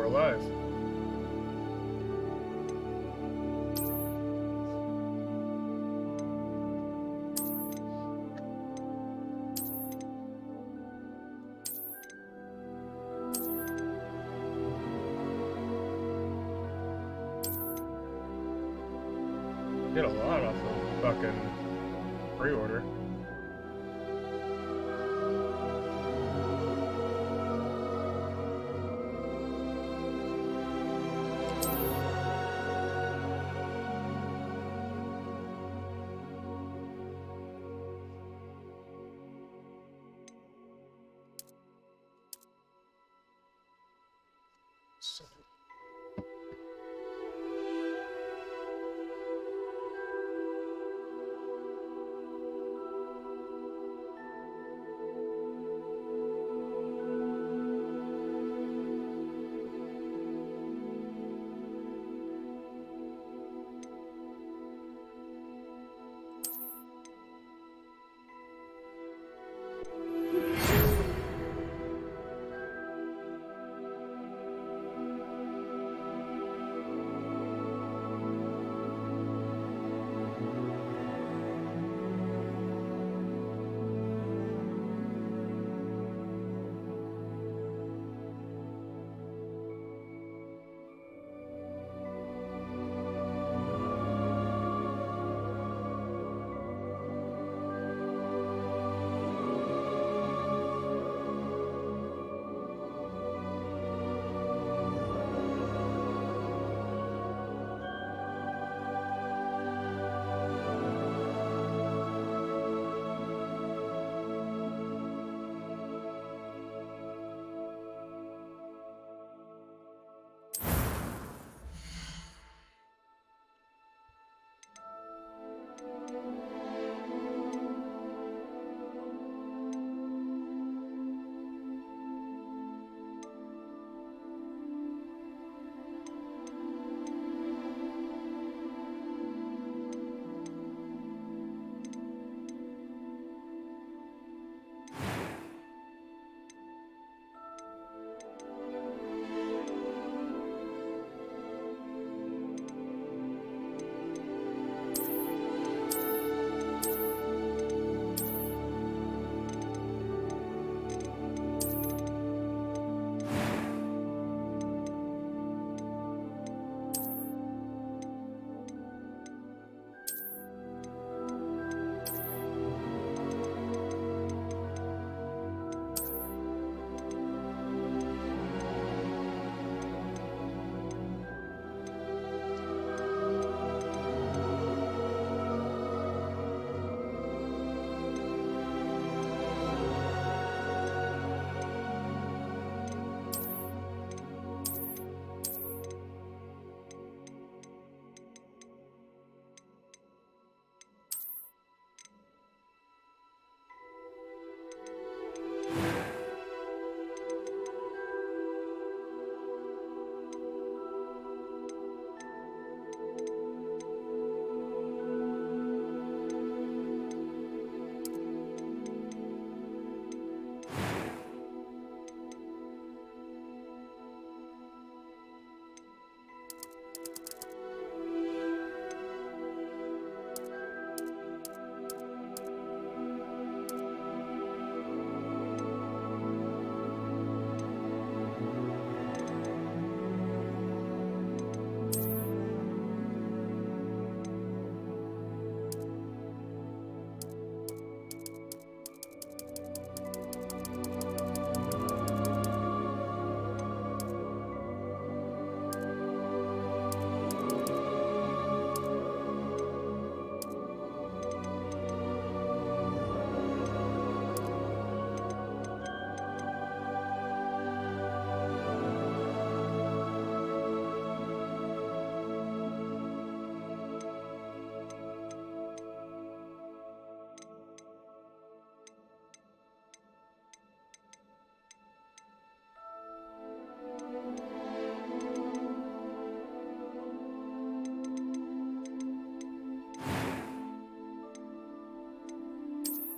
we're alive. Did a lot off of fucking pre-order.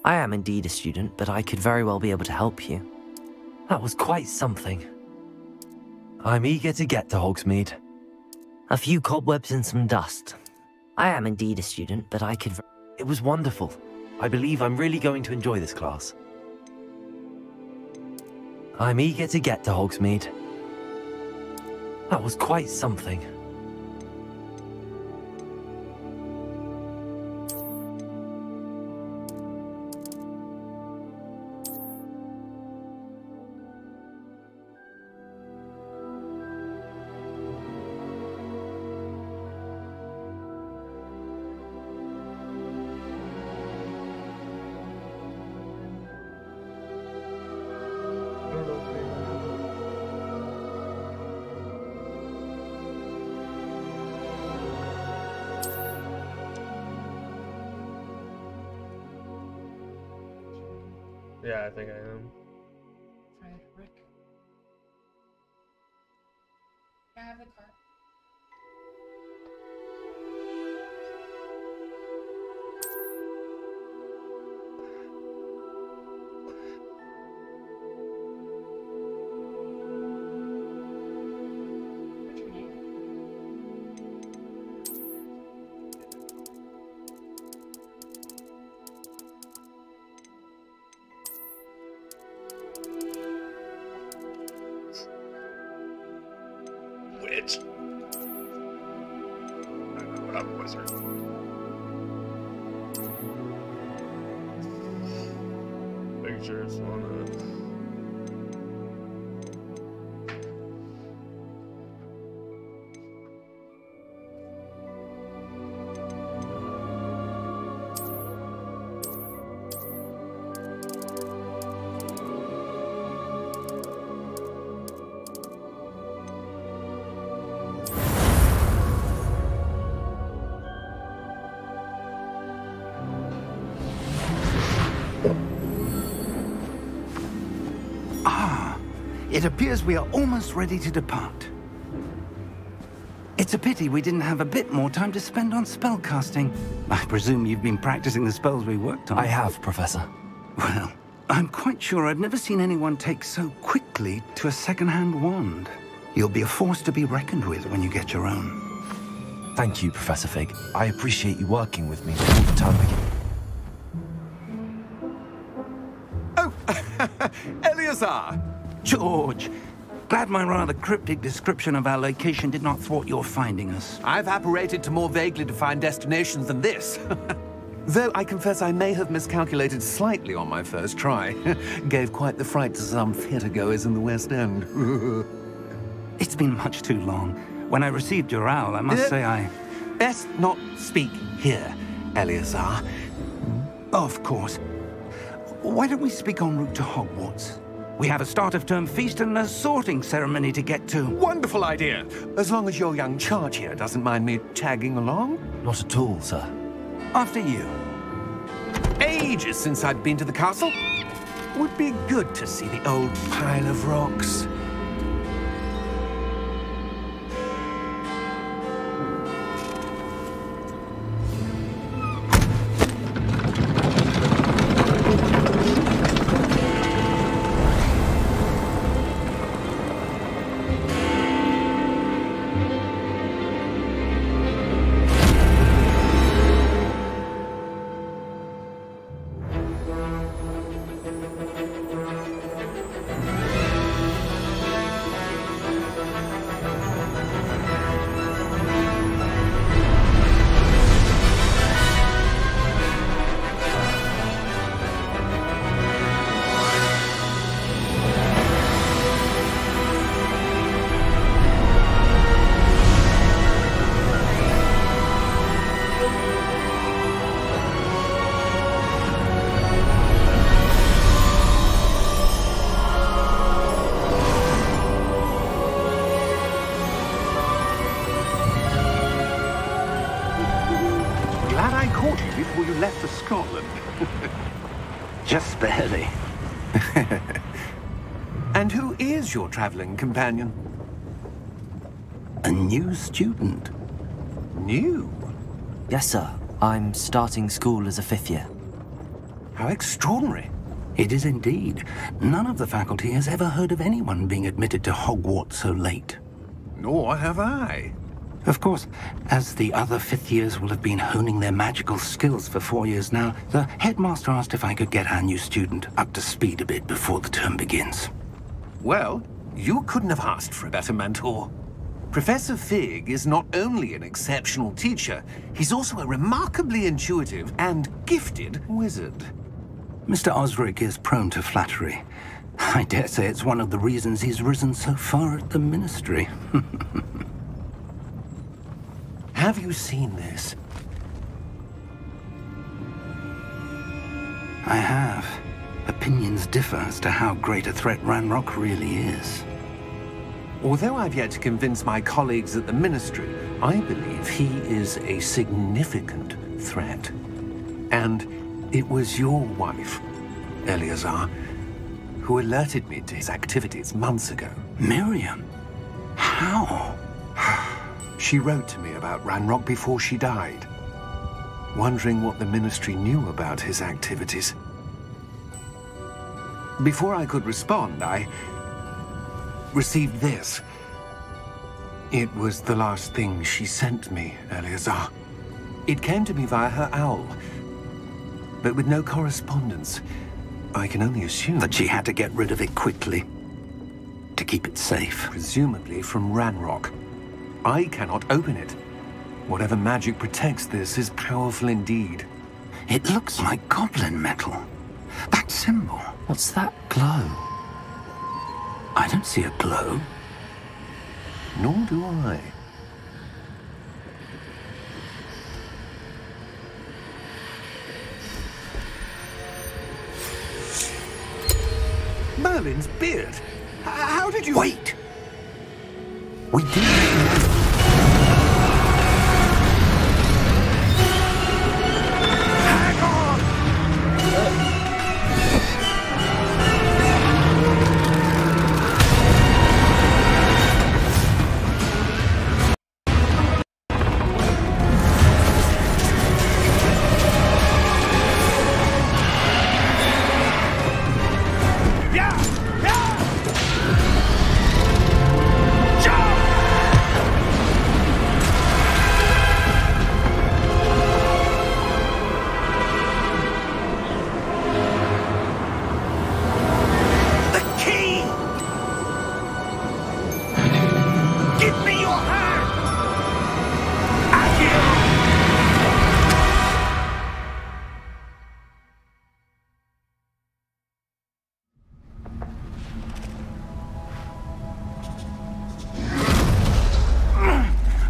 I am indeed a student, but I could very well be able to help you. That was quite something. I'm eager to get to Hogsmeade. A few cobwebs and some dust. I am indeed a student, but I could... It was wonderful. I believe I'm really going to enjoy this class. I'm eager to get to Hogsmeade. That was quite something. Yeah, I think I am. Frederick. I have the card. What's your name? Witch. I know, but I'm a wizard. Make sure it's on it. It appears we are almost ready to depart. It's a pity we didn't have a bit more time to spend on spellcasting. I presume you've been practicing the spells we worked on. I have, Professor. Well, I'm quite sure I've never seen anyone take so quickly to a second-hand wand. You'll be a force to be reckoned with when you get your own. Thank you, Professor Fig. I appreciate you working with me all the time again. Oh, Eleazar! George, glad my rather cryptic description of our location did not thwart your finding us. I've apparated to more vaguely defined destinations than this. Though I confess I may have miscalculated slightly on my first try. Gave quite the fright to some theatre-goers in the West End. It's been much too long. When I received your owl, I must say I... Best not speak here, Eleazar. Of course. Why don't we speak en route to Hogwarts? We have a start-of-term feast and a sorting ceremony to get to. Wonderful idea! As long as your young charge here doesn't mind me tagging along. Not at all, sir. After you. Ages since I'd been to the castle. Would be good to see the old pile of rocks. Before you left for Scotland. Just barely. And who is your traveling companion? A new student. New? Yes, sir. I'm starting school as a 5th year. How extraordinary. It is indeed. None of the faculty has ever heard of anyone being admitted to Hogwarts so late. Nor have I. Of course, as the other fifth years will have been honing their magical skills for 4 years now, the headmaster asked if I could get our new student up to speed a bit before the term begins. Well, you couldn't have asked for a better mentor. Professor Fig is not only an exceptional teacher, he's also a remarkably intuitive and gifted wizard. Mr. Osric is prone to flattery. I dare say it's one of the reasons he's risen so far at the Ministry. Have you seen this? I have. Opinions differ as to how great a threat Ranrock really is. Although I've yet to convince my colleagues at the Ministry, I believe he is a significant threat. And it was your wife, Eleazar, who alerted me to his activities months ago. Miriam? How? She wrote to me about Ranrock before she died, wondering what the Ministry knew about his activities. Before I could respond, I received this. It was the last thing she sent me, Eleazar. It came to me via her owl, but with no correspondence. I can only assume That she had to get rid of it quickly, to keep it safe. presumably from Ranrock. I cannot open it. Whatever magic protects this is powerful indeed. It looks like goblin metal. That symbol. What's that glow? I don't see a glow. Nor do I. Merlin's beard! How did you... Wait! We did.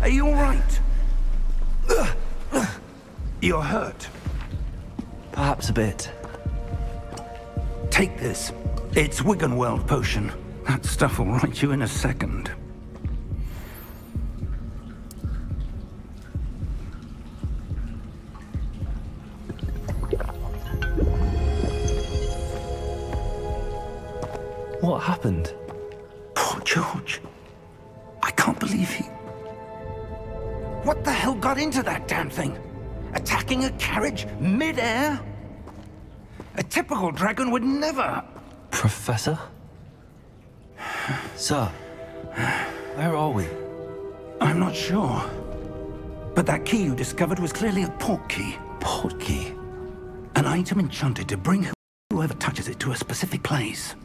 Are you all right? You're hurt. Perhaps a bit. Take this. It's Wiggenweld potion. That stuff will right you in a second. What happened? Poor George. I can't believe he... What the hell got into that damn thing? Attacking a carriage mid-air? A typical dragon would never... Professor? Sir, where are we? I'm not sure. But that key you discovered was clearly a port key. Port key? An item enchanted to bring whoever touches it to a specific place.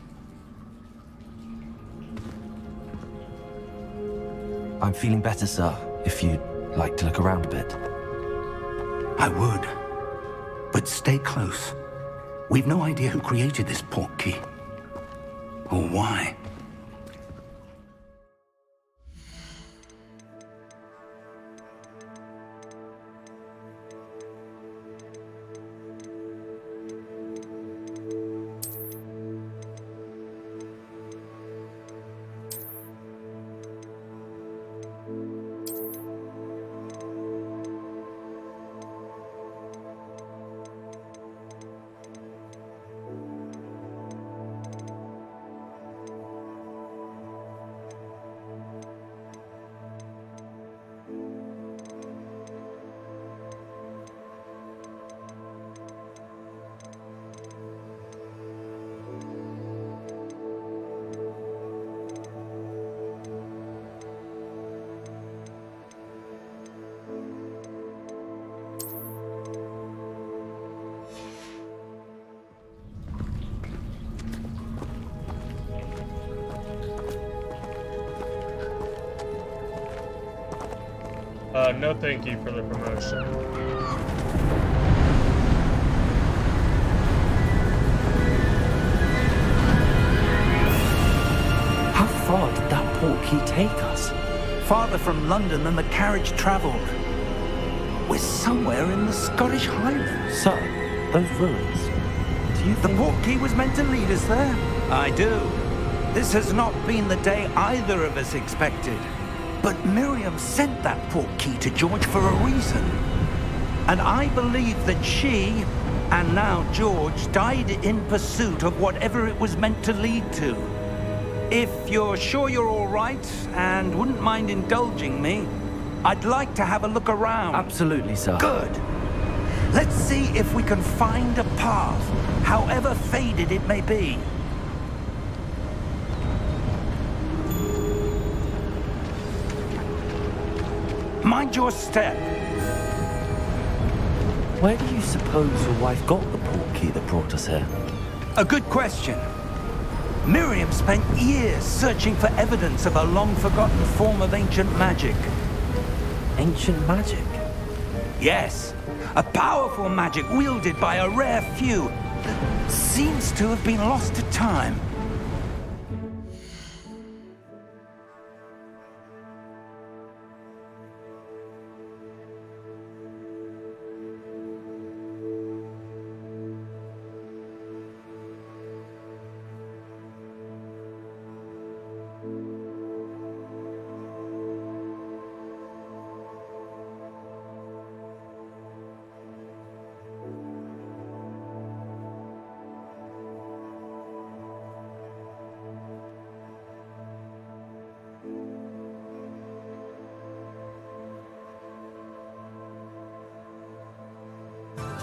I'm feeling better, sir, if you'd like to look around a bit. I would. But stay close. We've no idea who created this port key. Or why. No thank you for the promotion. How far did that portkey take us? Farther from London than the carriage travelled. We're somewhere in the Scottish Highlands. Sir, those ruins. Do you The think... portkey was meant to lead us there? I do. This has not been the day either of us expected. But Miriam sent that portkey to George for a reason. And I believe that she, and now George, died in pursuit of whatever it was meant to lead to. If you're sure you're all right, and wouldn't mind indulging me, I'd like to have a look around. Absolutely, sir. Good. Let's see if we can find a path, however faded it may be. Mind your step. Where do you suppose your wife got the portkey that brought us here? A good question. Miriam spent years searching for evidence of a long-forgotten form of ancient magic. Ancient magic? Yes, a powerful magic wielded by a rare few that seems to have been lost to time.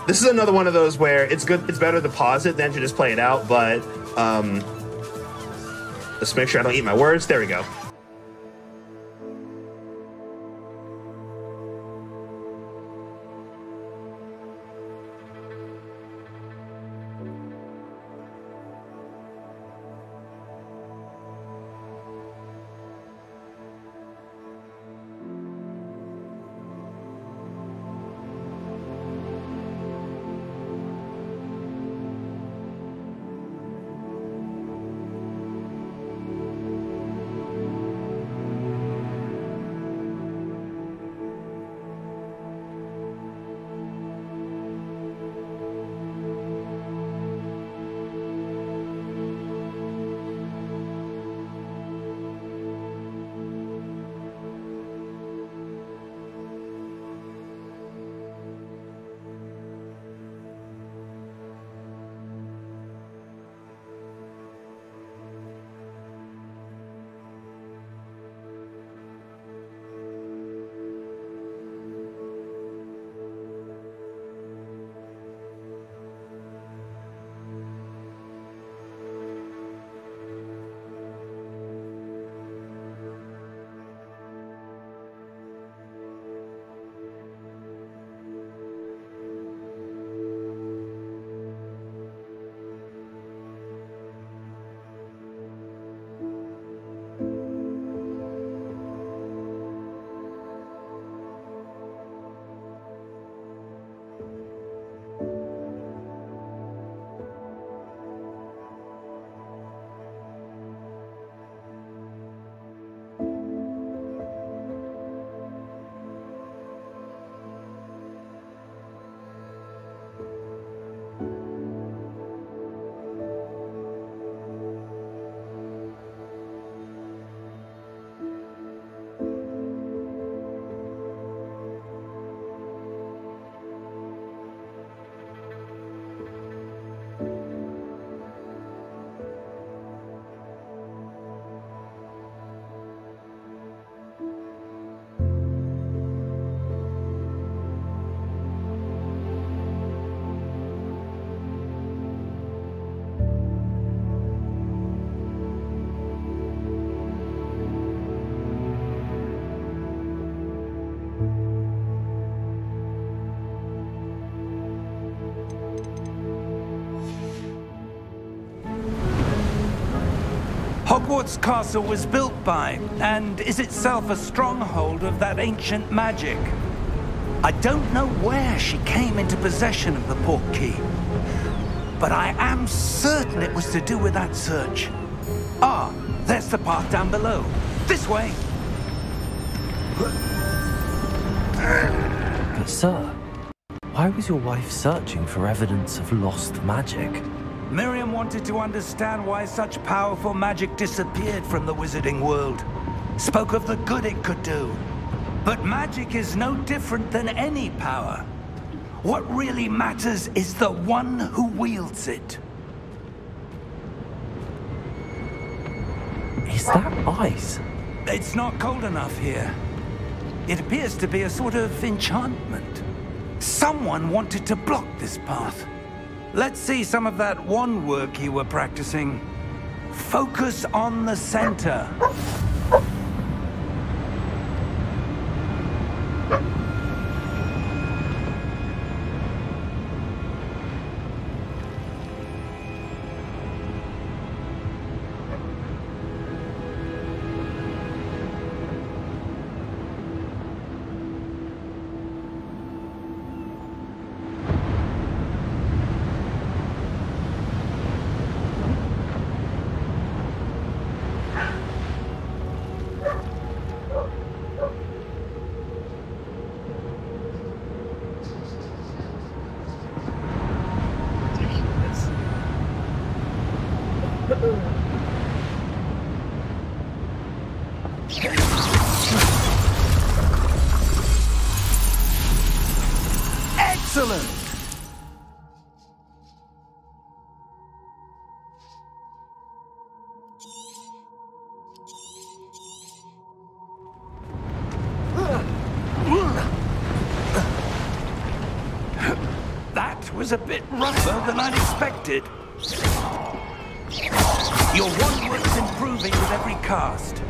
This is another one of those where it's better to pause it than to just play it out, but let's make sure I don't eat my words. There we go. Hogwarts Castle was built by, and is itself a stronghold of that ancient magic. I don't know where she came into possession of the portkey, but I am certain it was to do with that search. Ah, there's the path down below. This way! But sir, why was your wife searching for evidence of lost magic? Miriam wanted to understand why such powerful magic disappeared from the wizarding world. Spoke of the good it could do. But magic is no different than any power. What really matters is the one who wields it. Is that ice? It's not cold enough here. It appears to be a sort of enchantment. Someone wanted to block this path. Let's see some of that wand work you were practicing. Focus on the center. Excellent! That was a bit rougher than I'd expected. Your wand work's improving with every cast.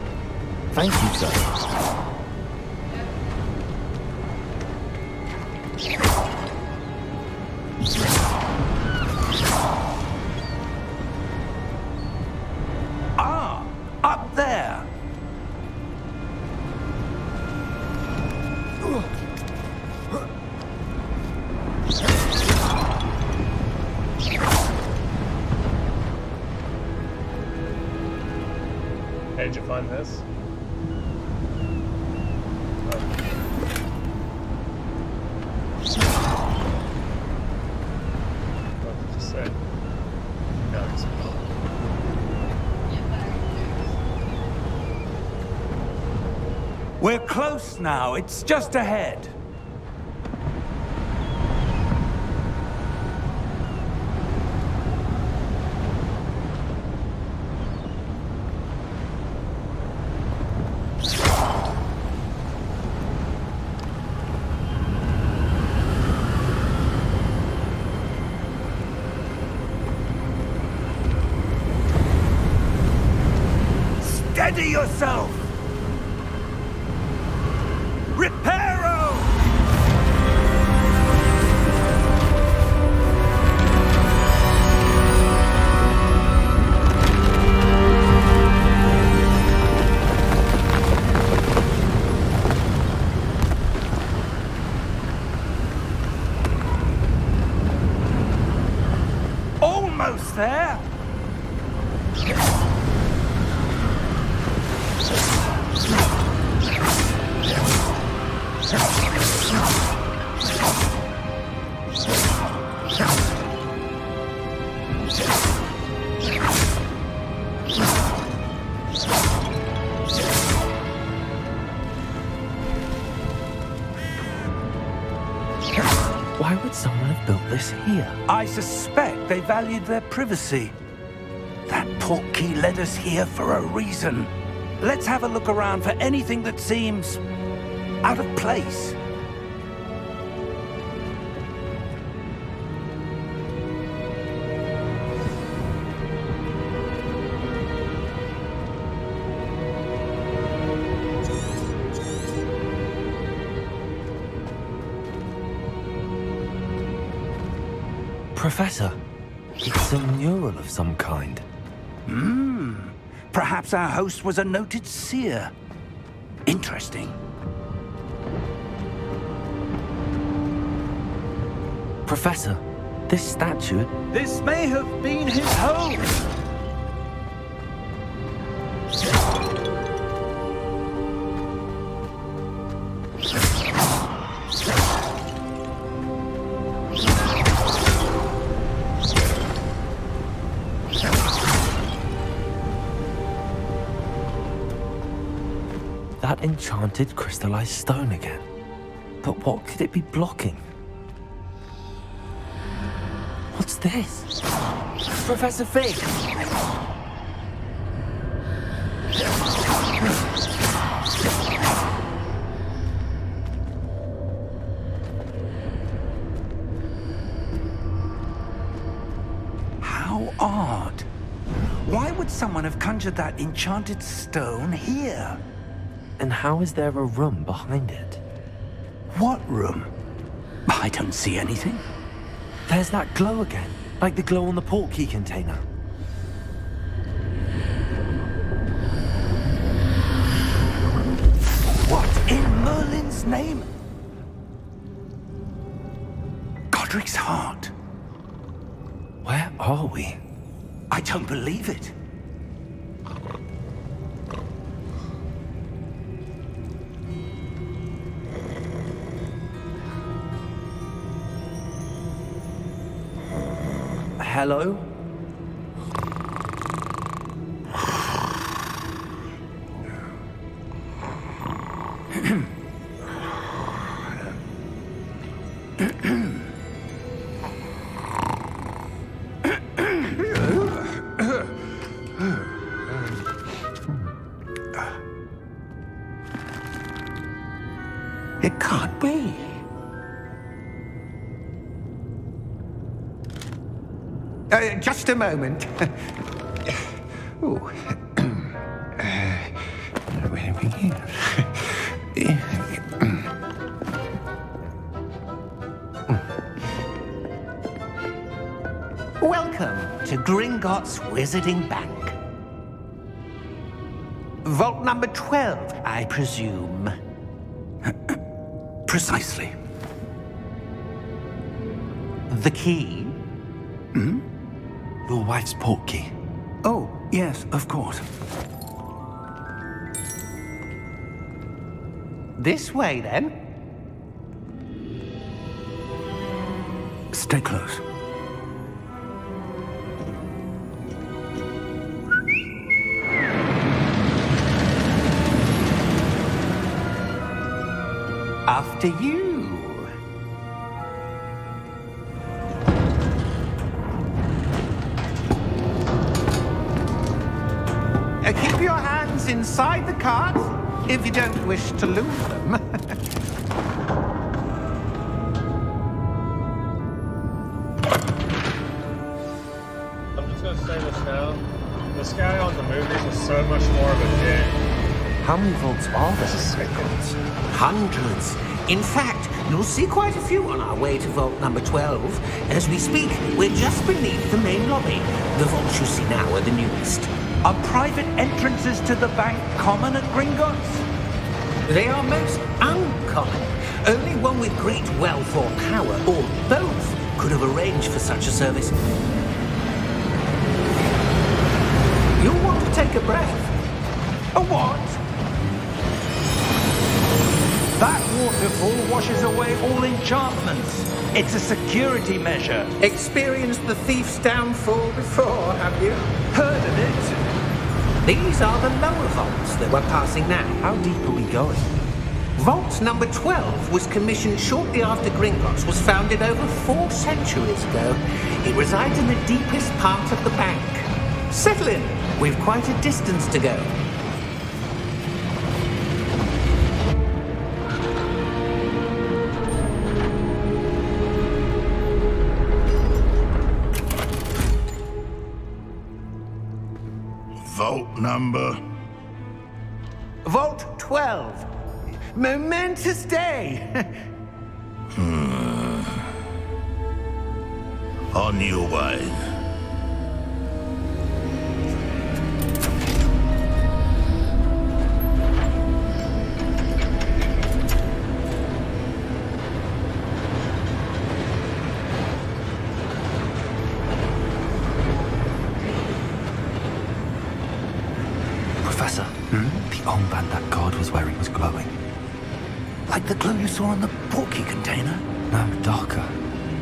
Thank you, sir. Ah, up there. Hey, did you find this? What did you say? No, it's We're close now. It's just ahead. Steady yourself! Reparo! Almost there! Why would someone have built this here? I suspect they valued their privacy. That portkey led us here for a reason. Let's have a look around for anything that seems out of place. Professor, it's a mural of some kind. Perhaps our host was a noted seer. Interesting. Professor, this statue... This may have been his home. That enchanted crystallized stone again. But what could it be blocking? What's this? Professor Fig! How odd. Why would someone have conjured that enchanted stone here? And how is there a room behind it? What room? I don't see anything. There's that glow again, like the glow on the portkey container. What in Merlin's name? Godric's heart. Where are we? I don't believe it. Hello? It can't be. Just a moment. Ooh. Where do we begin? Welcome to Gringotts Wizarding Bank. Vault number 12, I presume. Precisely. The key? Hmm? Your wife's portkey. Oh, yes, of course. This way, then. Stay close. After you. Keep your hands inside the cart if you don't wish to lose them. I'm just gonna say this now. This guy on the movies is so much more of a dick. How many vaults are there? Hundreds. In fact, you'll see quite a few on our way to vault number 12. As we speak, we're just beneath the main lobby. The vaults you see now are the newest. Are private entrances to the bank common at Gringotts? They are most uncommon. Only one with great wealth or power, or both, could have arranged for such a service. You'll want to take a breath. A what? That waterfall washes away all enchantments. It's a security measure. Experienced the thief's downfall before, have you? Heard of it? These are the lower vaults that we're passing now. How deep are we going? Vault number 12 was commissioned shortly after Gringotts was founded over 4 centuries ago. It resides in the deepest part of the bank. Settle in. We've quite a distance to go. Vault number? Vault 12. Momentous day. On your way. armband that guard was wearing was glowing. Like the glow you saw on the porky container? No, darker.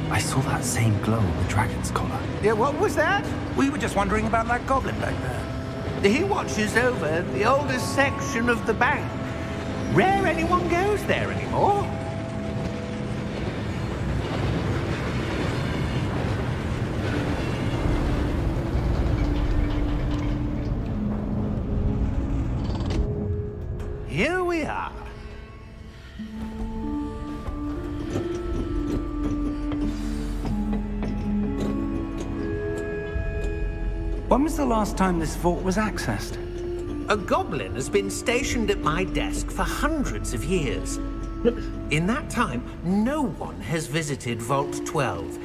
I saw that same glow on the dragon's collar. Yeah, what was that? We were just wondering about that goblin back there. He watches over the oldest section of the bank. Rare anyone goes there anymore. Here we are. When was the last time this vault was accessed? A goblin has been stationed at my desk for hundreds of years. In that time, no one has visited Vault 12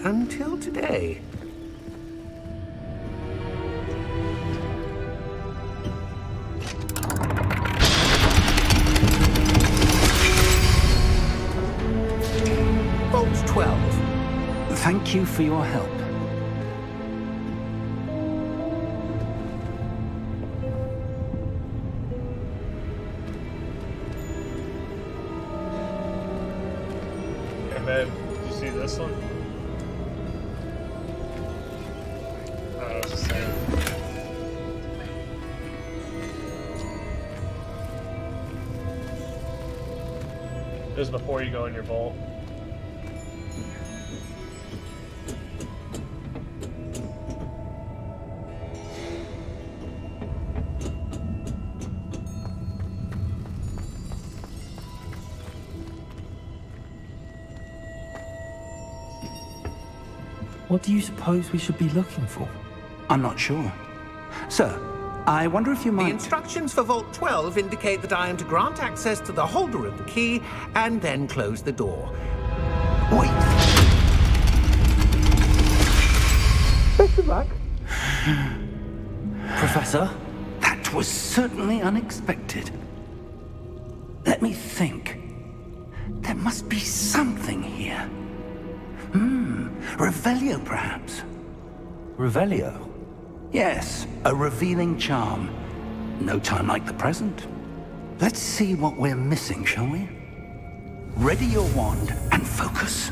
until today. Vault 12. Thank you for your help. Babe, did you see this one? Oh, I was just saying. This is before you go in your vault. What do you suppose we should be looking for? I'm not sure. Sir, I wonder if you The might... instructions for Vault 12 indicate that I am to grant access to the holder of the key and then close the door. Wait! Best of luck. Professor? That was certainly unexpected. Let me think. There must be something here. Revelio, perhaps? Revelio? Yes, a revealing charm. No time like the present. Let's see what we're missing, shall we? Ready your wand and focus.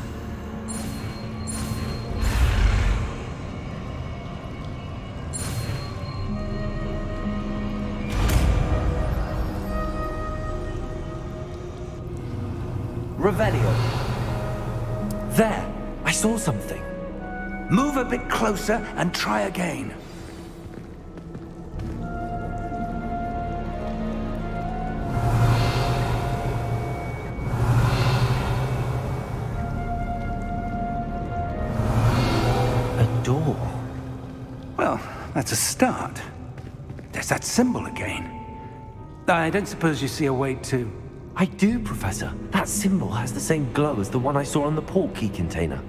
Revelio. There! I saw something. Move a bit closer and try again. A door. Well, that's a start. There's that symbol again. I don't suppose you see a way to... I do, Professor. That symbol has the same glow as the one I saw on the port key container.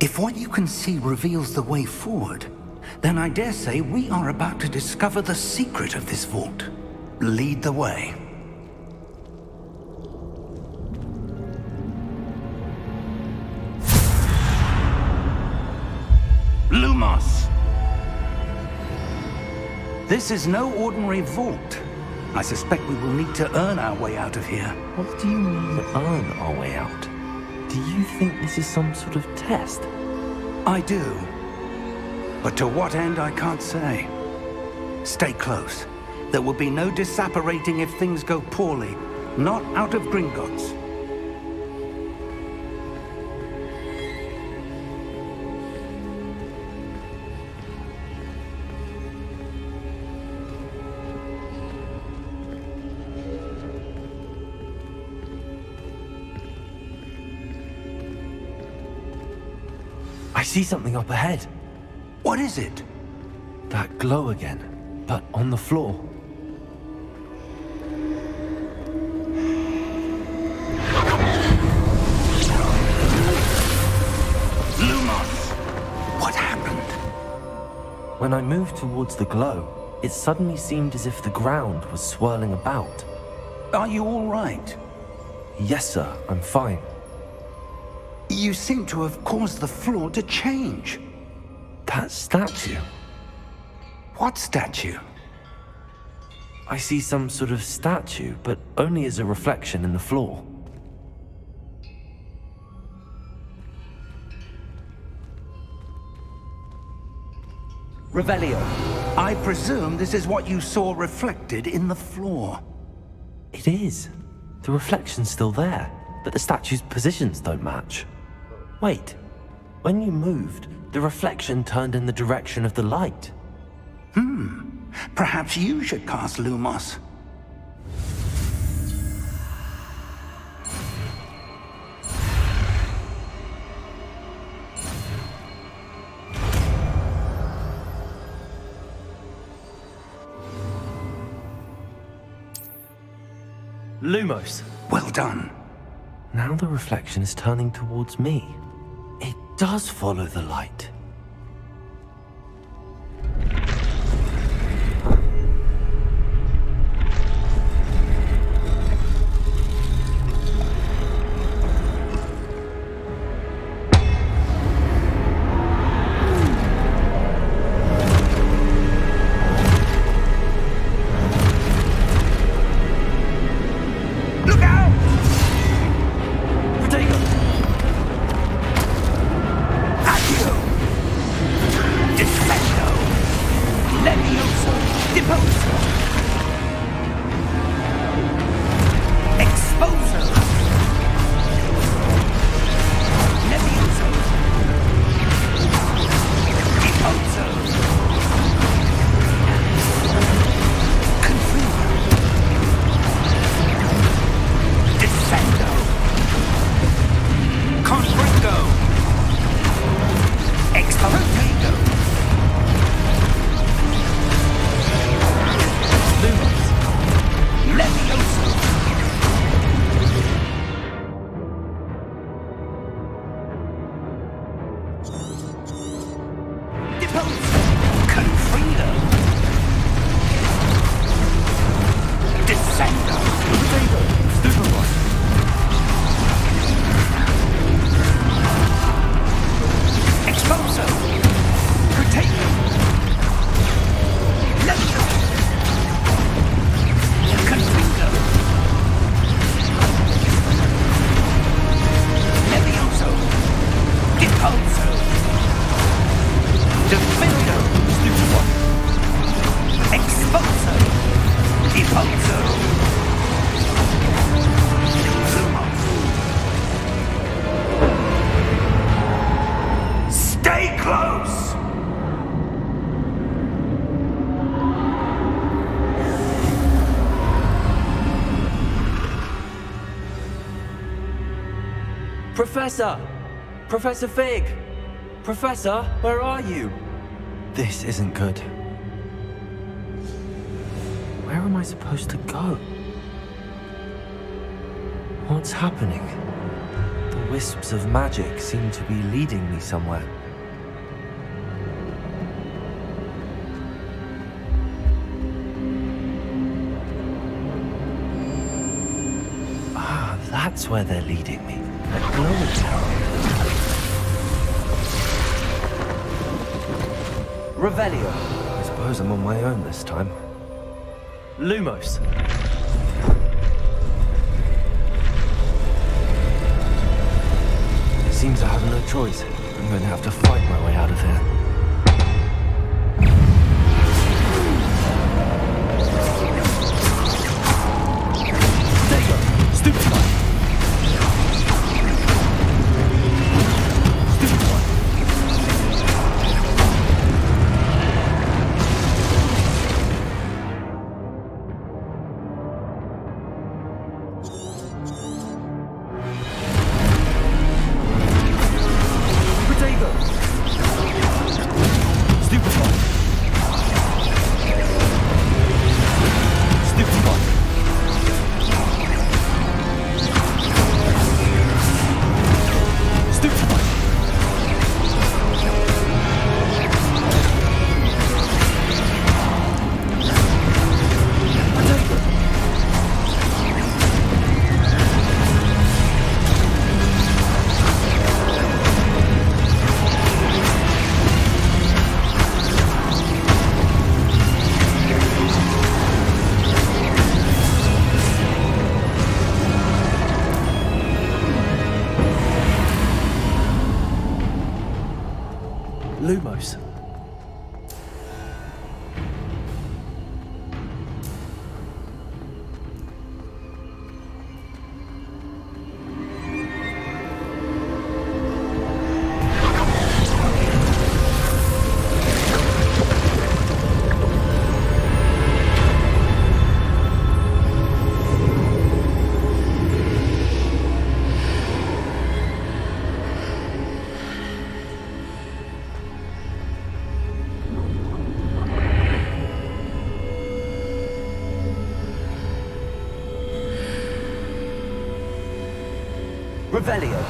If what you can see reveals the way forward, then I dare say we are about to discover the secret of this vault. Lead the way. Lumos! This is no ordinary vault. I suspect we will need to earn our way out of here. What do you mean, earn our way out? Do you think this is some sort of test? I do. But to what end, I can't say. Stay close. There will be no disapparating if things go poorly. Not out of Gringotts. I see something up ahead. What is it? That glow again, but on the floor. Lumos! What happened? When I moved towards the glow, it suddenly seemed as if the ground was swirling about. Are you all right? Yes, sir, I'm fine. You seem to have caused the floor to change. That statue. What statue? I see some sort of statue, but only as a reflection in the floor. Revelio, I presume this is what you saw reflected in the floor. It is. The reflection's still there, but the statue's positions don't match. Wait, when you moved, the reflection turned in the direction of the light. Perhaps you should cast Lumos. Lumos. Well done. Now the reflection is turning towards me. It does follow the light. Professor! Professor Fig! Professor, where are you? This isn't good. Where am I supposed to go? What's happening? The wisps of magic seem to be leading me somewhere. Ah, that's where they're leading me. A glowing tower. Revelio. I suppose I'm on my own this time. Lumos. It seems I have no choice. I'm going to have to fight my way out of here. There you go. Stupid one. Lumos. Revelio.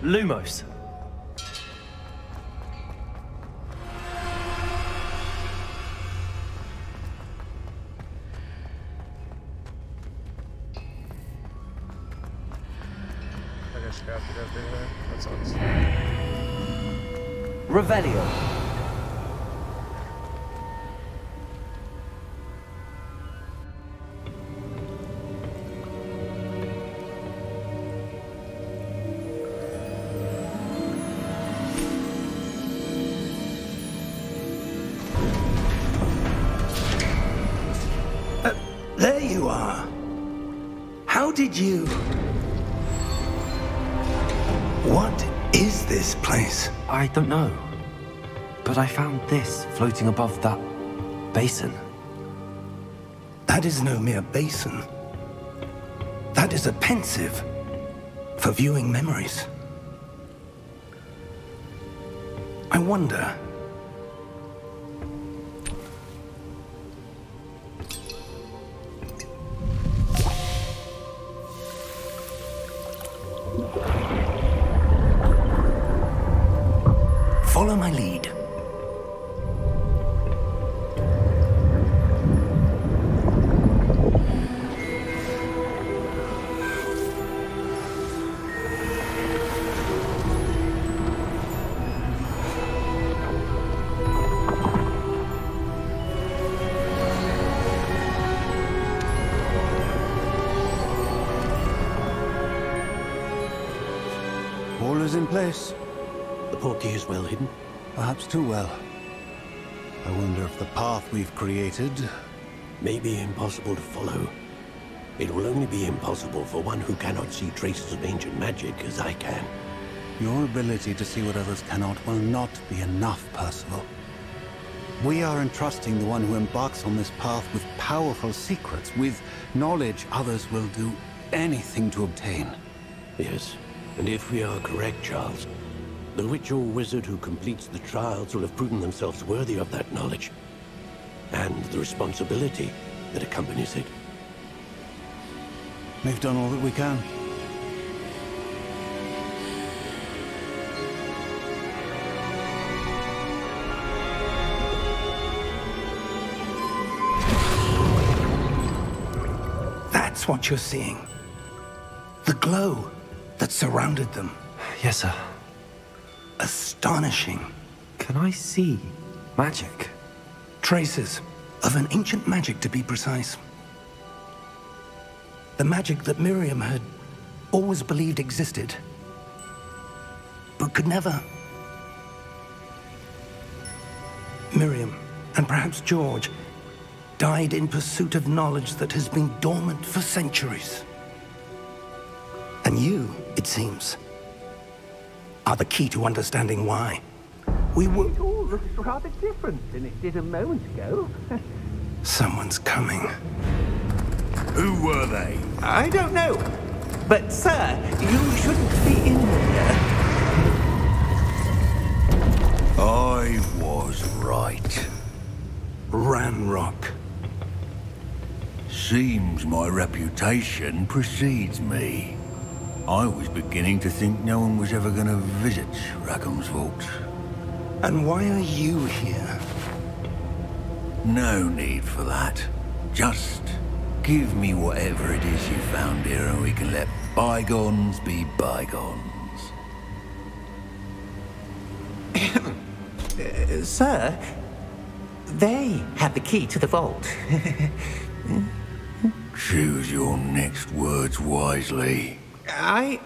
Lumos. I guess scrapped it up there. That sucks. Revelio. There you are. How did you... What is this place? I don't know. But I found this floating above that basin. That is no mere basin. That is a pensive for viewing memories. I wonder... Follow my lead. All is in place. The portkey is well hidden? Perhaps too well. I wonder if the path we've created... may be impossible to follow. It will only be impossible for one who cannot see traces of ancient magic as I can. Your ability to see what others cannot will not be enough, Percival. We are entrusting the one who embarks on this path with powerful secrets, with knowledge others will do anything to obtain. Yes, and if we are correct, Charles, the witch or wizard who completes the trials will have proven themselves worthy of that knowledge, and the responsibility that accompanies it. We've done all that we can. That's what you're seeing. The glow that surrounded them. Yes, sir. Astonishing. Can I see magic? Traces of an ancient magic, to be precise. The magic that Miriam had always believed existed, but could never. Miriam, and perhaps George, died in pursuit of knowledge that has been dormant for centuries. And you, it seems, are the key to understanding why. We were... It all looks rather different than it did a moment ago. Someone's coming. Who were they? I don't know. But, sir, you shouldn't be in here. I was right. Ranrock. Seems my reputation precedes me. I was beginning to think no one was ever going to visit Rackham's vault. And why are you here? No need for that. Just give me whatever it is you found here and we can let bygones be bygones. Sir, they have the key to the vault. Choose your next words wisely. I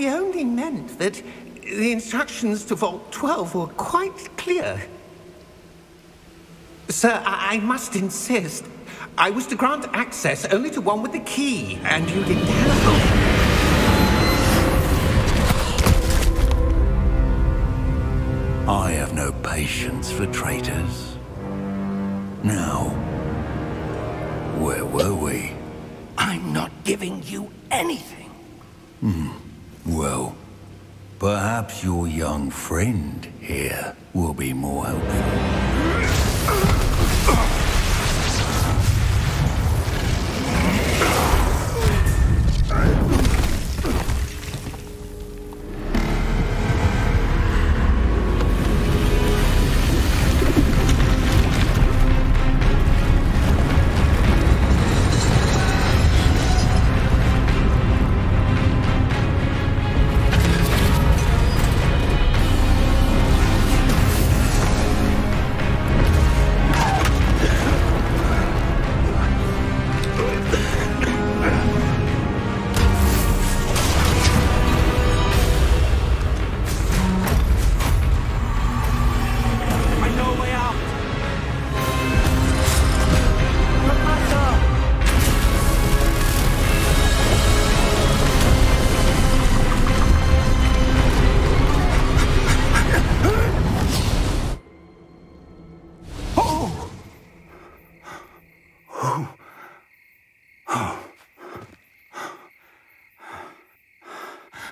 only meant that the instructions to Vault 12 were quite clear. Sir, I must insist. I was to grant access only to one with the key, and you didn't have. I have no patience for traitors. Now, where were we? I'm not giving you anything. Well, perhaps your young friend here will be more helpful.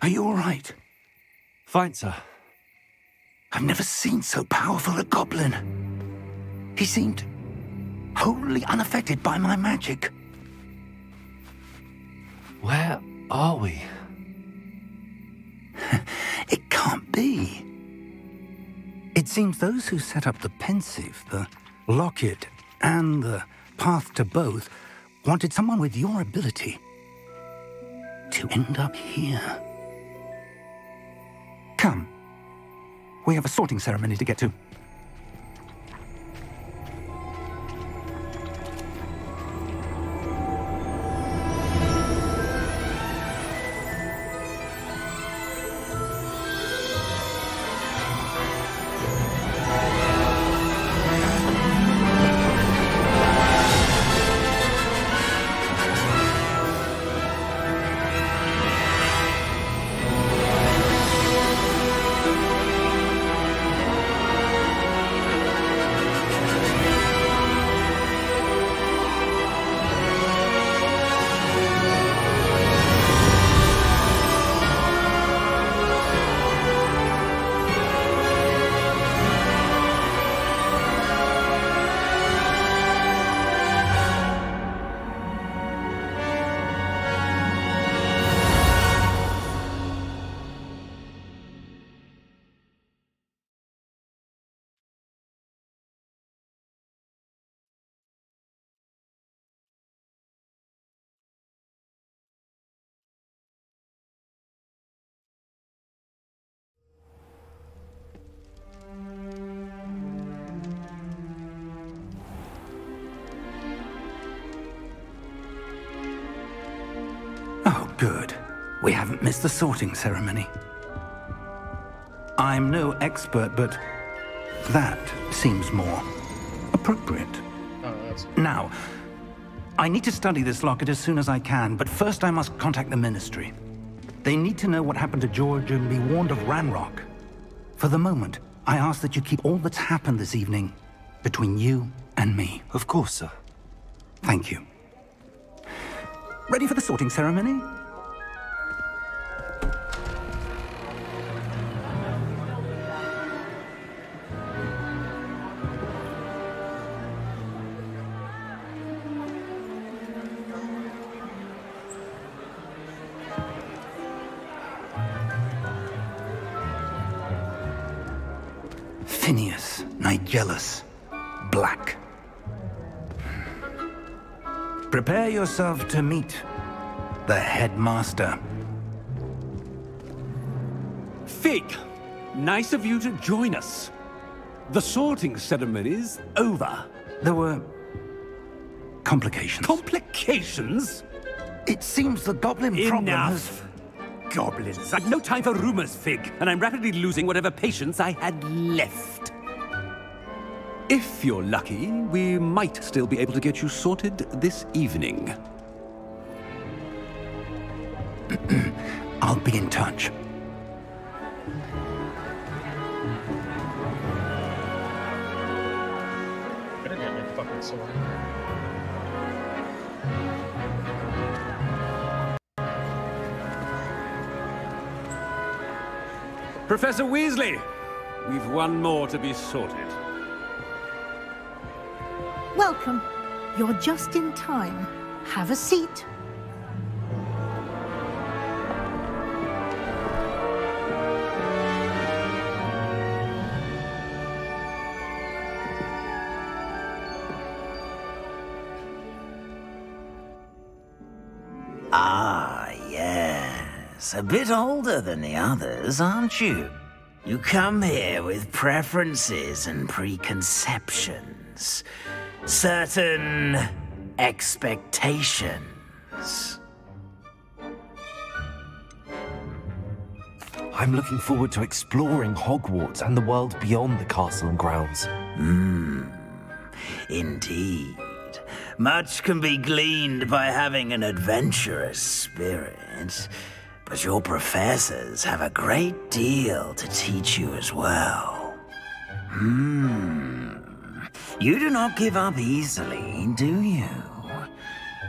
Are you all right? Fine, sir. I've never seen so powerful a goblin. He seemed wholly unaffected by my magic. Where are we? It can't be. It seems those who set up the pensive, the locket, and the path to both wanted someone with your ability to end up here. Come. We have a sorting ceremony to get to. Oh, good. We haven't missed the sorting ceremony. I'm no expert, but that seems more appropriate. Oh, that's... Now, I need to study this locket as soon as I can, but first I must contact the Ministry. They need to know what happened to George and be warned of Ranrock. For the moment, I ask that you keep all that's happened this evening between you and me. Of course, sir. Thank you. Ready for the sorting ceremony? Phineas, Nigellus, Black. Prepare yourself to meet the headmaster. Fig, nice of you to join us. The sorting ceremony's over. There were complications. Complications? It seems the goblin problem has... Enough! Goblins. I've no time for rumors, Fig, and I'm rapidly losing whatever patience I had left. If you're lucky, we might still be able to get you sorted this evening. I'll be in touch. Better get me fucking sorted. Professor Weasley, we've one more to be sorted. Welcome. You're just in time. Have a seat. Ah, yes. A bit older than the others, aren't you? You come here with preferences and preconceptions. Certain expectations. I'm looking forward to exploring Hogwarts and the world beyond the castle and grounds. Indeed. Much can be gleaned by having an adventurous spirit, but your professors have a great deal to teach you as well. You do not give up easily, do you?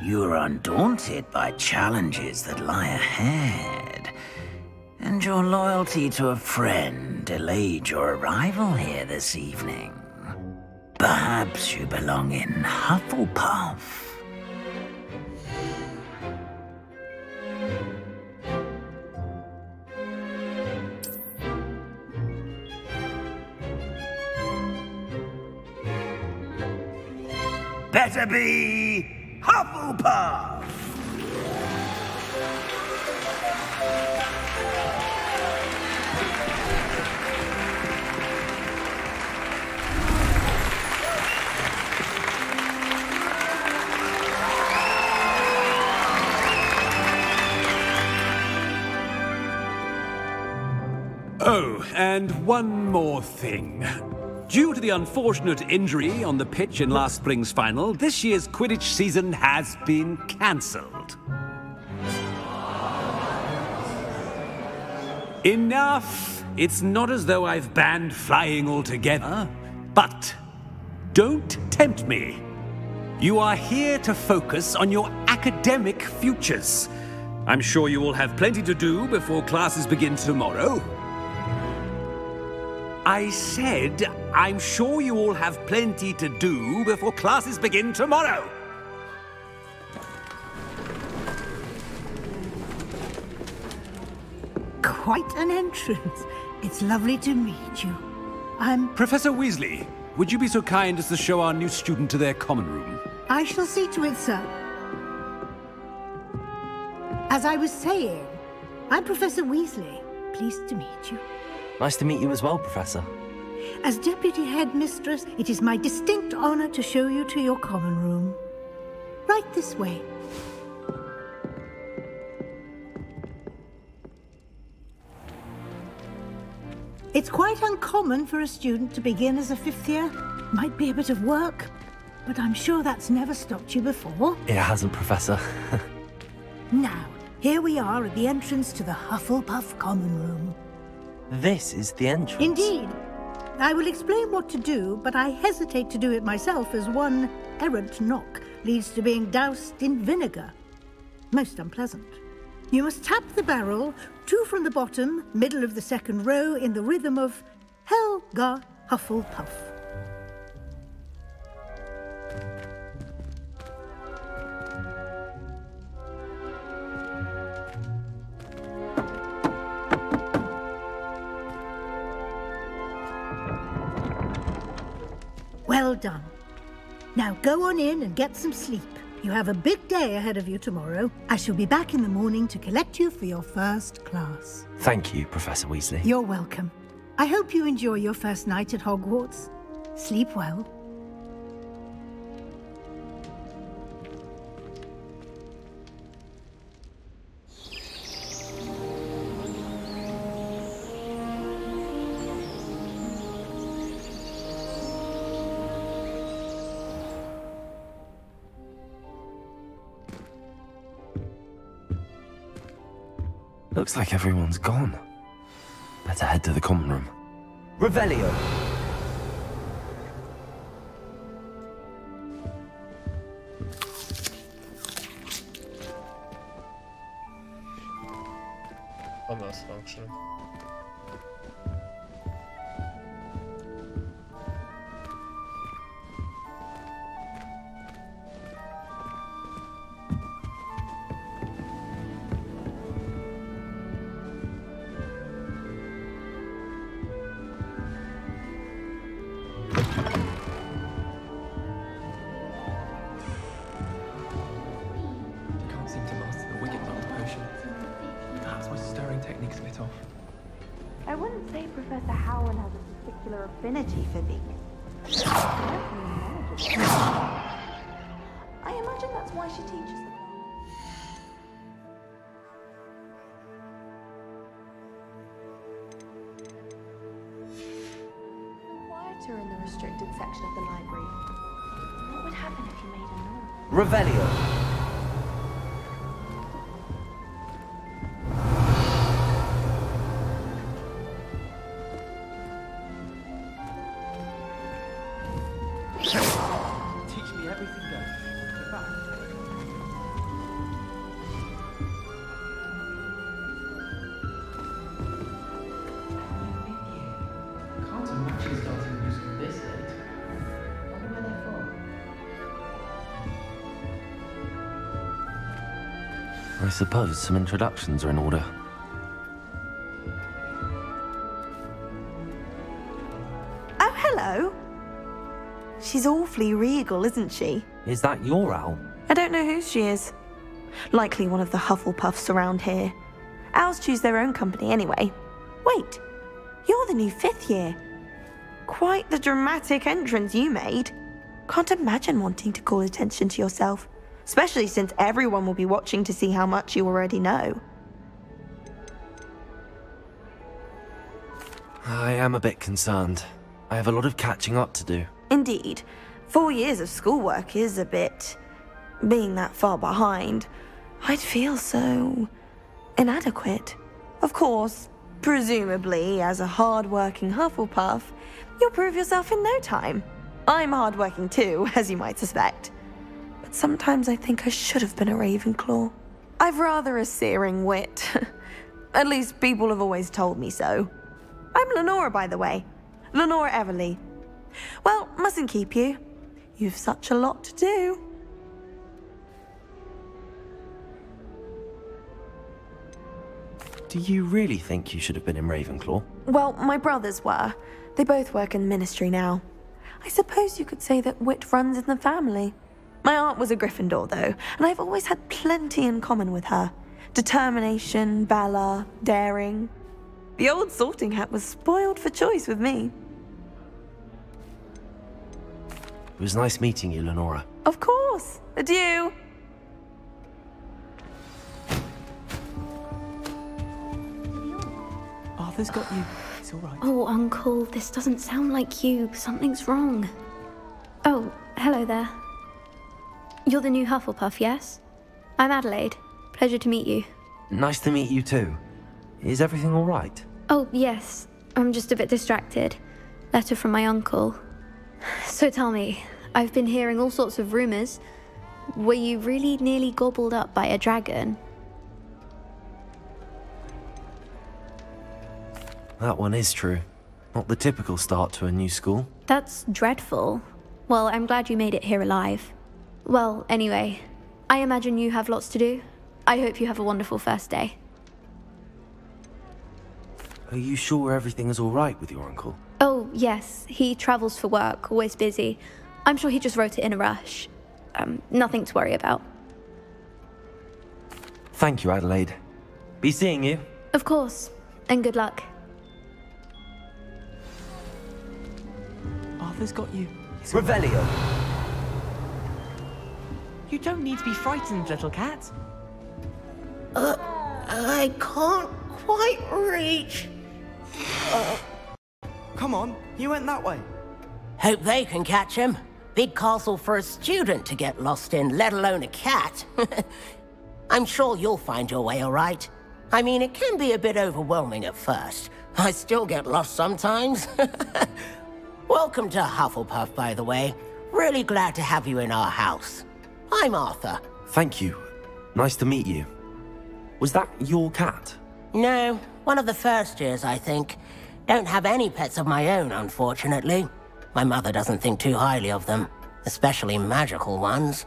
You are undaunted by challenges that lie ahead, and your loyalty to a friend delayed your arrival here this evening. Perhaps you belong in Hufflepuff. Better be Hufflepuff! Oh, and one more thing. Due to the unfortunate injury on the pitch in last spring's final, this year's Quidditch season has been cancelled. Enough! It's not as though I've banned flying altogether, but don't tempt me. You are here to focus on your academic futures. I'm sure you will have plenty to do before classes begin tomorrow. I said, I'm sure you all have plenty to do before classes begin tomorrow. Quite an entrance. It's lovely to meet you. Professor Weasley, would you be so kind as to show our new student to their common room? I shall see to it, sir. As I was saying, I'm Professor Weasley. Pleased to meet you. Nice to meet you as well, Professor. As Deputy Headmistress, it is my distinct honor to show you to your common room. Right this way. It's quite uncommon for a student to begin as a fifth year. Might be a bit of work, but I'm sure that's never stopped you before. It hasn't, Professor. Now, here we are at the entrance to the Hufflepuff common room. This is the entrance. Indeed. I will explain what to do, but I hesitate to do it myself as one errant knock leads to being doused in vinegar. Most unpleasant. You must tap the barrel, 2 from the bottom, middle of the second row, in the rhythm of Helga Hufflepuff. Well done. Now go on in and get some sleep. You have a big day ahead of you tomorrow. I shall be back in the morning to collect you for your first class. Thank you, Professor Weasley. You're welcome. I hope you enjoy your first night at Hogwarts. Sleep well. Looks like everyone's gone. Better head to the common room. Revelio. Almost functioning. I wouldn't say Professor Howard has a particular affinity for these. I imagine that's why she teaches the class. Quieter in the restricted section of the library. What would happen if you made a noise? Revelio. I suppose some introductions are in order. Oh, hello. She's awfully regal, isn't she? Is that your owl? I don't know who she is. Likely one of the Hufflepuffs around here. Owls choose their own company anyway. Wait, you're the new 5th year. Quite the dramatic entrance you made. Can't imagine wanting to call attention to yourself, especially since everyone will be watching to see how much you already know. I am a bit concerned. I have a lot of catching up to do. Indeed. 4 years of schoolwork is a bit... being that far behind, I'd feel so... inadequate. Of course, presumably, as a hard-working Hufflepuff, you'll prove yourself in no time. I'm hard-working too, as you might suspect. But sometimes I think I should have been a Ravenclaw. I've rather a searing wit. At least people have always told me so. I'm Lenora, by the way. Lenora Everly. Well, mustn't keep you. You've such a lot to do. Do you really think you should have been in Ravenclaw? Well, my brothers were. They both work in the ministry now. I suppose you could say that wit runs in the family. My aunt was a Gryffindor, though, and I've always had plenty in common with her. Determination, valor, daring. The old sorting hat was spoiled for choice with me. It was nice meeting you, Lenora. Of course. Adieu. Arthur's got you. It's all right. Oh, Uncle, this doesn't sound like you. Something's wrong. Oh, hello there. You're the new Hufflepuff, yes? I'm Adelaide. Pleasure to meet you. Nice to meet you too. Is everything all right? Oh, yes. I'm just a bit distracted. Letter from my uncle. So tell me, I've been hearing all sorts of rumors. Were you really nearly gobbled up by a dragon? That one is true. Not the typical start to a new school. That's dreadful. Well, I'm glad you made it here alive. Well, anyway, I imagine you have lots to do. I hope you have a wonderful first day. Are you sure everything is all right with your uncle? Oh, yes, he travels for work, always busy. I'm sure he just wrote it in a rush. Nothing to worry about. Thank you, Adelaide. Be seeing you. Of course, and good luck. Arthur's got you. Revelio. You don't need to be frightened, little cat. I can't quite reach. Come on, you went that way. Hope they can catch him. Big castle for a student to get lost in, let alone a cat. I'm sure you'll find your way all right. I mean, it can be a bit overwhelming at first. I still get lost sometimes. Welcome to Hufflepuff, by the way. Really glad to have you in our house. I'm Arthur. Thank you. Nice to meet you. Was that your cat? No, one of the first years, I think. Don't have any pets of my own, unfortunately. My mother doesn't think too highly of them, especially magical ones.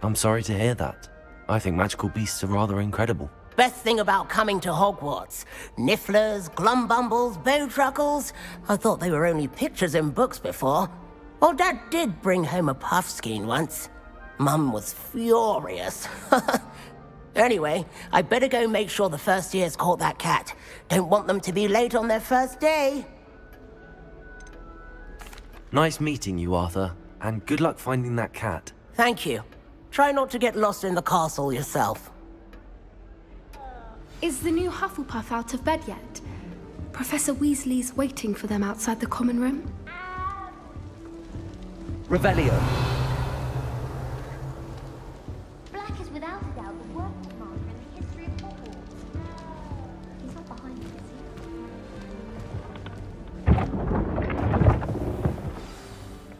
I'm sorry to hear that. I think magical beasts are rather incredible. Best thing about coming to Hogwarts. Nifflers, glumbumbles, bowtruckles. I thought they were only pictures in books before. Well, Dad did bring home a puffskein once. Mum was furious. Anyway, I better go make sure the first years caught that cat. Don't want them to be late on their first day. Nice meeting you, Arthur, and good luck finding that cat. Thank you. Try not to get lost in the castle yourself. Is the new Hufflepuff out of bed yet? Professor Weasley's waiting for them outside the common room. Revelio. Black is without a doubt the worst commander in the history of Hogwarts. He's not behind me, is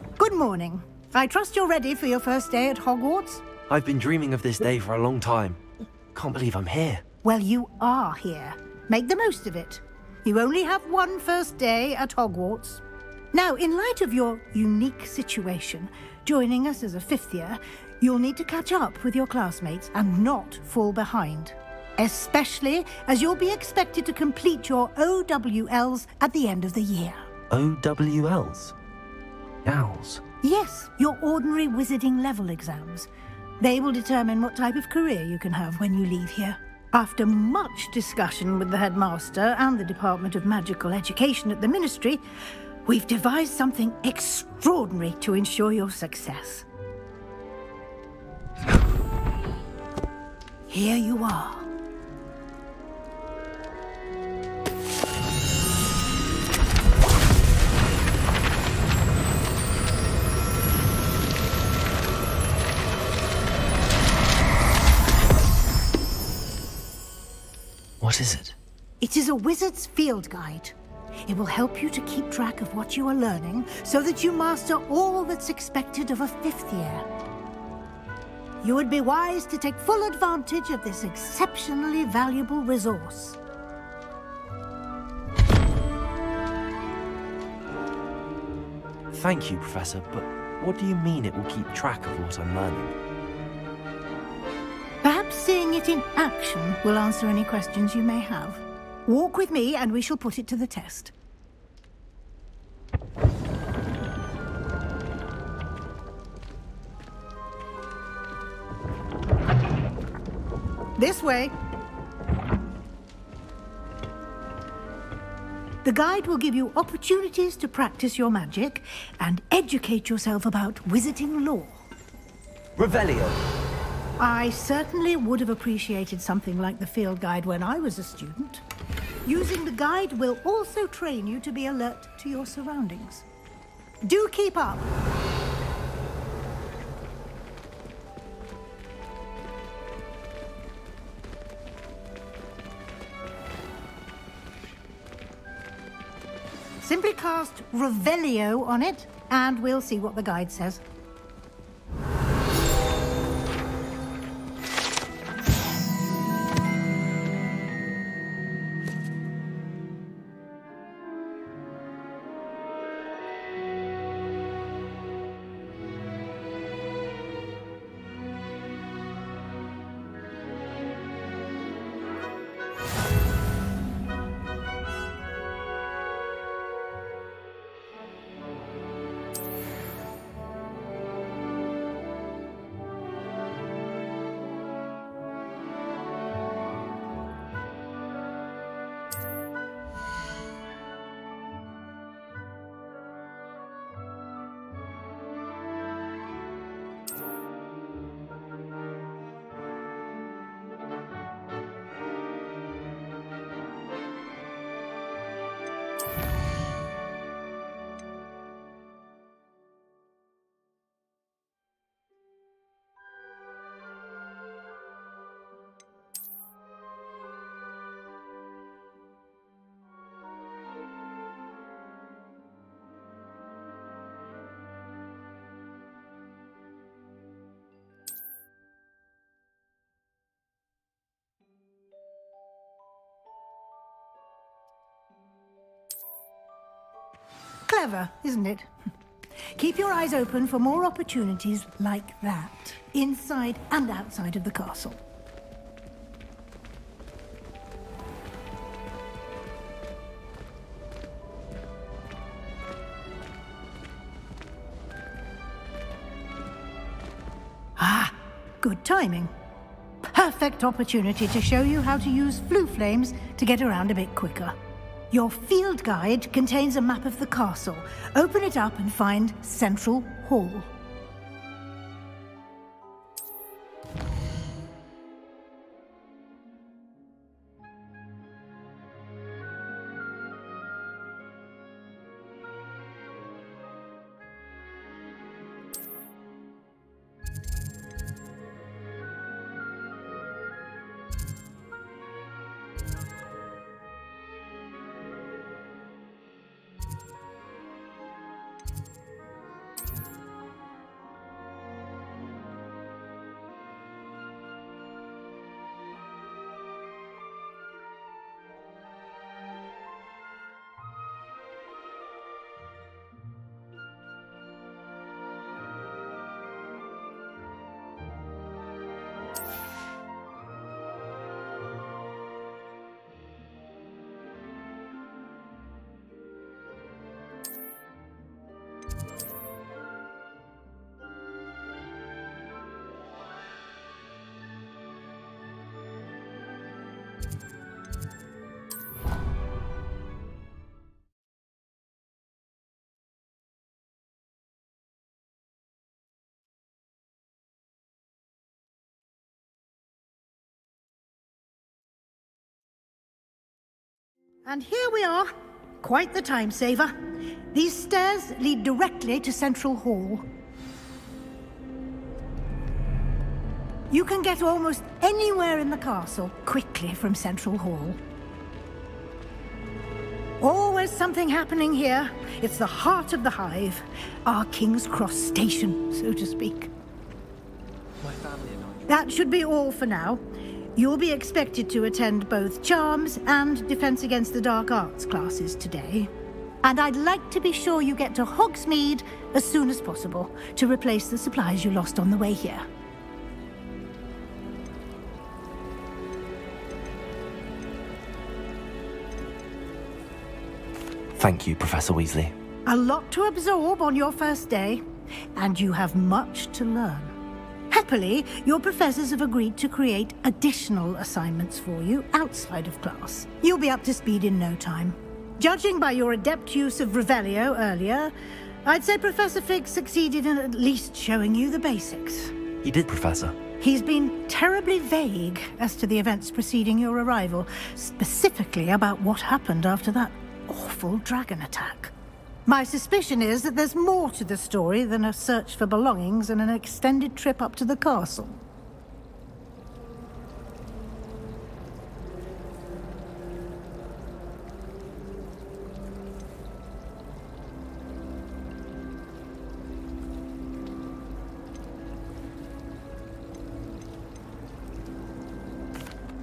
he? Good morning. I trust you're ready for your first day at Hogwarts? I've been dreaming of this day for a long time. Can't believe I'm here. Well, you are here. Make the most of it. You only have one first day at Hogwarts. Now, in light of your unique situation, joining us as a fifth year, you'll need to catch up with your classmates and not fall behind. Especially as you'll be expected to complete your OWLs at the end of the year. OWLs? Owls? Yes, your ordinary wizarding level exams. They will determine what type of career you can have when you leave here. After much discussion with the headmaster and the Department of Magical Education at the Ministry, we've devised something extraordinary to ensure your success. Here you are. What is it? It is a wizard's field guide. It will help you to keep track of what you are learning so that you master all that's expected of a fifth year. You would be wise to take full advantage of this exceptionally valuable resource. Thank you, Professor, but what do you mean it will keep track of what I'm learning? Perhaps seeing it in action will answer any questions you may have. Walk with me and we shall put it to the test. This way. The guide will give you opportunities to practice your magic and educate yourself about wizarding lore. Revelio. I certainly would have appreciated something like the field guide when I was a student. Using the guide will also train you to be alert to your surroundings. Do keep up. Simply cast Revelio on it, and we'll see what the guide says. Clever, isn't it? Keep your eyes open for more opportunities like that, inside and outside of the castle. Ah, good timing. Perfect opportunity to show you how to use flue flames to get around a bit quicker. Your field guide contains a map of the castle. Open it up and find Central Hall. And here we are. Quite the time saver. These stairs lead directly to Central Hall. You can get almost anywhere in the castle quickly from Central Hall. Always something happening here. It's the heart of the hive. Our King's Cross station, so to speak. My family and I. That should be all for now. You'll be expected to attend both Charms and Defense Against the Dark Arts classes today. And I'd like to be sure you get to Hogsmeade as soon as possible to replace the supplies you lost on the way here. Thank you, Professor Weasley. A lot to absorb on your first day, and you have much to learn. Happily, your professors have agreed to create additional assignments for you outside of class. You'll be up to speed in no time. Judging by your adept use of Revelio earlier, I'd say Professor Fig succeeded in at least showing you the basics. He did, Professor. He's been terribly vague as to the events preceding your arrival, specifically about what happened after that awful dragon attack. My suspicion is that there's more to the story than a search for belongings and an extended trip up to the castle.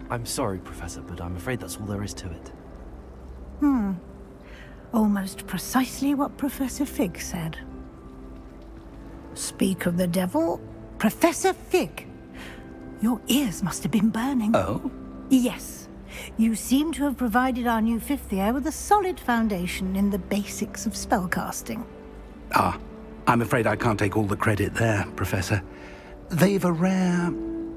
I'm sorry, Professor, but I'm afraid that's all there is to it. Almost precisely what Professor Fig said. Speak of the devil, Professor Fig. Your ears must have been burning. Oh? Yes. You seem to have provided our new fifth year with a solid foundation in the basics of spellcasting. Ah, I'm afraid I can't take all the credit there, Professor. They've a rare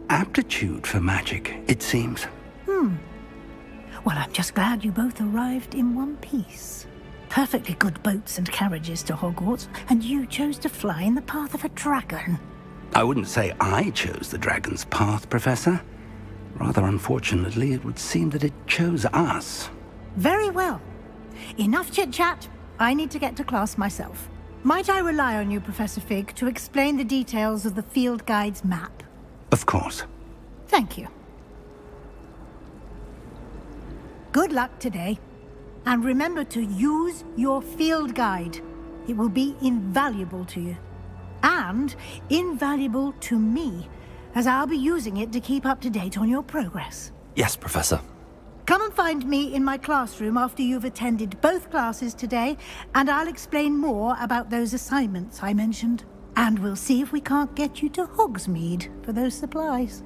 aptitude for magic, it seems. Well, I'm just glad you both arrived in one piece. Perfectly good boats and carriages to Hogwarts, and you chose to fly in the path of a dragon. I wouldn't say I chose the dragon's path, Professor. Rather unfortunately, it would seem that it chose us. Very well. Enough chit-chat. I need to get to class myself. Might I rely on you, Professor Fig, to explain the details of the field guide's map? Of course. Thank you. Good luck today. And remember to use your field guide. It will be invaluable to you. And invaluable to me, as I'll be using it to keep up to date on your progress. Yes, Professor. Come and find me in my classroom after you've attended both classes today, and I'll explain more about those assignments I mentioned. And we'll see if we can't get you to Hogsmeade for those supplies.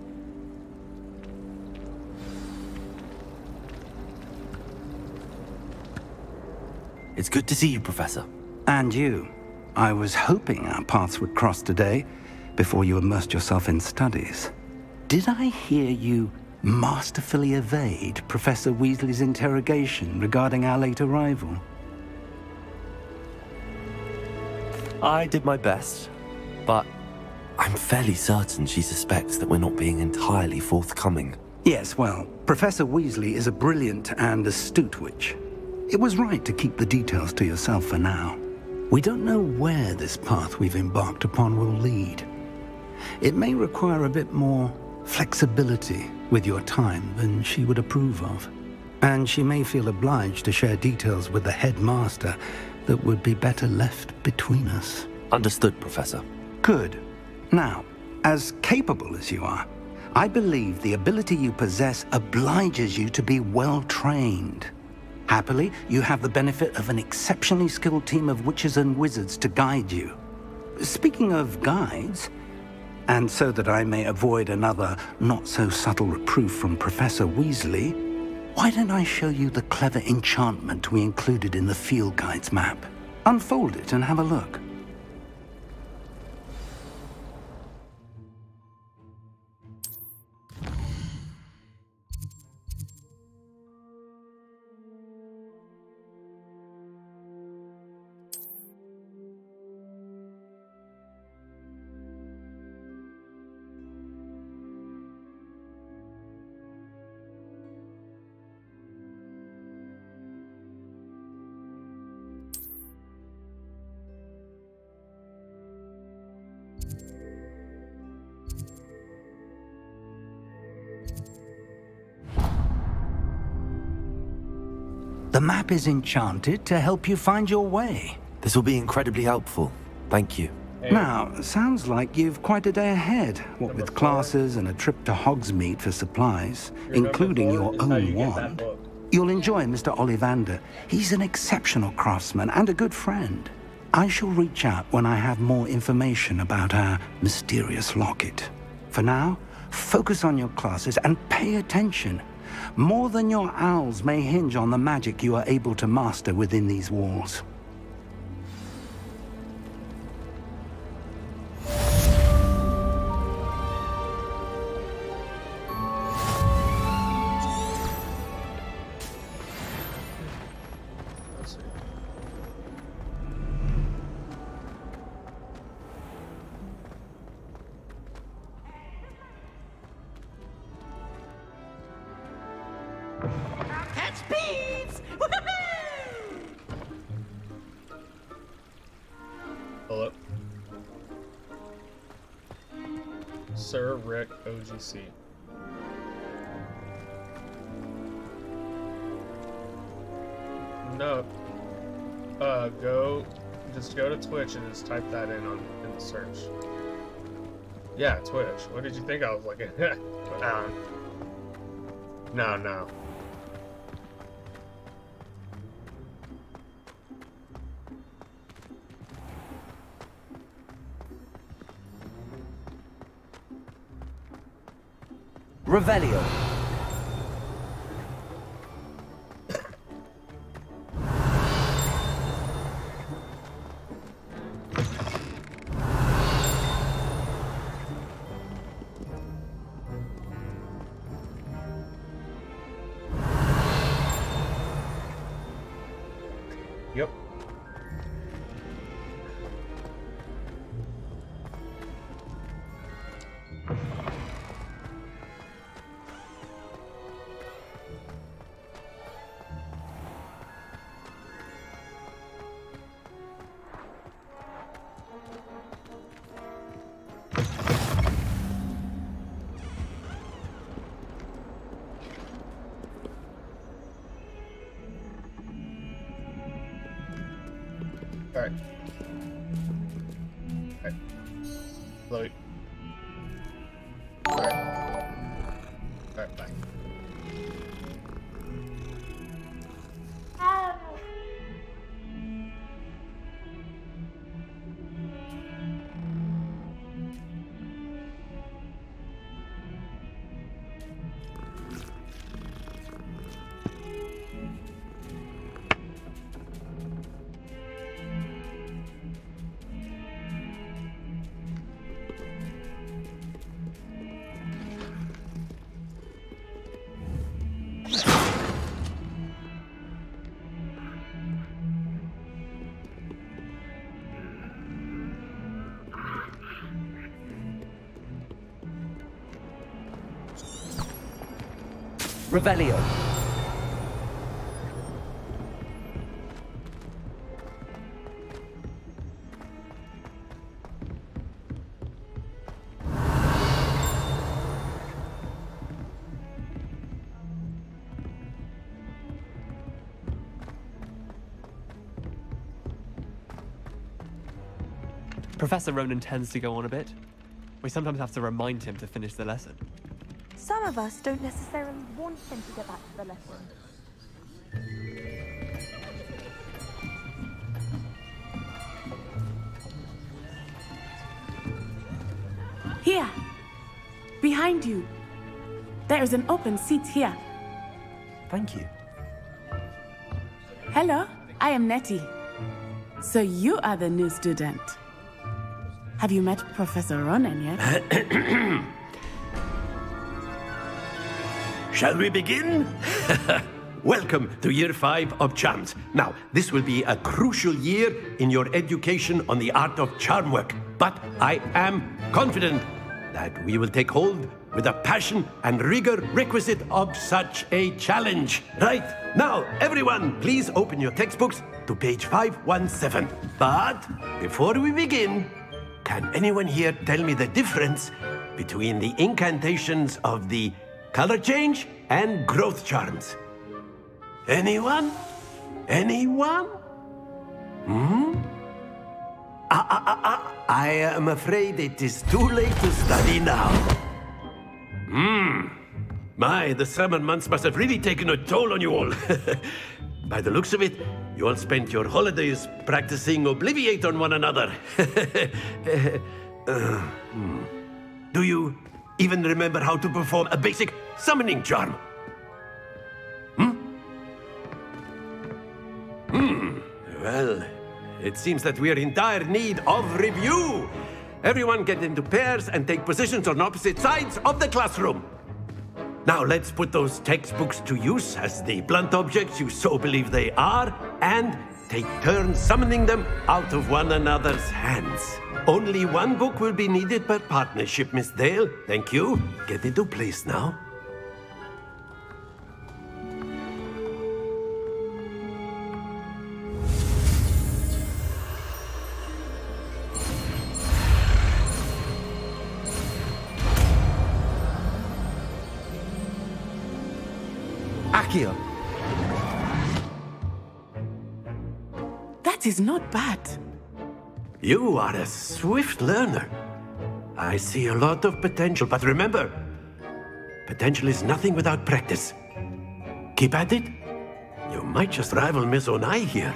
It's good to see you, Professor. And you. I was hoping our paths would cross today, before you immersed yourself in studies. Did I hear you masterfully evade Professor Weasley's interrogation regarding our late arrival? I did my best, but I'm fairly certain she suspects that we're not being entirely forthcoming. Yes, well, Professor Weasley is a brilliant and astute witch. It was right to keep the details to yourself for now. We don't know where this path we've embarked upon will lead. It may require a bit more flexibility with your time than she would approve of. And she may feel obliged to share details with the headmaster that would be better left between us. Understood, Professor. Good. Now, as capable as you are, I believe the ability you possess obliges you to be well trained. Happily, you have the benefit of an exceptionally skilled team of witches and wizards to guide you. Speaking of guides, and so that I may avoid another not-so-subtle reproof from Professor Weasley, why don't I show you the clever enchantment we included in the field guide's map? Unfold it and have a look. The map is enchanted to help you find your way. This will be incredibly helpful. Thank you. Now, sounds like you've quite a day ahead, what with classes and a trip to Hogsmeade for supplies, including your own wand. You'll enjoy Mr. Ollivander. He's an exceptional craftsman and a good friend. I shall reach out when I have more information about our mysterious locket. For now, focus on your classes and pay attention. More than your owls may hinge on the magic you are able to master within these walls. Catch bees! Hello. Sir Rick OGC. No. Just go to Twitch and just type that in the search. Yeah, Twitch. What did you think I was looking at? No. Revelio. Yep. Alright. Alright. Chloe. Alright. Alright, bye. Revelio. Professor Ronan tends to go on a bit. We sometimes have to remind him to finish the lesson. Some of us don't necessarily want him to get back to the lesson. Here! Behind you! There is an open seat here. Thank you. Hello, I am Nettie. So you are the new student. Have you met Professor Ronan yet? Shall we begin? Welcome to Year 5 of Charms. Now, this will be a crucial year in your education on the art of charm work. But I am confident that we will take hold with the passion and rigor requisite of such a challenge. Right, now, everyone, please open your textbooks to page 517. But before we begin, can anyone here tell me the difference between the incantations of the color change and growth charms? Anyone? Anyone? I am afraid it is too late to study now. My, the summer months must have really taken a toll on you all. By the looks of it, you all spent your holidays practicing Obliviate on one another. Do you even remember how to perform a basic summoning charm? Well, it seems that we are in dire need of review. Everyone get into pairs and take positions on opposite sides of the classroom. Now let's put those textbooks to use as the blunt objects you so believe they are, and take turns summoning them out of one another's hands. Only one book will be needed per partnership, Miss Dale. Thank you. Get into place now. Accio. That is not bad. You are a swift learner. I see a lot of potential, but remember, potential is nothing without practice. Keep at it. You might just rival Miss Onai here.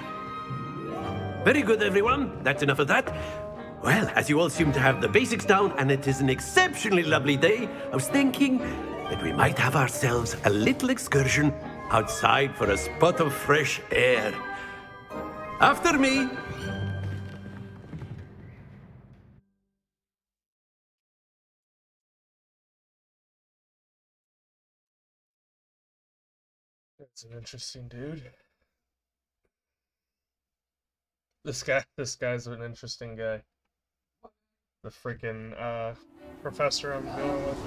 Very good, everyone. That's enough of that. Well, as you all seem to have the basics down, and it is an exceptionally lovely day, I was thinking that we might have ourselves a little excursion outside for a spot of fresh air. After me. That's an interesting dude. This guy's an interesting guy. The freaking professor I'm dealing with.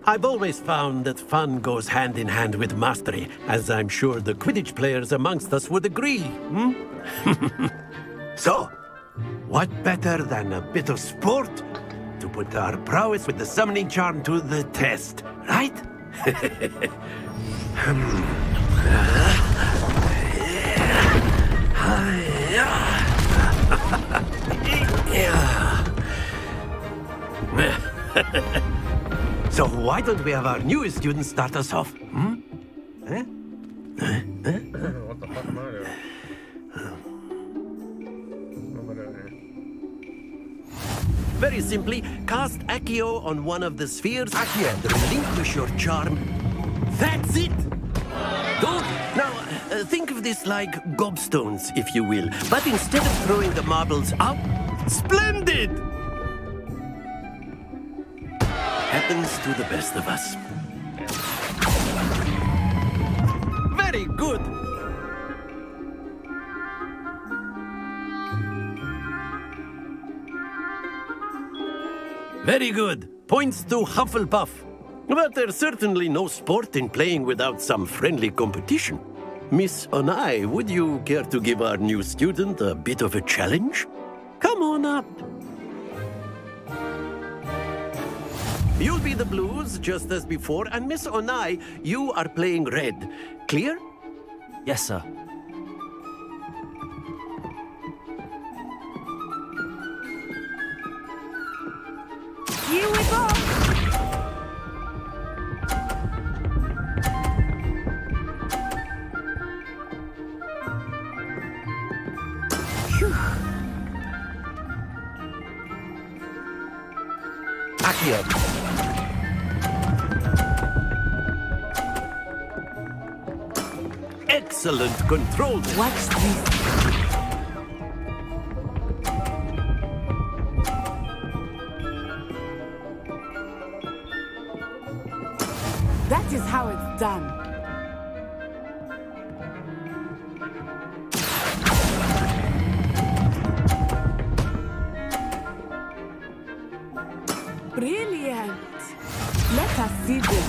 I've always found that fun goes hand in hand with mastery, as I'm sure the Quidditch players amongst us would agree. So, what better than a bit of sport to put our prowess with the summoning charm to the test, right? So why don't we have our newest student start us off? What the fuck am I doing? What am I doing here? Very simply, cast Accio on one of the spheres and relinquish your charm. That's it! Good! Now, think of this like gobstones, if you will. But instead of throwing the marbles out, splendid! Happens to the best of us. Very good! Very good. Points to Hufflepuff. But there's certainly no sport in playing without some friendly competition. Miss Onai, would you care to give our new student a bit of a challenge? Come on up. You'll be the blues, just as before, and Miss Onai, you are playing red. Clear? Yes, sir. Here we go! Accio. Excellent control. Watch this. That is how it's done. Brilliant. Let us see this.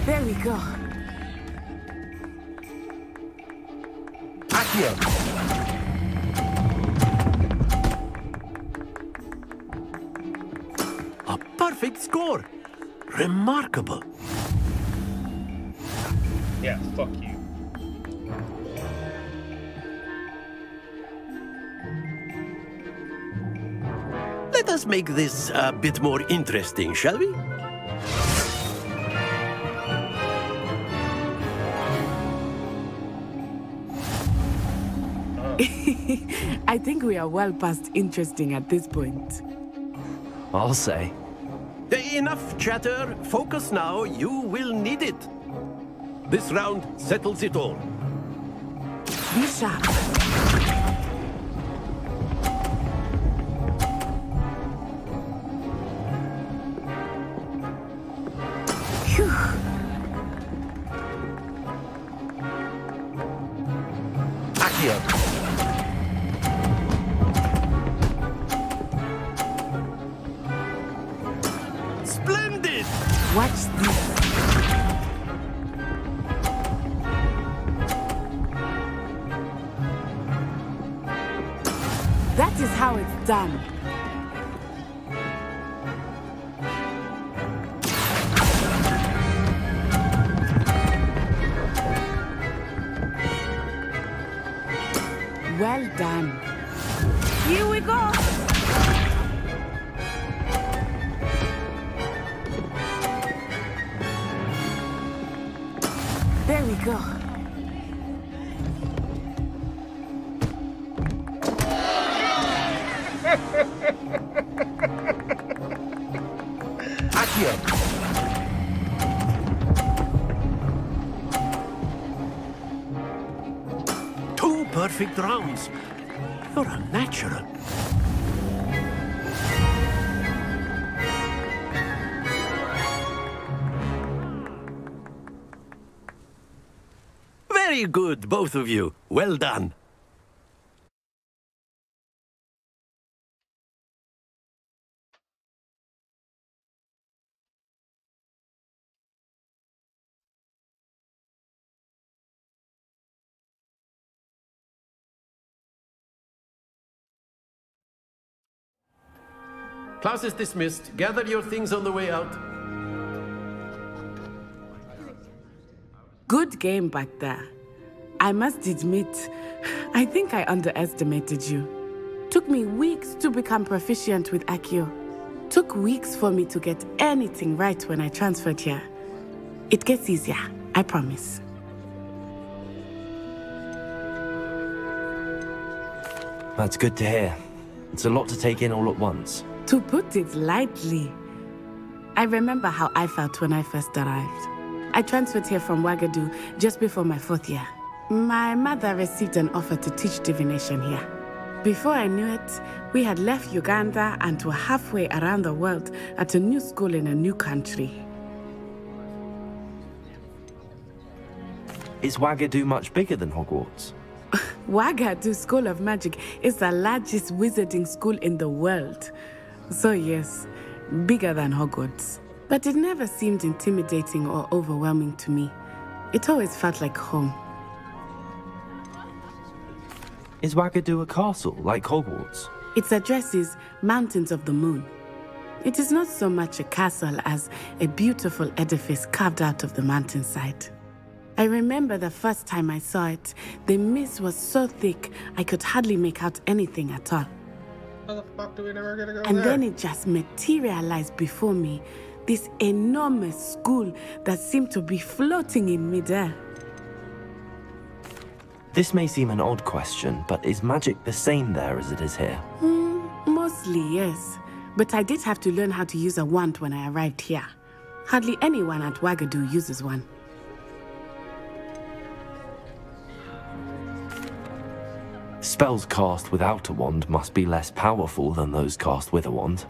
There we go. Accio. A perfect score. Remarkable. Yeah, fuck you. Let us make this a bit more interesting, shall we? I think we are well past interesting at this point. I'll say. Enough chatter. Focus now. You will need it. This round settles it all. Be sharp. Phew. Accio. Splendid! Watch this. That is how it's done. Well done. Here we go. There we go. Accio. Two perfect rounds. You're a natural. Very good, both of you. Well done. Class is dismissed. Gather your things on the way out. Good game back there. I must admit, I think I underestimated you. Took me weeks to become proficient with Accio. Took weeks for me to get anything right when I transferred here. It gets easier, I promise. That's good to hear. It's a lot to take in all at once. To put it lightly, I remember how I felt when I first arrived. I transferred here from Ouagadougou just before my 4th year. My mother received an offer to teach divination here. Before I knew it, we had left Uganda and were halfway around the world at a new school in a new country. Is Ouagadougou much bigger than Hogwarts? Wagadu School of Magic is the largest wizarding school in the world. So yes, bigger than Hogwarts. But it never seemed intimidating or overwhelming to me. It always felt like home. Is Wagadu a castle like Hogwarts? Its address is Mountains of the Moon. It is not so much a castle as a beautiful edifice carved out of the mountainside. I remember the first time I saw it, the mist was so thick I could hardly make out anything at all. How the fuck do we never get to go And there? then it just materialized before me, this enormous school that seemed to be floating in midair. This may seem an odd question, but is magic the same there as it is here? Mostly, yes. But I did have to learn how to use a wand when I arrived here. Hardly anyone at Wagadu uses one. Spells cast without a wand must be less powerful than those cast with a wand.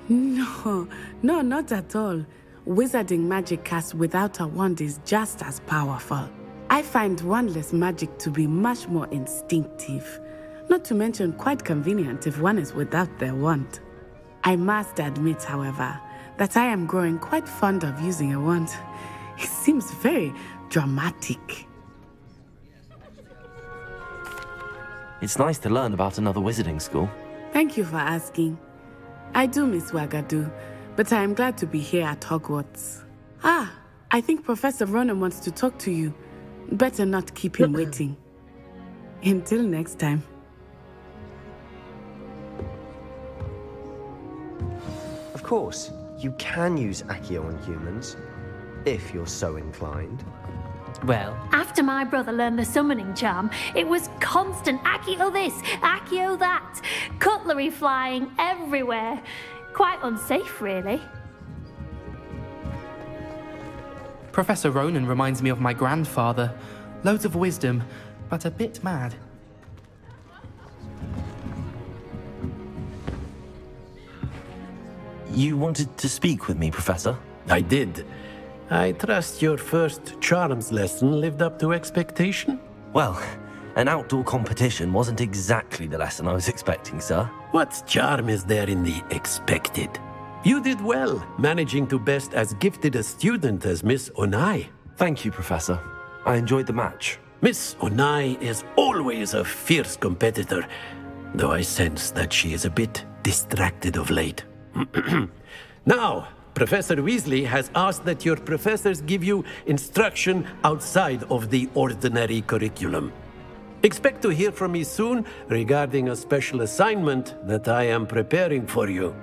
No, not at all. Wizarding magic cast without a wand is just as powerful. I find wandless magic to be much more instinctive. Not to mention quite convenient if one is without their wand. I must admit, however, that I am growing quite fond of using a wand. It seems very dramatic. It's nice to learn about another wizarding school. Thank you for asking. I do miss Wagadu, but I am glad to be here at Hogwarts. Ah, I think Professor Ronan wants to talk to you. Better not keep him waiting. Until next time. Of course, you can use Accio on humans, if you're so inclined. Well, after my brother learned the summoning charm, it was constant Accio this, Accio that, cutlery flying everywhere. Quite unsafe, really. Professor Ronan reminds me of my grandfather. Loads of wisdom, but a bit mad. You wanted to speak with me, Professor? I did. I trust your first charms lesson lived up to expectation? Well, an outdoor competition wasn't exactly the lesson I was expecting, sir. What charm is there in the expected? You did well, managing to best as gifted a student as Miss Onai. Thank you, Professor. I enjoyed the match. Miss Onai is always a fierce competitor, though I sense that she is a bit distracted of late. Now, Professor Weasley has asked that your professors give you instruction outside of the ordinary curriculum. Expect to hear from me soon regarding a special assignment that I am preparing for you.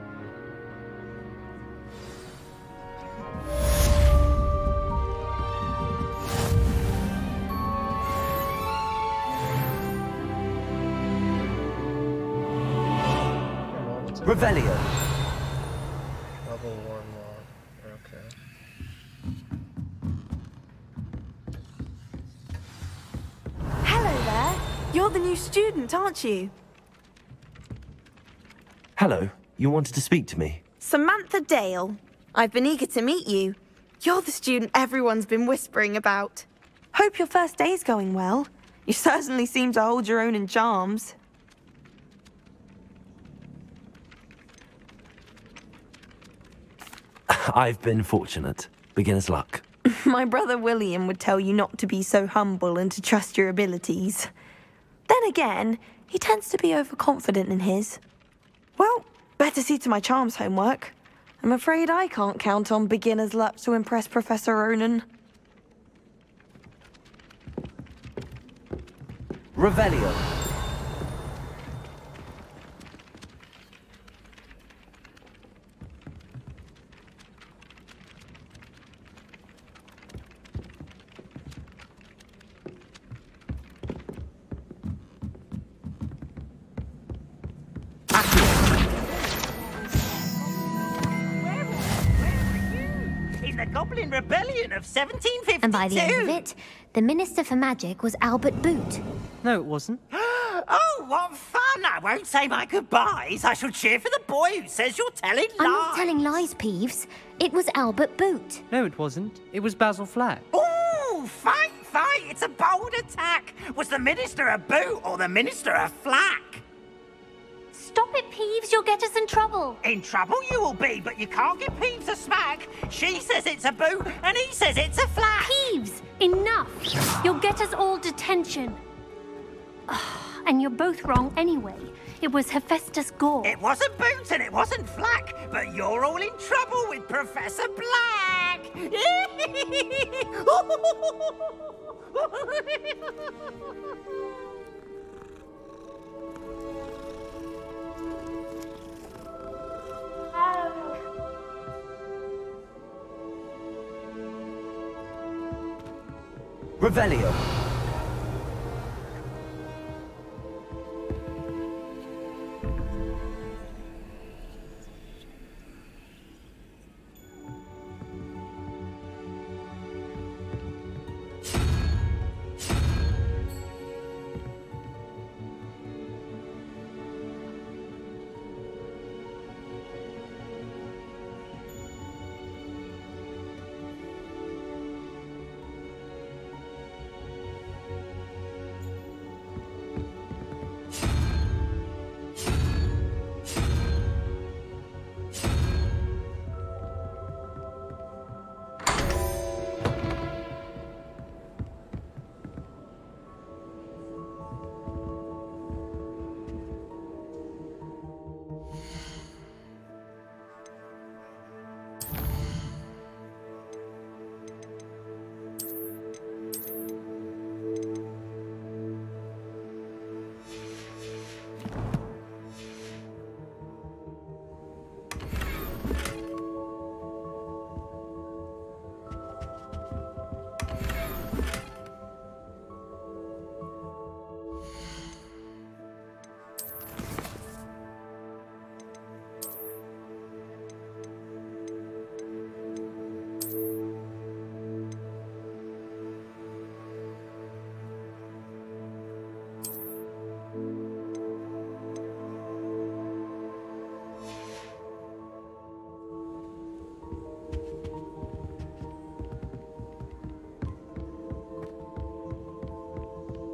Revelio. Level 1 log. Okay. Hello there. You're the new student, aren't you? Hello. You wanted to speak to me? Samantha Dale. I've been eager to meet you. You're the student everyone's been whispering about. Hope your first day's going well. You certainly seem to hold your own in charms. I've been fortunate. Beginner's luck. My brother William would tell you not to be so humble and to trust your abilities. Then again, he tends to be overconfident in his. Well, better see to my charms homework. I'm afraid I can't count on beginner's luck to impress Professor Ronan. Revelio. In the Goblin Rebellion of 1752. And by the end of it, the Minister for Magic was Albert Boot. No, it wasn't. Oh, what fun! I won't say my goodbyes. I shall cheer for the boy who says you're telling lies. I'm not telling lies, Peeves. It was Albert Boot. No, it wasn't. It was Basil Flack. Oh, fight! fight. It's a bold attack. Was the minister a boot or the minister a flack? Stop it, Peeves. You'll get us in trouble. In trouble you will be, but you can't give Peeves a smack. She says it's a boot, and he says it's a flack. Peeves, enough. You'll get us all detention. And you're both wrong anyway. It was Hephaestus Gore. It wasn't boot and it wasn't flack, but you're all in trouble with Professor Black. Revelio.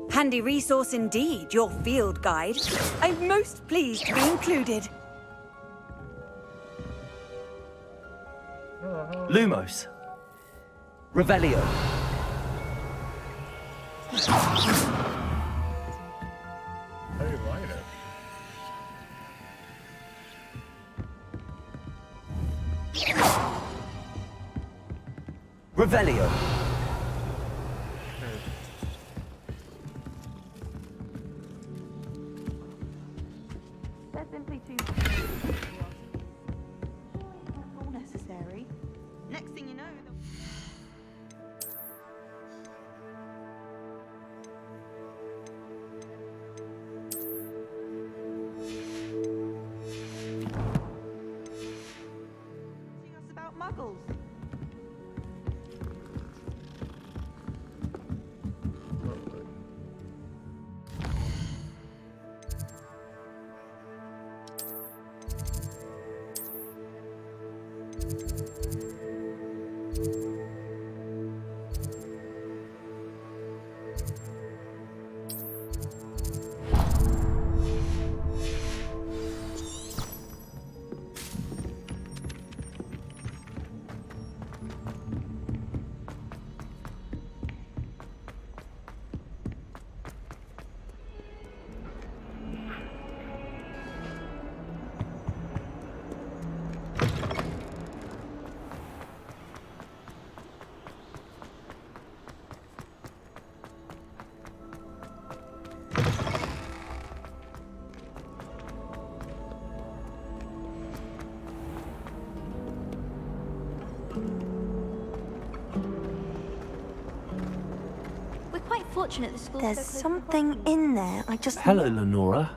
Handy resource indeed, your field guide. I'm most pleased to be included. Lumos. Revelio. How do you light it? Revelio. They're simply too all necessary. Next thing you know, us about muggles. Fortunate the school. There's something in there. I just. Hello, Lenora.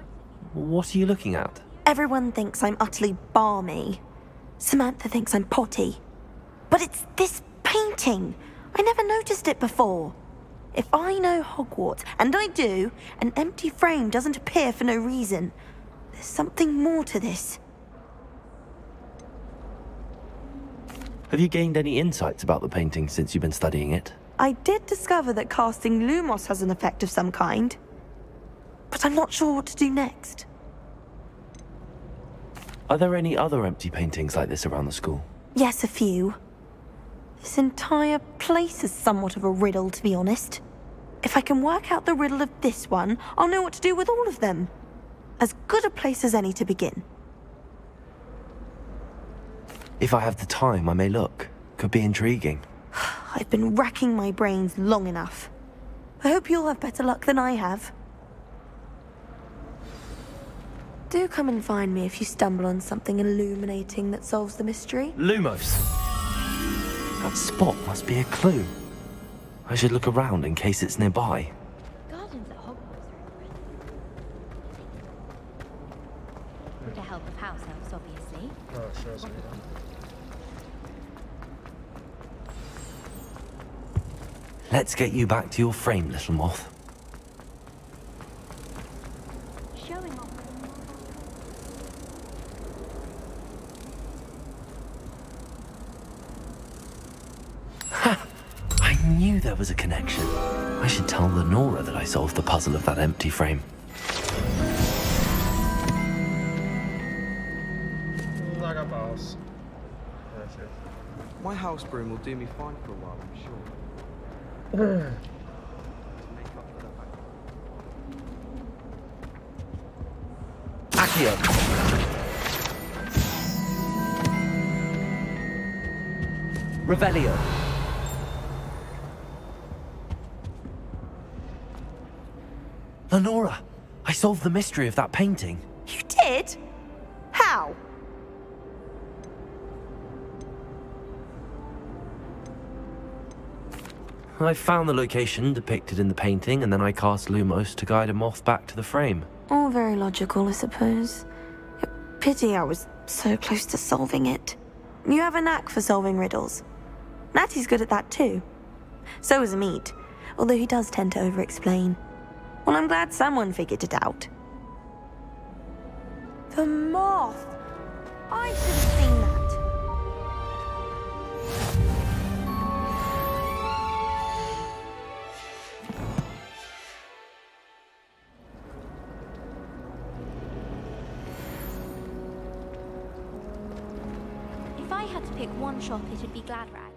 What are you looking at? Everyone thinks I'm utterly balmy. Samantha thinks I'm potty. But it's this painting. I never noticed it before. If I know Hogwarts, and I do, an empty frame doesn't appear for no reason. There's something more to this. Have you gained any insights about the painting since you've been studying it? I did discover that casting Lumos has an effect of some kind, but I'm not sure what to do next. Are there any other empty paintings like this around the school? Yes, a few. This entire place is somewhat of a riddle, to be honest. If I can work out the riddle of this one, I'll know what to do with all of them. As good a place as any to begin. If I have the time, I may look. Could be intriguing. I've been racking my brains long enough. I hope you'll have better luck than I have. Do come and find me if you stumble on something illuminating that solves the mystery. Lumos! That spot must be a clue. I should look around in case it's nearby. Gardens at Hogwarts are to help with house elves, obviously. Oh, it shows me. Let's get you back to your frame, little moth. Showing off. Ha! I knew there was a connection. I should tell Lenora that I solved the puzzle of that empty frame. Like a boss. My house broom will do me fine for a while, I'm sure. Accio! Revelio! Lenora! I solved the mystery of that painting. You did? How? I found the location depicted in the painting, and then I cast Lumos to guide a moth back to the frame. All very logical, I suppose. Pity I was so close to solving it. You have a knack for solving riddles. Natty's good at that too. So is Meat, although he does tend to over-explain. Well, I'm glad someone figured it out. The moth! I should have seen that. If I had to pick one shop, it'd be Gladrags.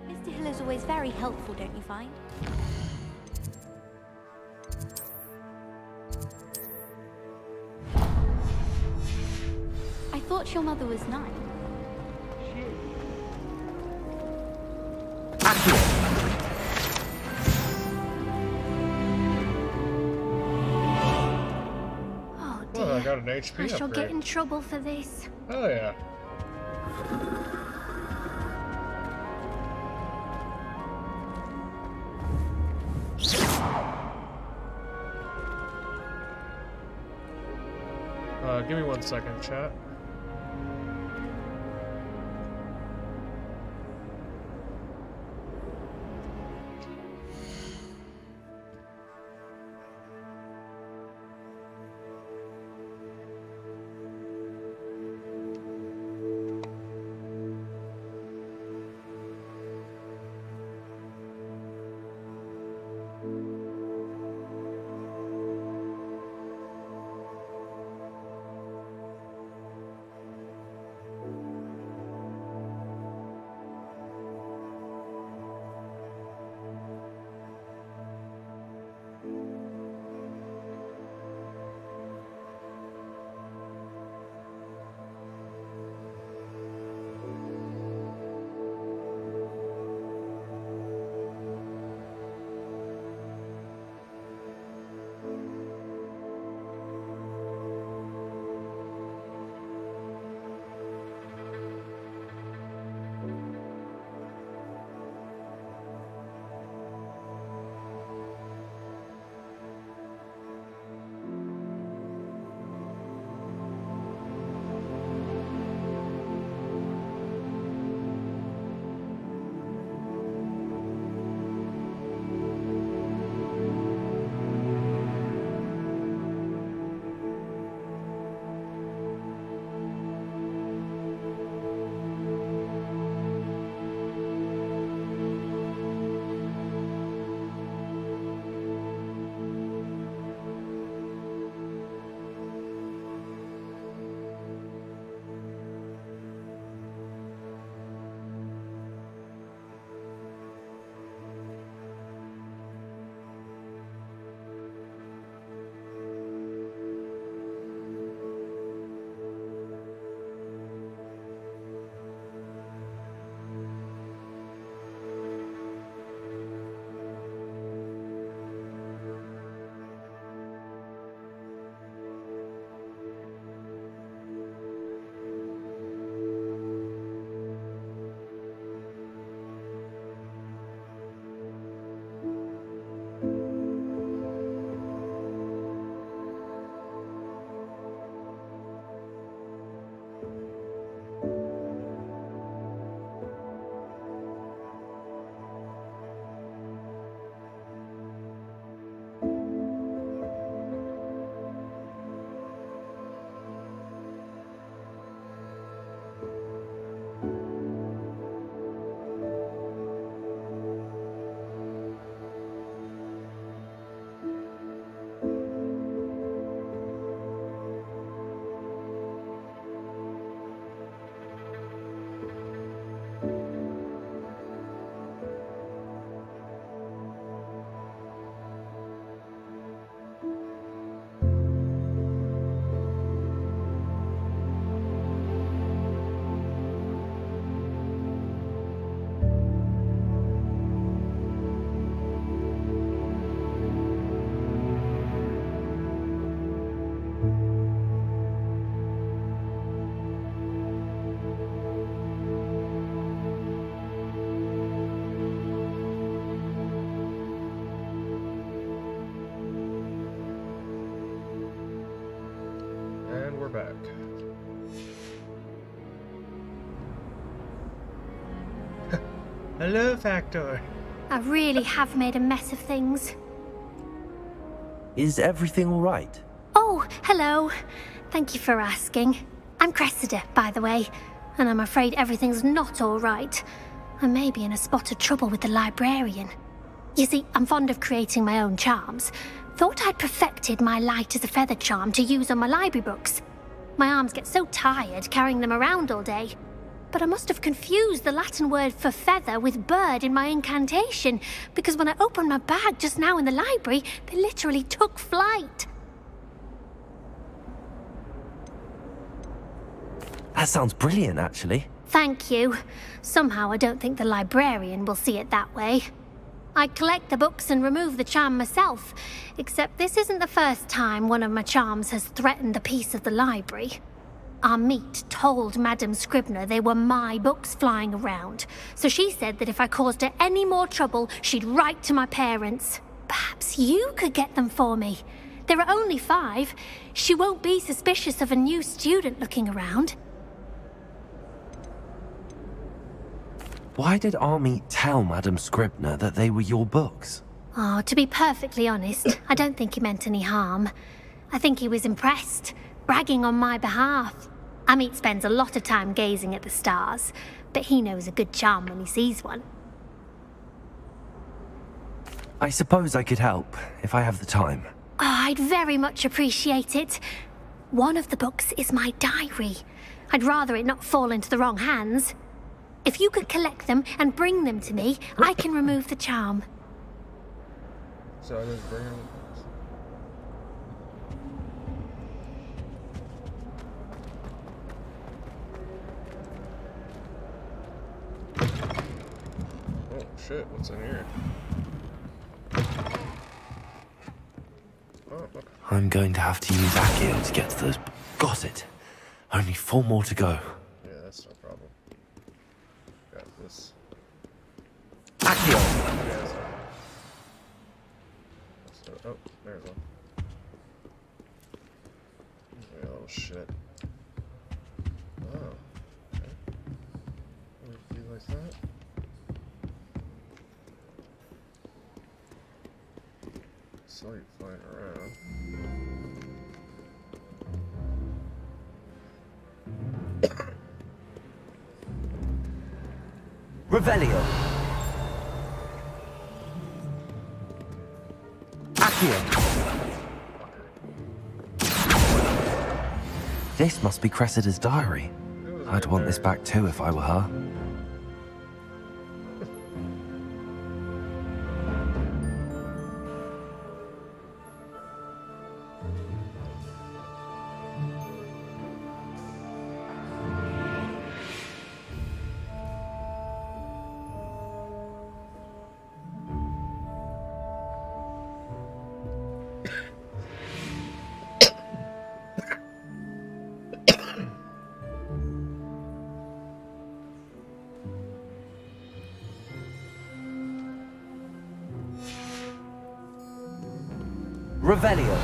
Mr. Hill is always very helpful, don't you find? I thought your mother was nice. Oh dear. I got an HP I shall upgrade. get in trouble for this. Oh yeah. Give me 1 second, chat. Back. Hello, Factor. I really have made a mess of things. Is everything all right? Oh, hello. Thank you for asking. I'm Cressida, by the way, and I'm afraid everything's not all right. I may be in a spot of trouble with the librarian. You see, I'm fond of creating my own charms. Thought I'd perfected my light as a feather charm to use on my library books. My arms get so tired carrying them around all day. But I must have confused the Latin word for feather with bird in my incantation, because when I opened my bag just now in the library, they literally took flight. That sounds brilliant, actually. Thank you. Somehow I don't think the librarian will see it that way. I collect the books and remove the charm myself, except this isn't the first time one of my charms has threatened the peace of the library. Our meet told Madame Scribner they were my books flying around, so she said that if I caused her any more trouble, she'd write to my parents. Perhaps you could get them for me. There are only 5. She won't be suspicious of a new student looking around. Why did Army tell Madame Scribner that they were your books? Oh, to be perfectly honest, I don't think he meant any harm. I think he was impressed, bragging on my behalf. Amit spends a lot of time gazing at the stars, but he knows a good charm when he sees one. I suppose I could help, if I have the time. Oh, I'd very much appreciate it. One of the books is my diary. I'd rather it not fall into the wrong hands. If you could collect them and bring them to me, I can remove the charm. So I just bring them. Oh shit, what's in here? Oh, look. I'm going to have to use Accio to get to those. Got it. Only 4 more to go. Yeah, that's no problem. Got this. Accio! Yeah, so, oh, there's one. Oh shit. Oh. Okay. Would it be like that? Saw you flying around. Revelio. Accio. This must be Cressida's diary. I'd want this back too if I were her. Revelio.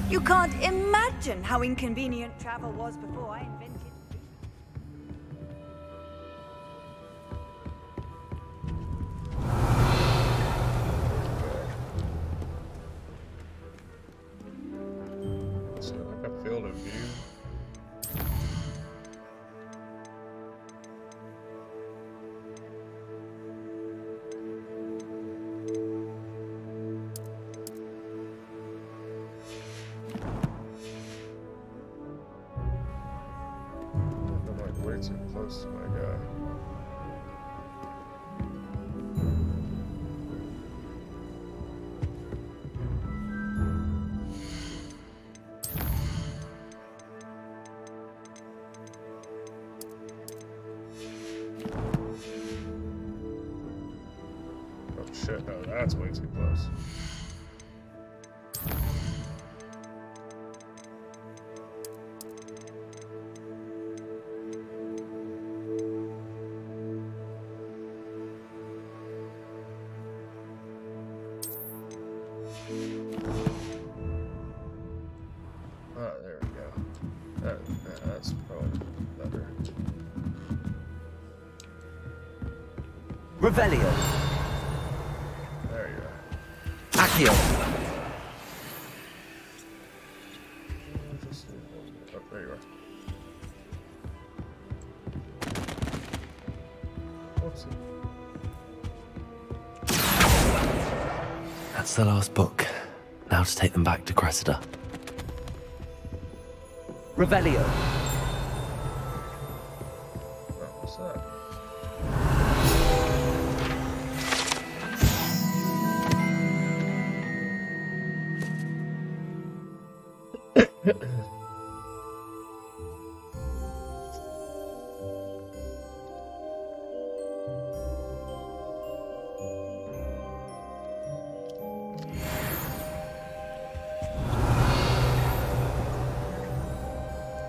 You can't imagine how inconvenient travel was before I invented it. So like a field of view. Way too close to my guy. Oh shit, no, that's way too close. Oh, there we go. That's probably better. Revelio. There you go. Accio. Oh, there you are. Whoopsie. That's the last book. Now to take them back to Cressida. Revelio. Oh, what's that?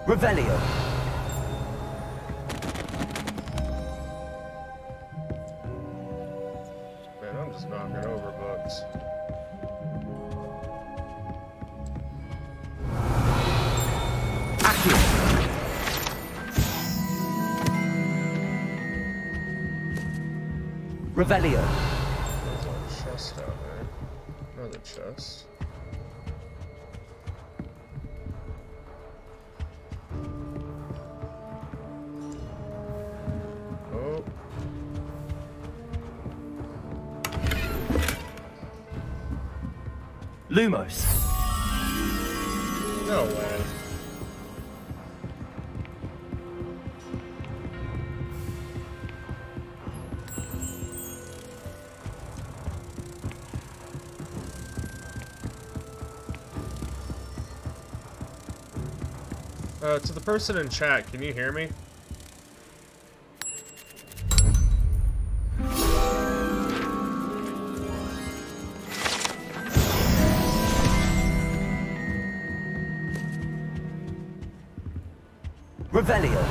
Revelio. Man, I'm just knocking over books. Revelio. There's a chest out there. Another chest. Oh. Lumos. No way. To the person in chat, can you hear me? Revelio.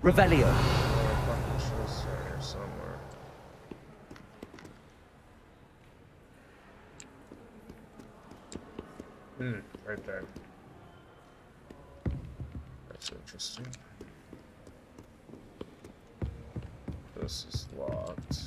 Revelio. Somewhere. Right there. That's interesting. This is locked.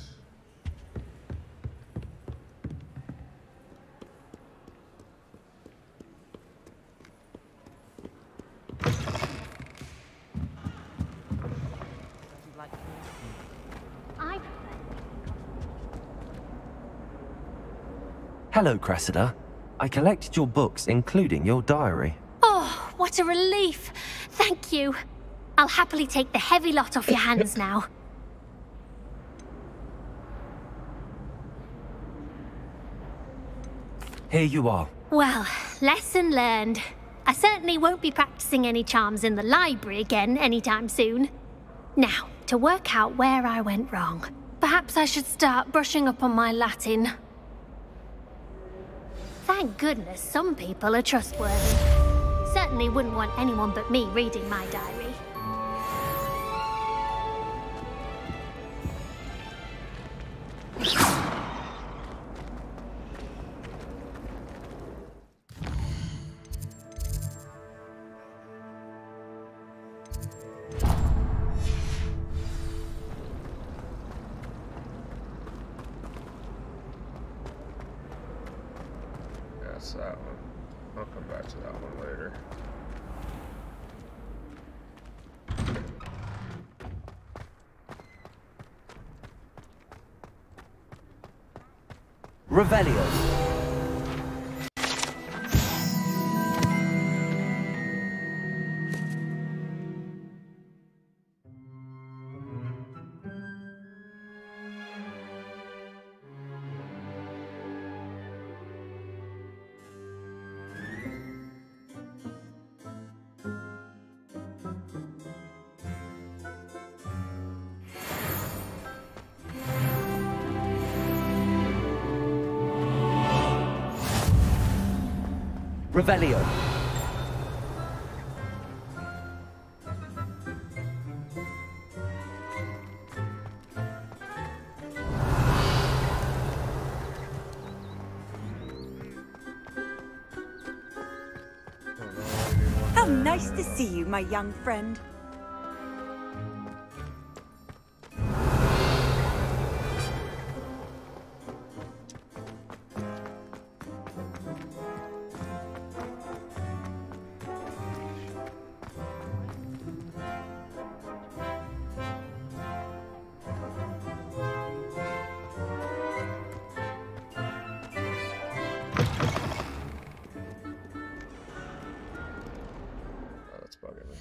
Hello, Cressida. I collected your books, including your diary. Oh, what a relief. Thank you. I'll happily take the heavy lot off your hands now. Here you are. Well, lesson learned. I certainly won't be practicing any charms in the library again anytime soon. Now, to work out where I went wrong. Perhaps I should start brushing up on my Latin. Thank goodness some people are trustworthy. Certainly wouldn't want anyone but me reading my diary. That's that one. I'll come back to that one later. Revelio. Revelio. How nice to see you, my young friend. target me.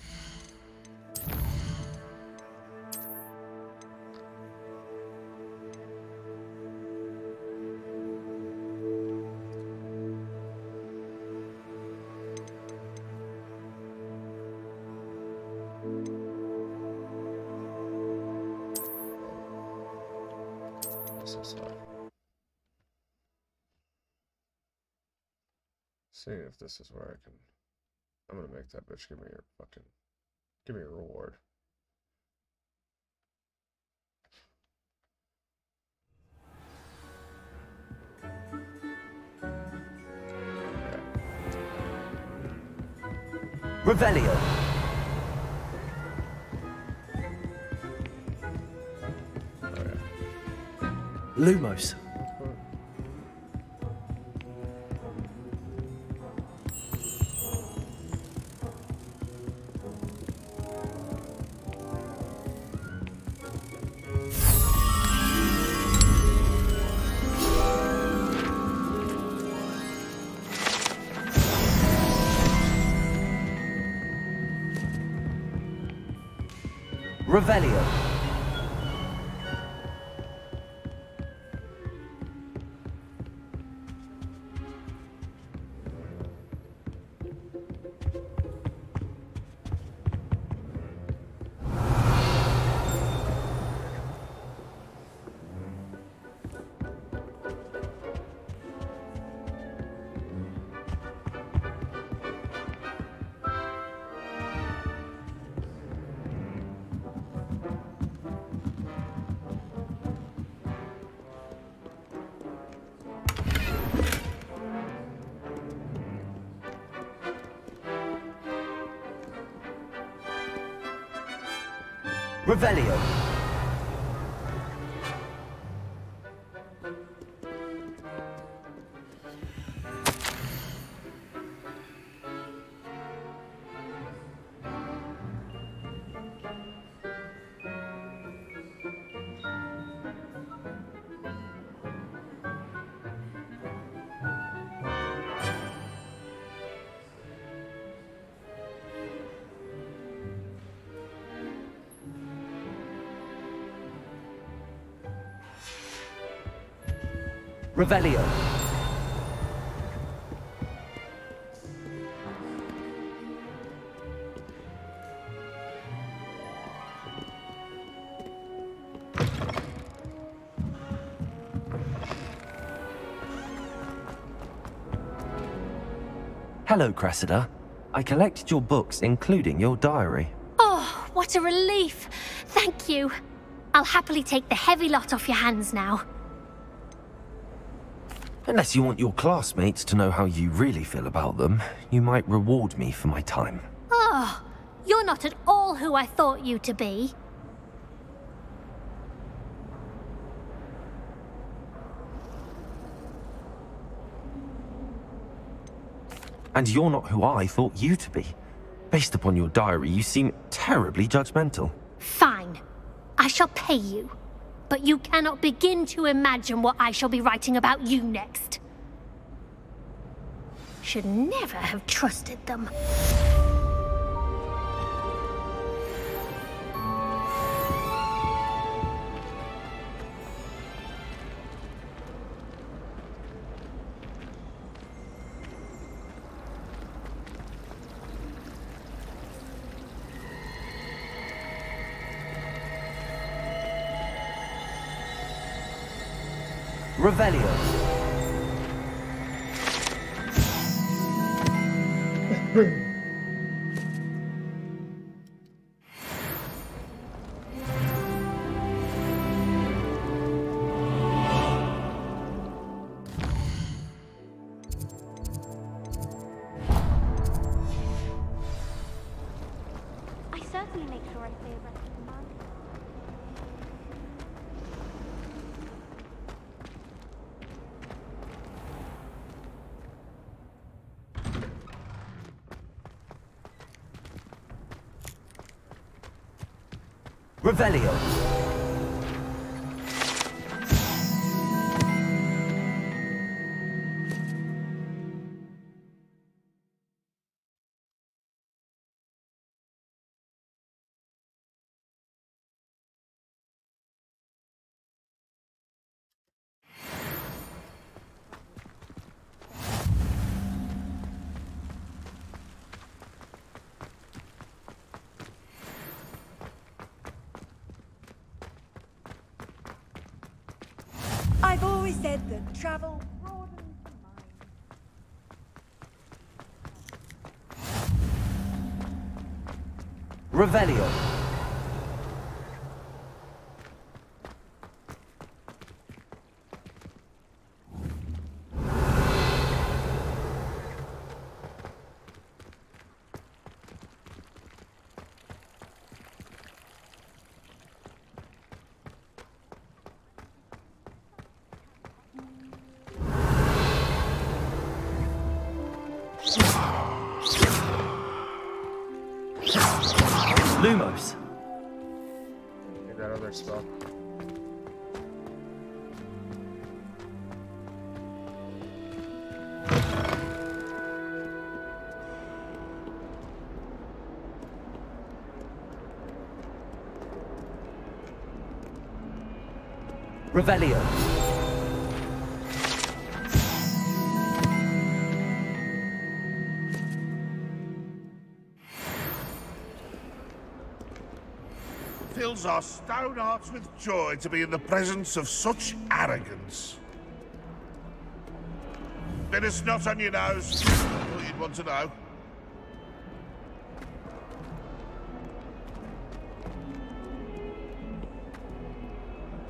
Seeing if this is where I can. I'm gonna make that bitch give me a reward. Revelio. Oh, yeah. Lumos. Revelio. Revelio. Revelio. Hello, Cressida. I collected your books, including your diary. Oh, what a relief. Thank you. I'll happily take the heavy lot off your hands now. Unless you want your classmates to know how you really feel about them, you might reward me for my time. Oh, you're not at all who I thought you to be. And you're not who I thought you to be. Based upon your diary, you seem terribly judgmental. Fine. I shall pay you. But you cannot begin to imagine what I shall be writing about you next. Should never have trusted them. Revelio. I certainly make sure I stay abreast of the market. Revelio. always said that travel broadens the mind. Revelio. Lumos. Need that other spell. Revelio. Fills our stone hearts with joy to be in the presence of such arrogance. Bit of snot on your nose. Thought you'd want to know.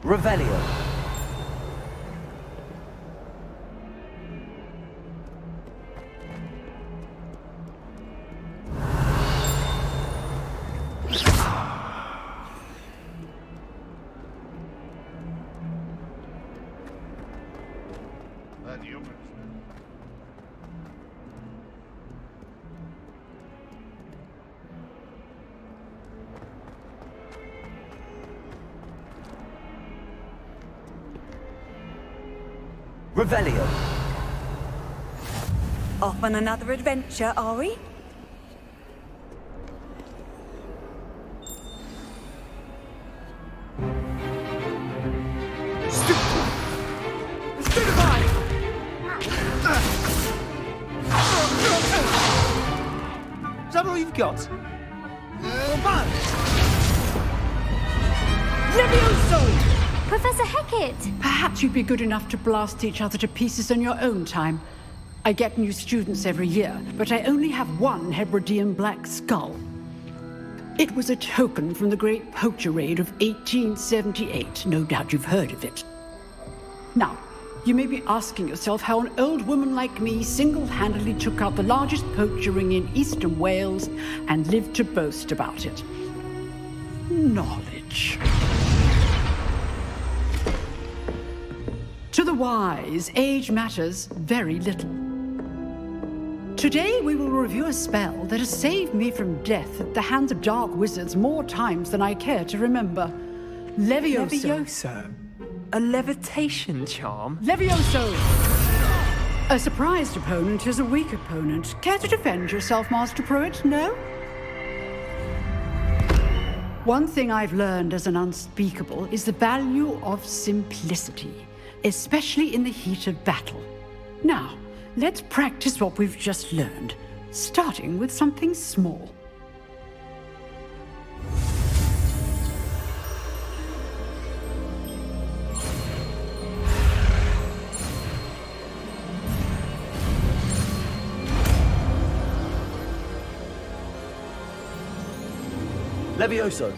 Revelio. Revelio. Off on another adventure, are we? Is that all you've got? Levioso! Professor Hecat! Perhaps you'd be good enough to blast each other to pieces in your own time. I get new students every year, but I only have one Hebridean black skull. It was a token from the Great Poacher Raid of 1878. No doubt you've heard of it. Now, you may be asking yourself how an old woman like me single-handedly took out the largest poacher ring in eastern Wales and lived to boast about it. Knowledge. To the wise, age matters very little. Today we will review a spell that has saved me from death at the hands of dark wizards more times than I care to remember. Levioso. Levioso? A levitation charm? Levioso! A surprised opponent is a weak opponent. Care to defend yourself, Master Pruitt? No? One thing I've learned as an unspeakable is the value of simplicity, especially in the heat of battle. Now, let's practice what we've just learned, starting with something small. Levioso.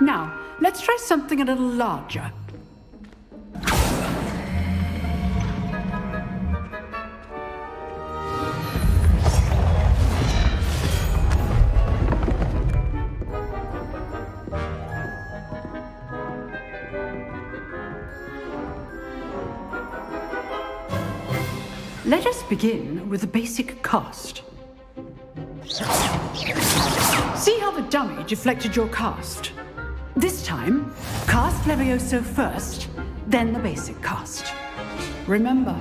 Now, let's try something a little larger. Let us begin with the basic cast. See how the dummy deflected your cast? This time, cast Levioso first, then the basic cast. Remember,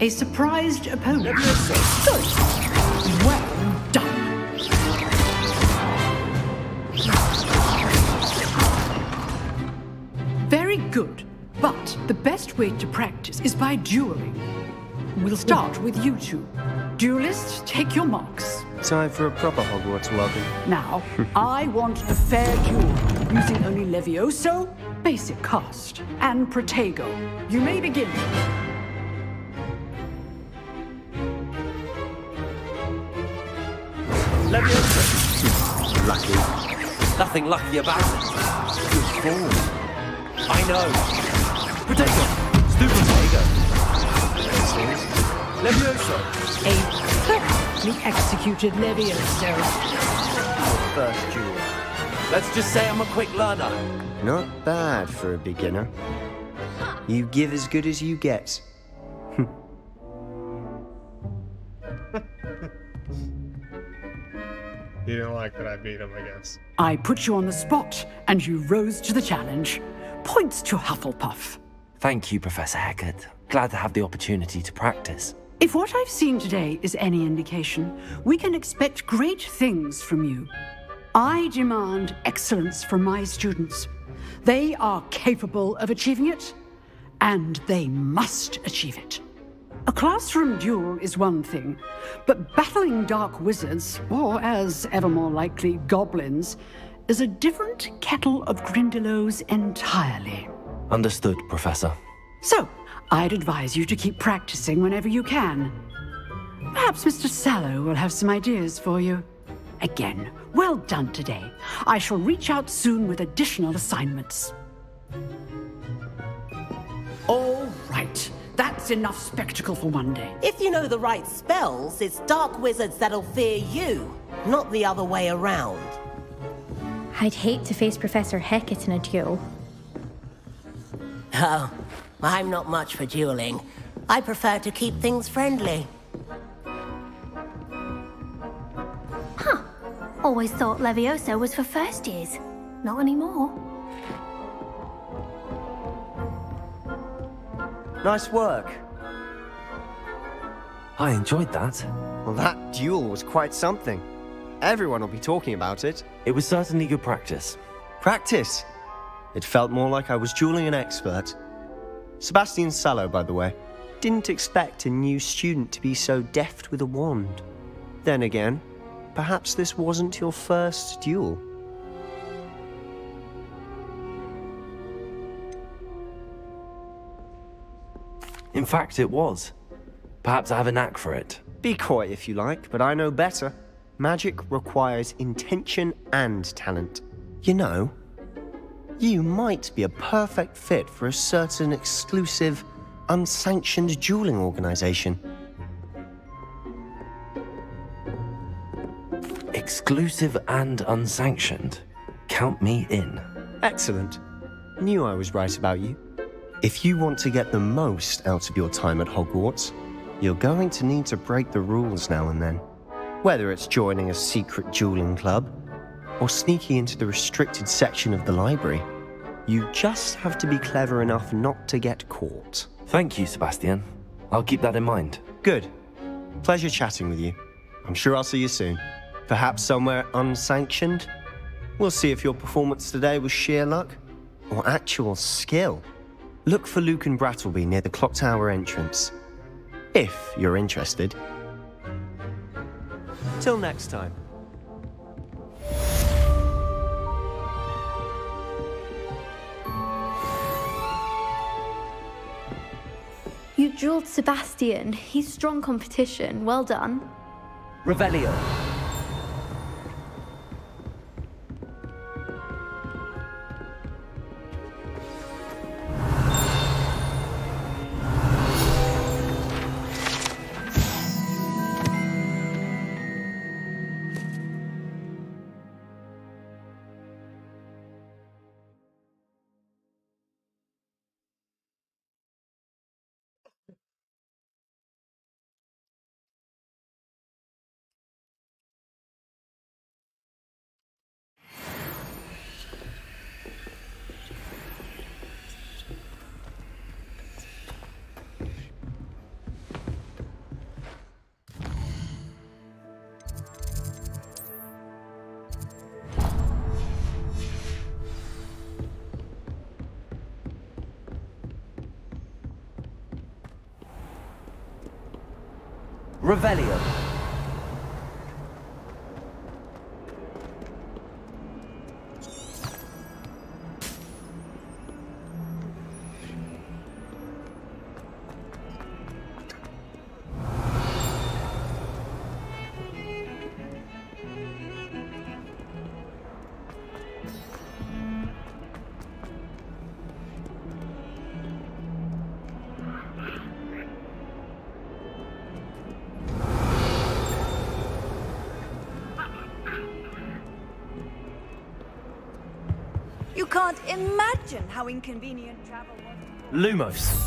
a surprised opponent. Good. Well done. Very good. But the best way to practice is by dueling. We'll start with you two. Duelists, take your marks. Time for a proper Hogwarts welcome. Now, I want a fair duel, using only Levioso, basic cast, and Protego. You may begin. Levioso. Lucky. Nothing lucky about it. Good form. I know. Protego. Stu Protego. Levioso. A perfectly executed Levioso. First duel. Let's just say I'm a quick learner. Not bad for a beginner. You give as good as you get. He didn't like that I beat him, I guess. I put you on the spot, and you rose to the challenge. Points to Hufflepuff. Thank you, Professor Hecat. Glad to have the opportunity to practice. If what I've seen today is any indication, we can expect great things from you. I demand excellence from my students. They are capable of achieving it, and they must achieve it. A classroom duel is one thing, but battling dark wizards, or as ever more likely, goblins, is a different kettle of Grindylows entirely. Understood, Professor. So, I'd advise you to keep practicing whenever you can. Perhaps Mr. Sallow will have some ideas for you. Again, well done today. I shall reach out soon with additional assignments. All right. That's enough spectacle for one day. If you know the right spells, it's dark wizards that'll fear you, not the other way around. I'd hate to face Professor Hecat in a duel. Oh, I'm not much for dueling. I prefer to keep things friendly. Huh. Always thought Levioso was for first years. Not anymore. Nice work. I enjoyed that. Well, that duel was quite something. Everyone will be talking about it. It was certainly good practice. Practice? It felt more like I was dueling an expert. Sebastian Sallow, by the way. Didn't expect a new student to be so deft with a wand. Then again, perhaps this wasn't your first duel. In fact, it was. Perhaps I have a knack for it. Be coy if you like, but I know better. Magic requires intention and talent. You know, you might be a perfect fit for a certain exclusive, unsanctioned dueling organization. Exclusive and unsanctioned. Count me in. Excellent. Knew I was right about you. If you want to get the most out of your time at Hogwarts, you're going to need to break the rules now and then. Whether it's joining a secret dueling club, or sneaking into the restricted section of the library, you just have to be clever enough not to get caught. Thank you, Sebastian. I'll keep that in mind. Good. Pleasure chatting with you. I'm sure I'll see you soon. Perhaps somewhere unsanctioned? We'll see if your performance today was sheer luck, or actual skill. Look for Luke and Brattleby near the clock tower entrance. If you're interested. Till next time. You dueled Sebastian. He's strong competition. Well done. Revelio. Revelio. You can't imagine how inconvenient travel was. Lumos.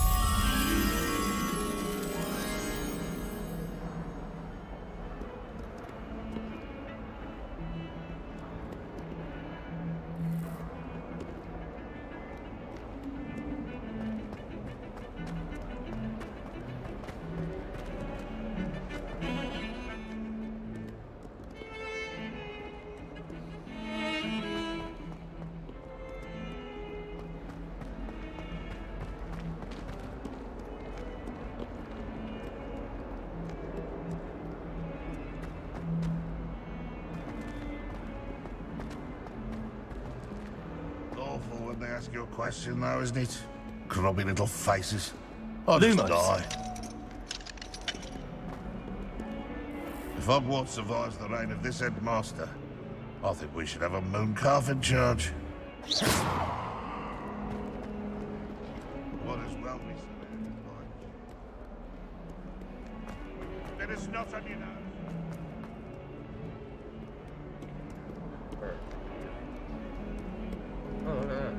Awful when they ask you a question, though, isn't it? Grubby little faces. I'll just die. If Hogwarts survives the reign of this headmaster, I think we should have a mooncalf in charge. What as well be said, there is not on your nose. Oh, look at that.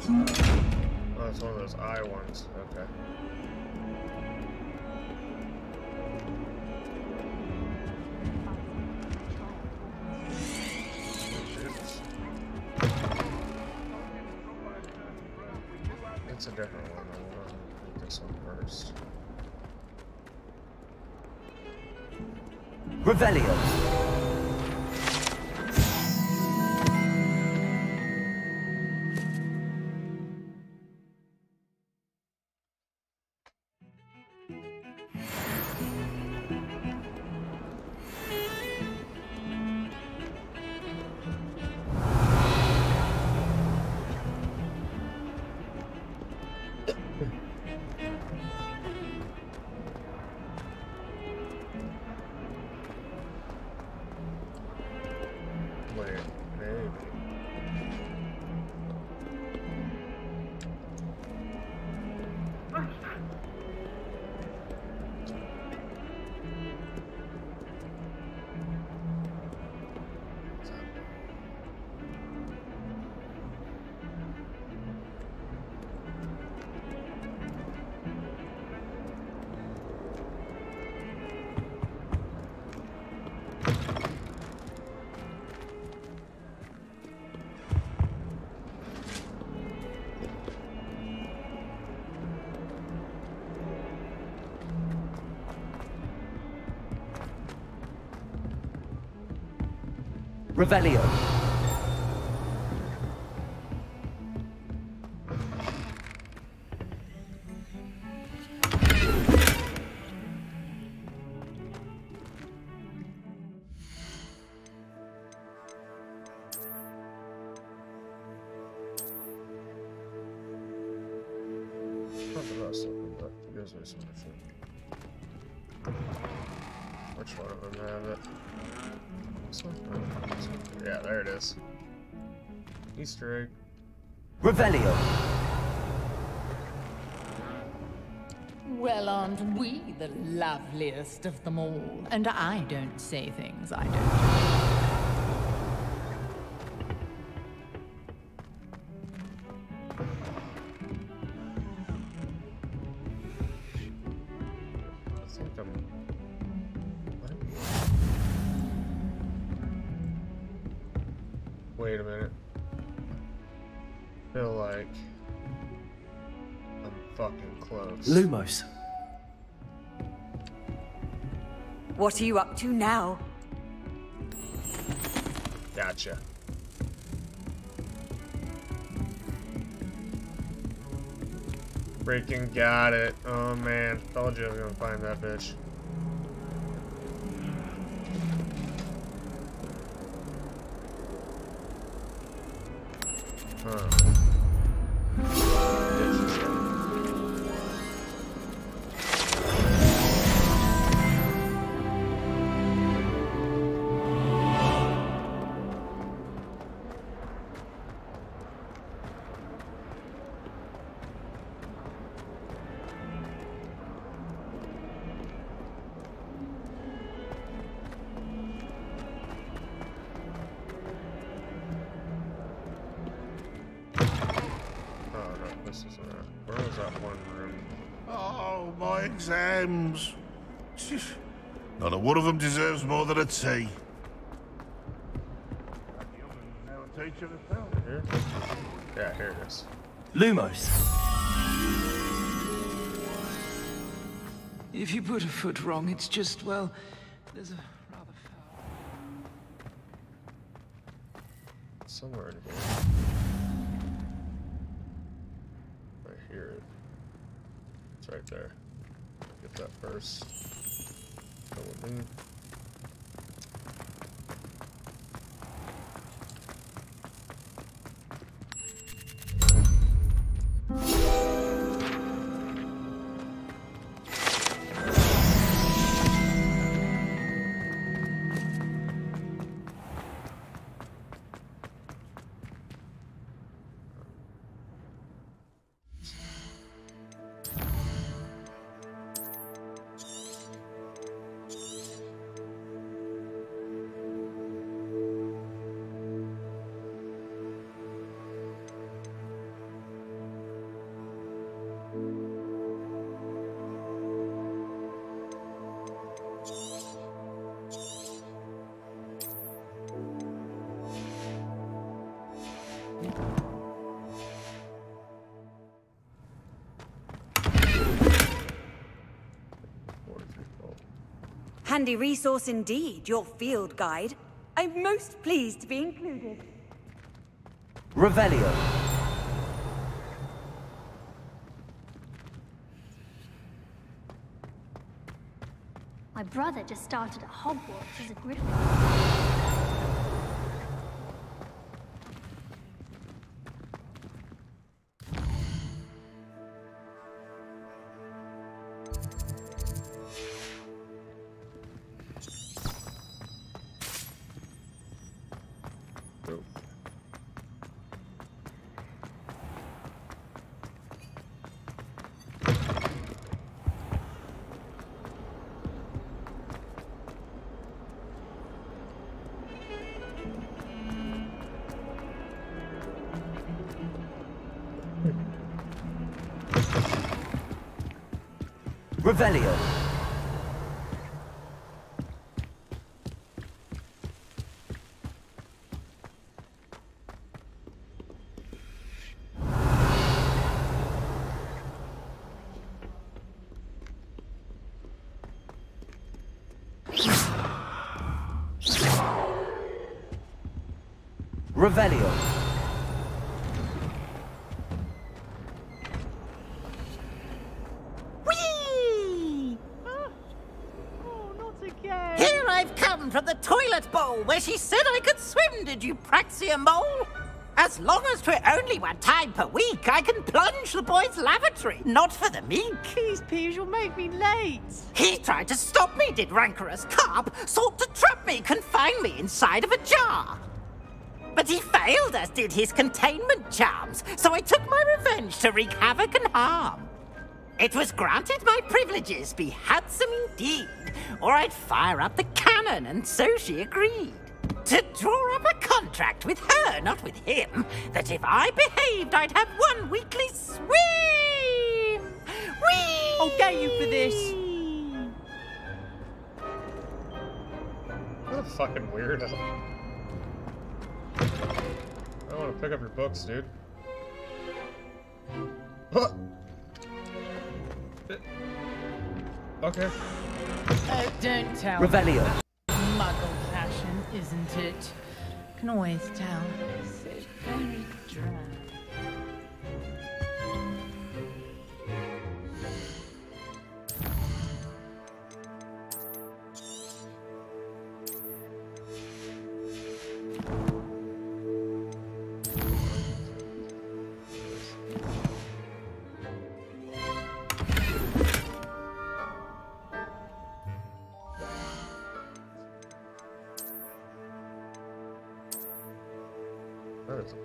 Oh, it's one of those eye ones. Okay. It's a different one. I'll do this one first. Revelio. Wait, maybe. Revelio. Not the best looking, but it gives me some shit. Which one of them have it? This one? Oh, this one. Yeah, there it is. Easter egg. Revelio. Well, aren't we the loveliest of them all? And I don't say things I don't. Wait a minute. Feel like I'm fucking close. Lumos. What are you up to now? Gotcha. Freaking got it. Oh man, told you I was gonna find that bitch. Where was that one room? Oh, my exams. Not a one of them deserves more than a T. Here? Yeah, here it is. Lumos. If you put a foot wrong, it's just, well, there's a rather Somewhere in here. I hear it. It's right there. Get that first. Go with me. Handy resource indeed, your field guide. I'm most pleased to be included. Revelio. My brother just started at Hogwarts as a Gryffindor. Revelio. Revelio. Here I've come from the toilet bowl where she said I could swim, did you praxia mole? As long as 'twere only one time per week, I can plunge the boy's lavatory, not for the meek. Please, Peeves, you'll make me late. He tried to stop me, did rancorous carp, sought to trap me, confine me inside of a jar. But he failed, as did his containment charms, so I took my revenge to wreak havoc and harm. It was granted my privileges be handsome indeed, or I'd fire up the cannon, and so she agreed. To draw up a contract with her, not with him, that if I behaved, I'd have one weekly swim! Whee! I'll get you for this. What a fucking weirdo. I want to pick up your books, dude. Huh. Okay. Don't tell. Revelio. Muggle fashion, isn't it? Can always tell. So very dry.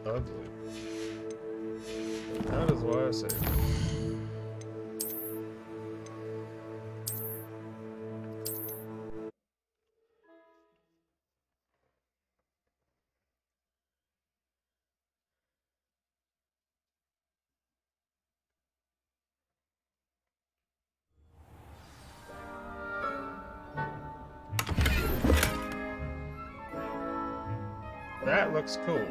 ugly. That is why I say. That looks cool.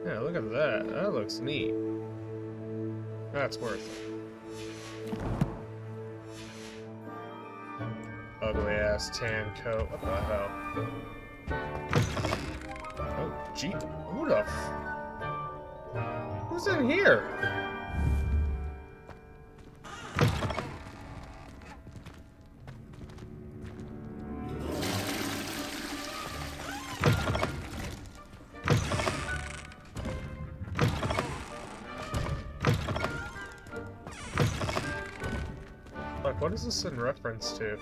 Yeah, look at that. That looks neat. That's worth it. Ugly ass tan coat. What the hell? Oh, gee. Who the f... Who's in here? Like, what is this in reference to?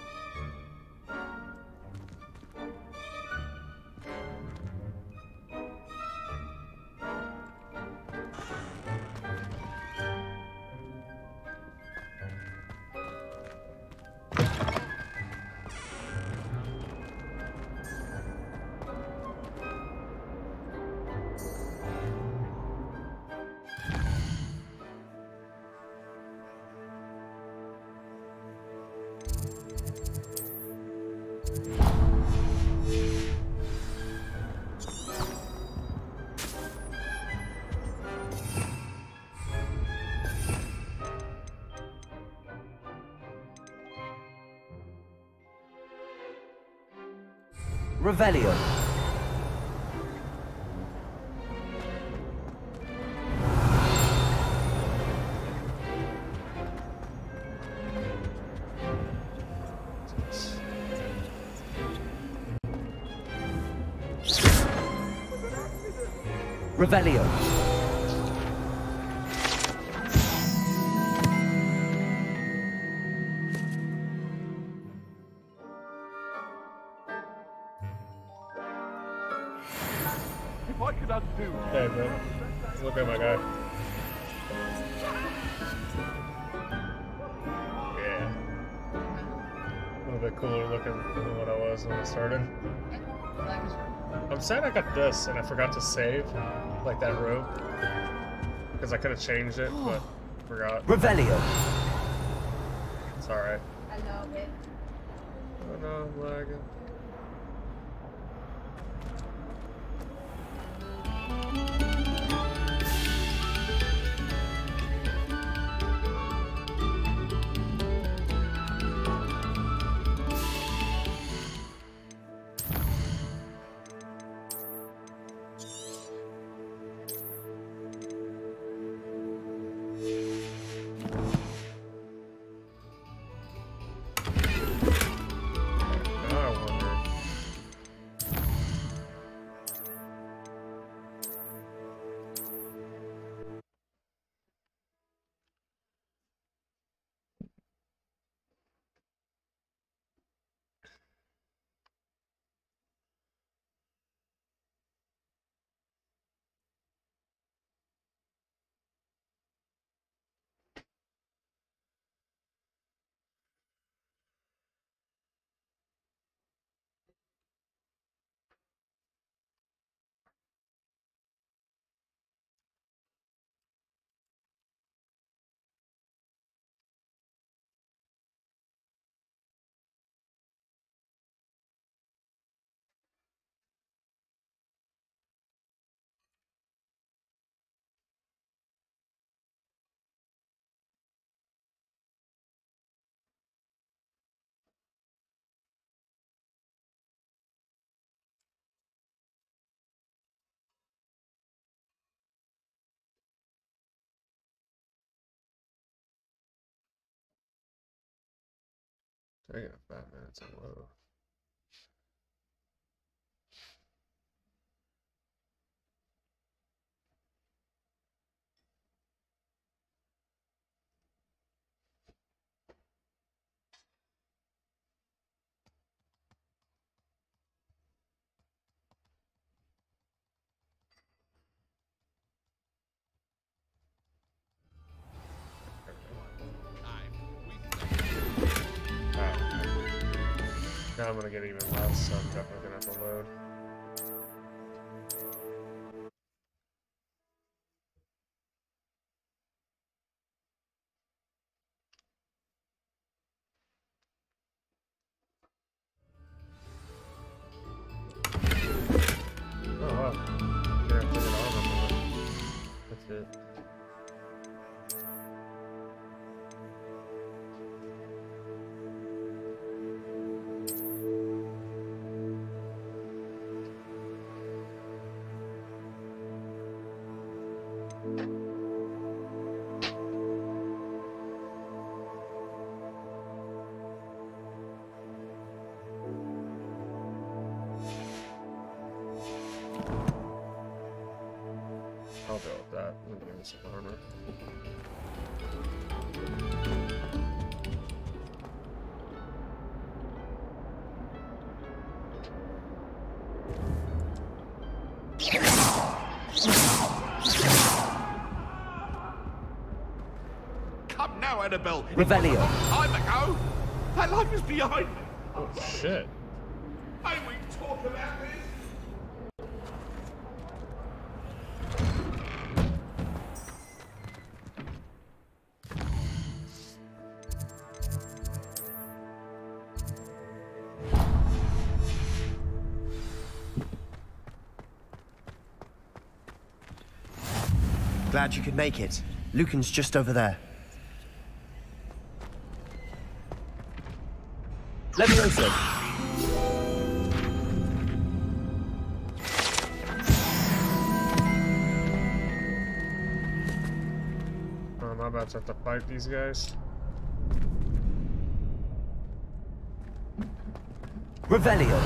Revelio. Revelio. Hey, bro. Look at my guy. Yeah. A little bit cooler looking than what I was when I started. I'm sad I got this and I forgot to save, like that rope. Because I could have changed it, but forgot. Revelio. It's alright. I love it. Oh no, I'm lagging. Taking 5 minutes to load. Now I'm gonna get even less, so I'm definitely gonna have to load. Oh wow. Gonna have to get armor for it. That's it. I'll go with that. I'm gonna give me some armor. Come now, Annabelle. Revelio. Time ago. That life is behind me. Oh shit. May we talk about this? Glad you could make it. Lucan's just over there. Levioso. I'm about to have to fight these guys. Revelio.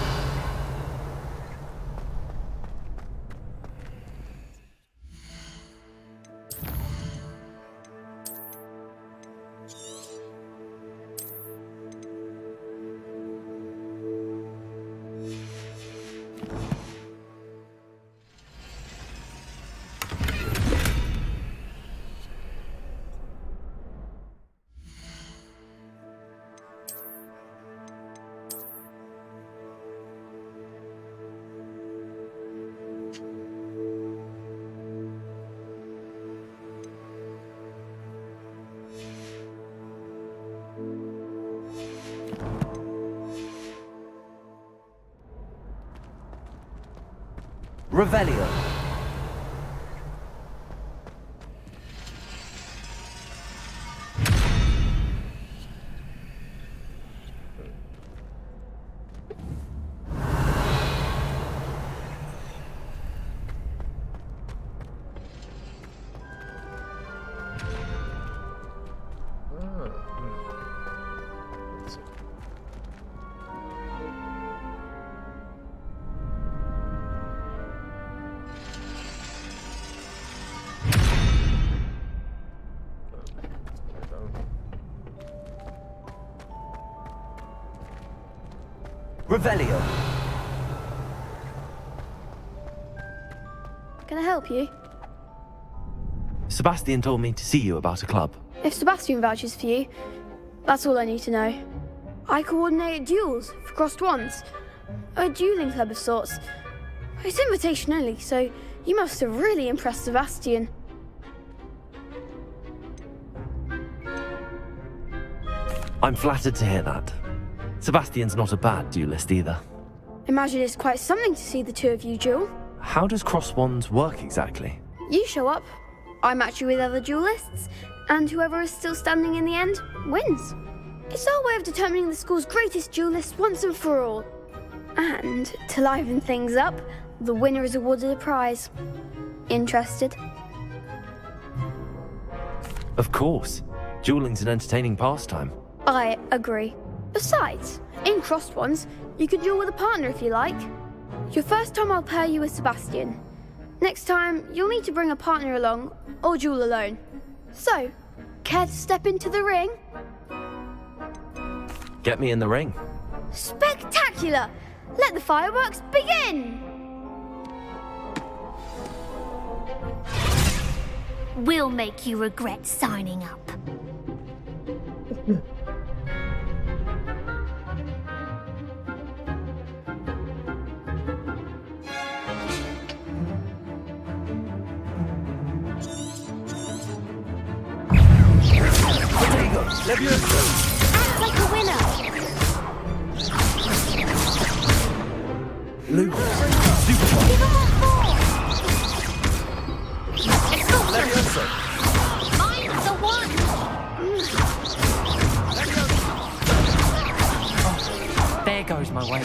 Revelio. Revelio. Can I help you? Sebastian told me to see you about a club. If Sebastian vouches for you, that's all I need to know. I coordinate duels for crossed wands. A dueling club of sorts. It's invitation only, so you must have really impressed Sebastian. I'm flattered to hear that. Sebastian's not a bad duelist either. Imagine it's quite something to see the two of you duel. How does cross wands work exactly? You show up, I match you with other duelists, and whoever is still standing in the end wins. It's our way of determining the school's greatest duelist once and for all. And to liven things up, the winner is awarded a prize. Interested? Of course. Dueling's an entertaining pastime. I agree. Besides, in crossed ones, you could duel with a partner if you like. Your first time I'll pair you with Sebastian. Next time, you'll need to bring a partner along, or duel alone. So, care to step into the ring? Get me in the ring. Spectacular! Let the fireworks begin! We'll make you regret signing up. Act like a winner! Luke, Give him more! Expulsion! Mine's the one! There goes my way.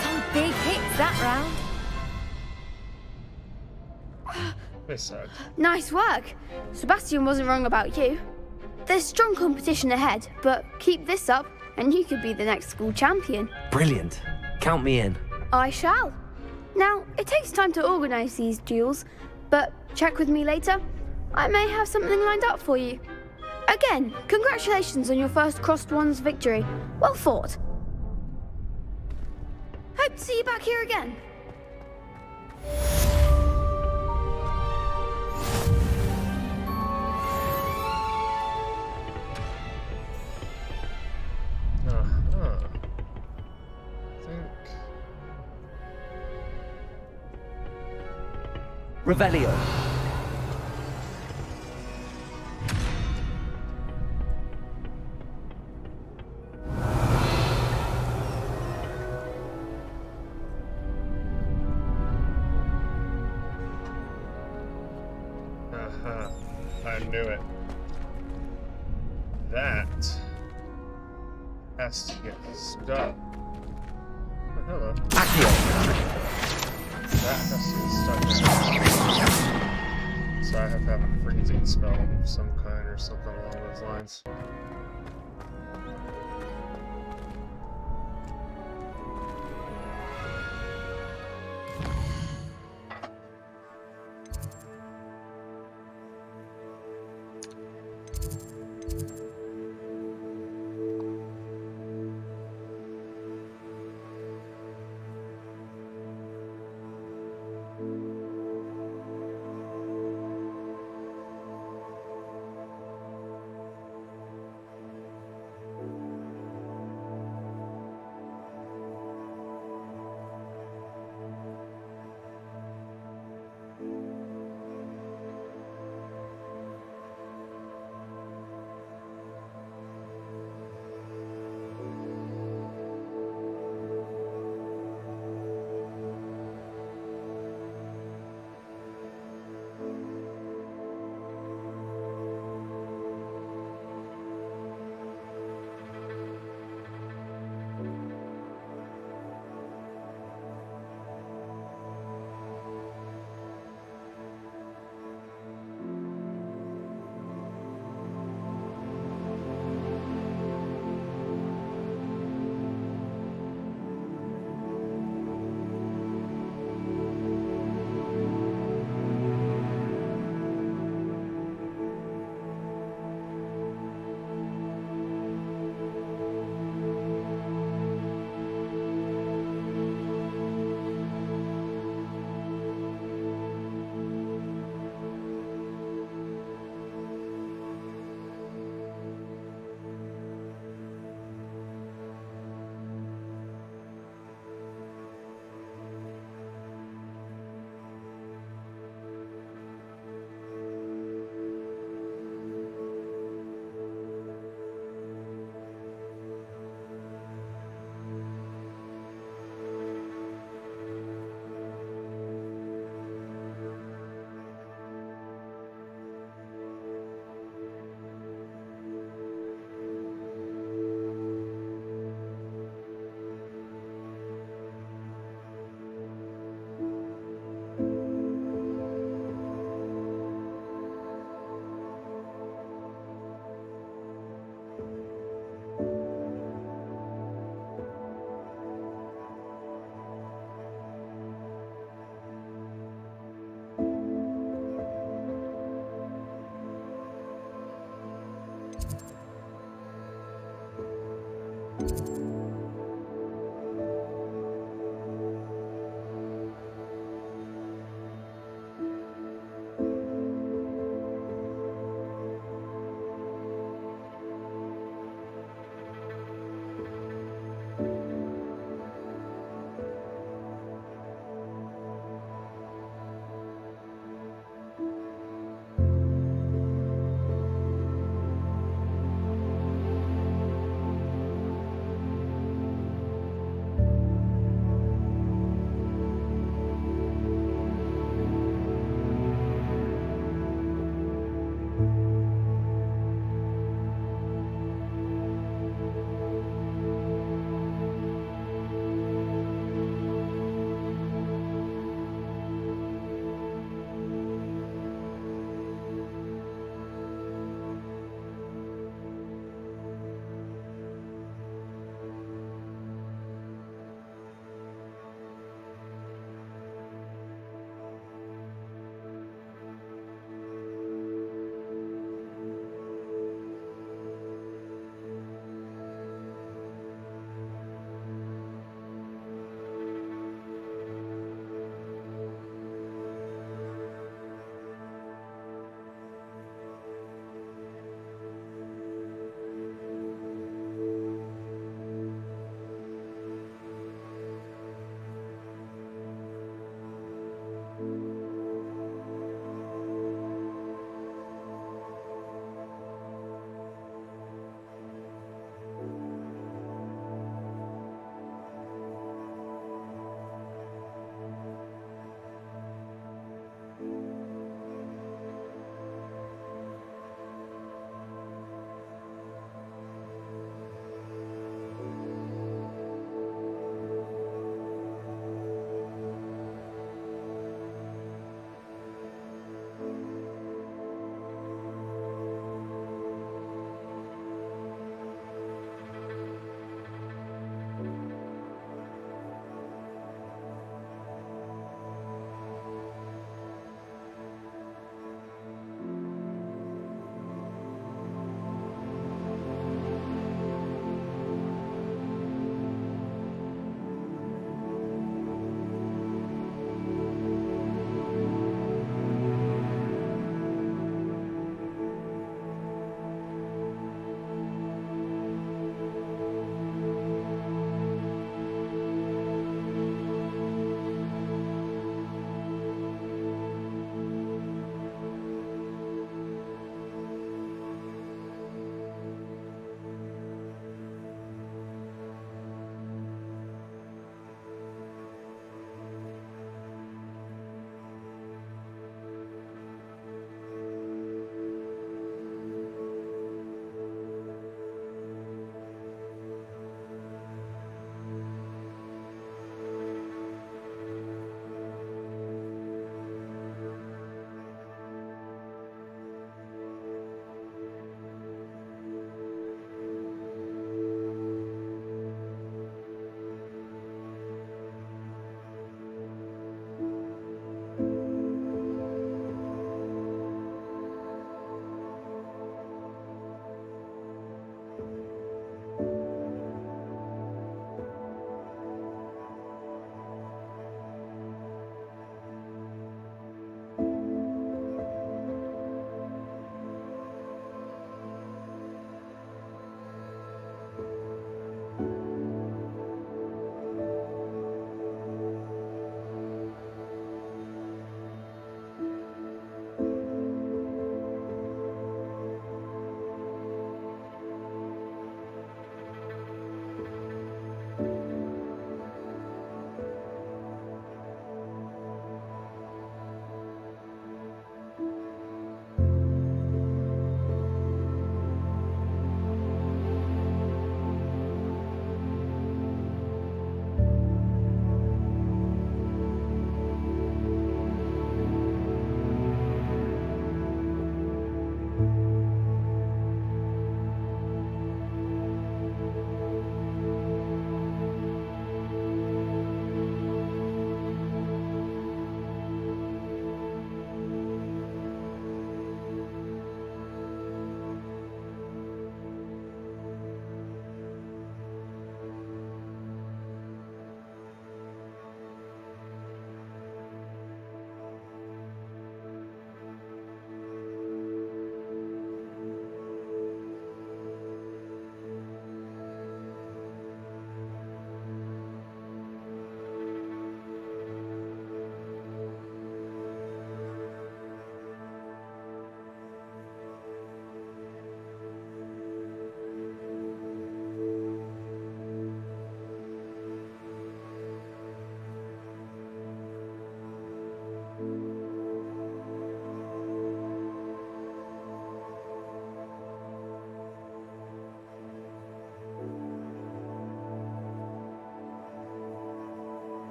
Some big hits that round. They suck. Nice work. Sebastian wasn't wrong about you. There's strong competition ahead, but keep this up and you could be the next school champion. brilliant. Count me in. I shall. Now, it takes time to organise these duels, but check with me later. I may have something lined up for you. Again, congratulations on your first Crossed Ones victory. Well fought. Hope to see you back here again. Revelio. I knew it. That has to get stuck. Oh, hello. That has to get stuck. So I have to have a freezing spell of some kind or something along those lines.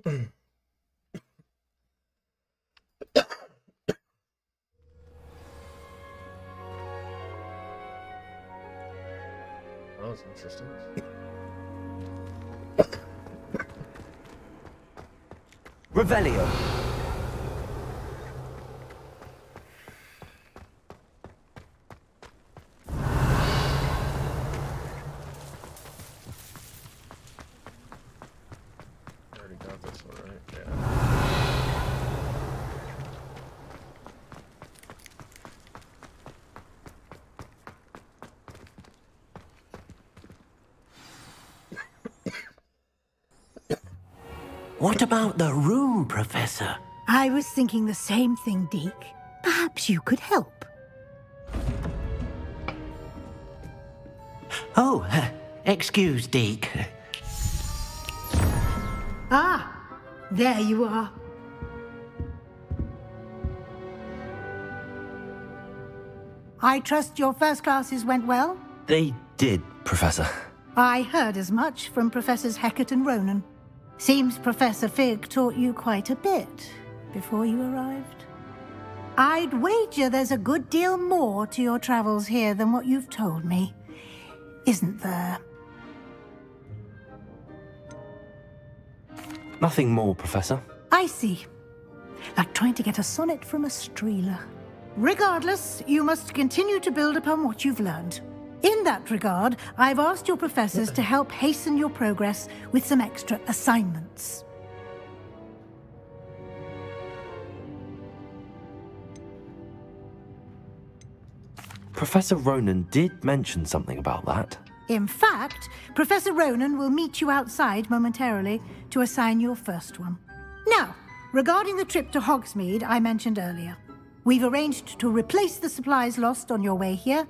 That was interesting. Revelio. Already got this one, right? Yeah. What about the room, Professor? I was thinking the same thing, Deke. Perhaps you could help. Oh, excuse, Deke. Ah, there you are. I trust your first classes went well? They did, Professor. I heard as much from Professors Hecat and Ronan. Seems Professor Fig taught you quite a bit before you arrived. I'd wager there's a good deal more to your travels here than what you've told me, isn't there? Nothing more, Professor. I see. Like trying to get a sonnet from a streeler. Regardless, you must continue to build upon what you've learned. In that regard, I've asked your professors to help hasten your progress with some extra assignments. Professor Ronan did mention something about that. In fact, Professor Ronan will meet you outside momentarily to assign your first one. Now, regarding the trip to Hogsmeade I mentioned earlier, we've arranged to replace the supplies lost on your way here,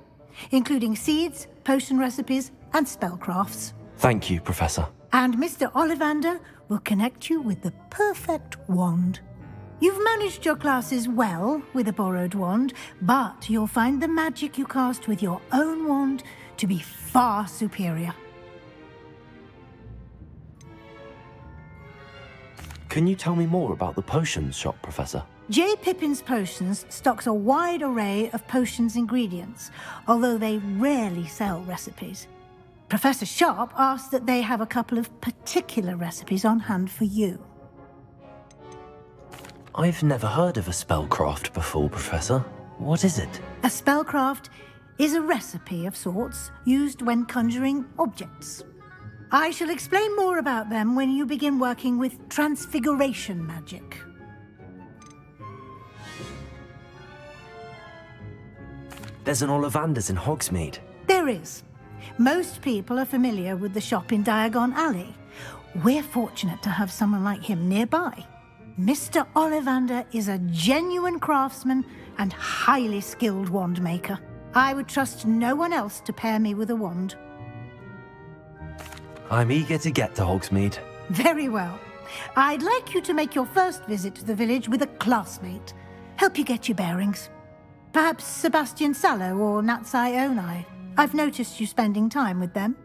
including seeds, potion recipes, and spellcrafts. Thank you, Professor. And Mr. Ollivander will connect you with the perfect wand. You've managed your classes well with a borrowed wand, but you'll find the magic you cast with your own wand to be far superior. Can you tell me more about the potions shop, Professor? J. Pippin's Potions stocks a wide array of potions ingredients, although they rarely sell recipes. Professor Sharp asked that they have a couple of particular recipes on hand for you. I've never heard of a spellcraft before, Professor. What is it? A spellcraft is a recipe of sorts used when conjuring objects. I shall explain more about them when you begin working with transfiguration magic. There's an Ollivander's in Hogsmeade. There is. Most people are familiar with the shop in Diagon Alley. We're fortunate to have someone like him nearby. Mr. Ollivander is a genuine craftsman and highly skilled wand maker. I would trust no one else to pair me with a wand. I'm eager to get to Hogsmeade. Very well. I'd like you to make your first visit to the village with a classmate. Help you get your bearings. Perhaps Sebastian Sallow or Natsai Onai. I've noticed you spending time with them.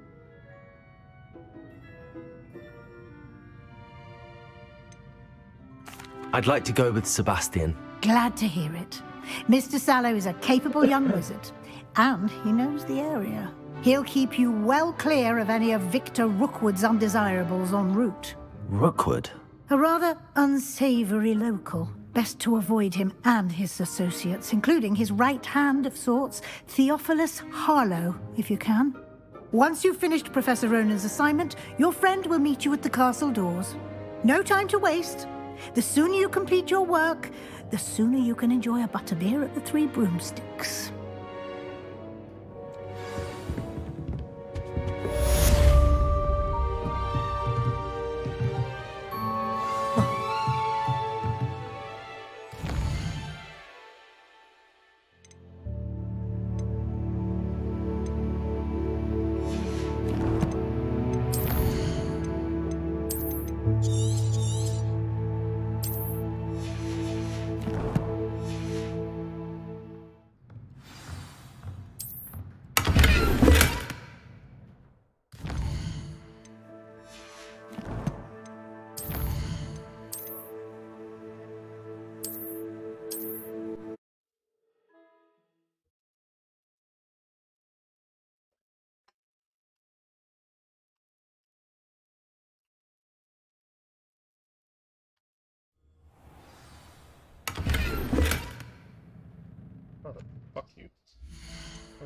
I'd like to go with Sebastian. Glad to hear it. Mr. Sallow is a capable young wizard, and he knows the area. He'll keep you well clear of any of Victor Rookwood's undesirables en route. Rookwood? A rather unsavory local. Best to avoid him and his associates, including his right hand of sorts, Theophilus Harlow, if you can. Once you've finished Professor Ronan's assignment, your friend will meet you at the castle doors. No time to waste. The sooner you complete your work, the sooner you can enjoy a butterbeer at the Three Broomsticks.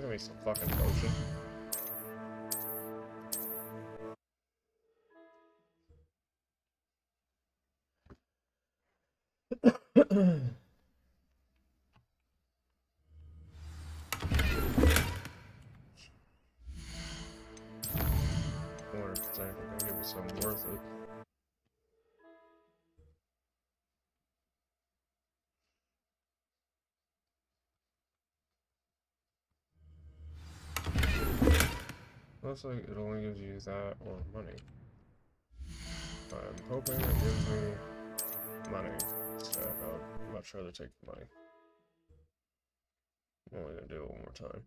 Give me some fucking potion. Or if it's actually gonna give me something worth it. Looks like it only gives you that or money. I'm hoping it gives me money instead. I'd much rather take the money. I'm only gonna do it one more time.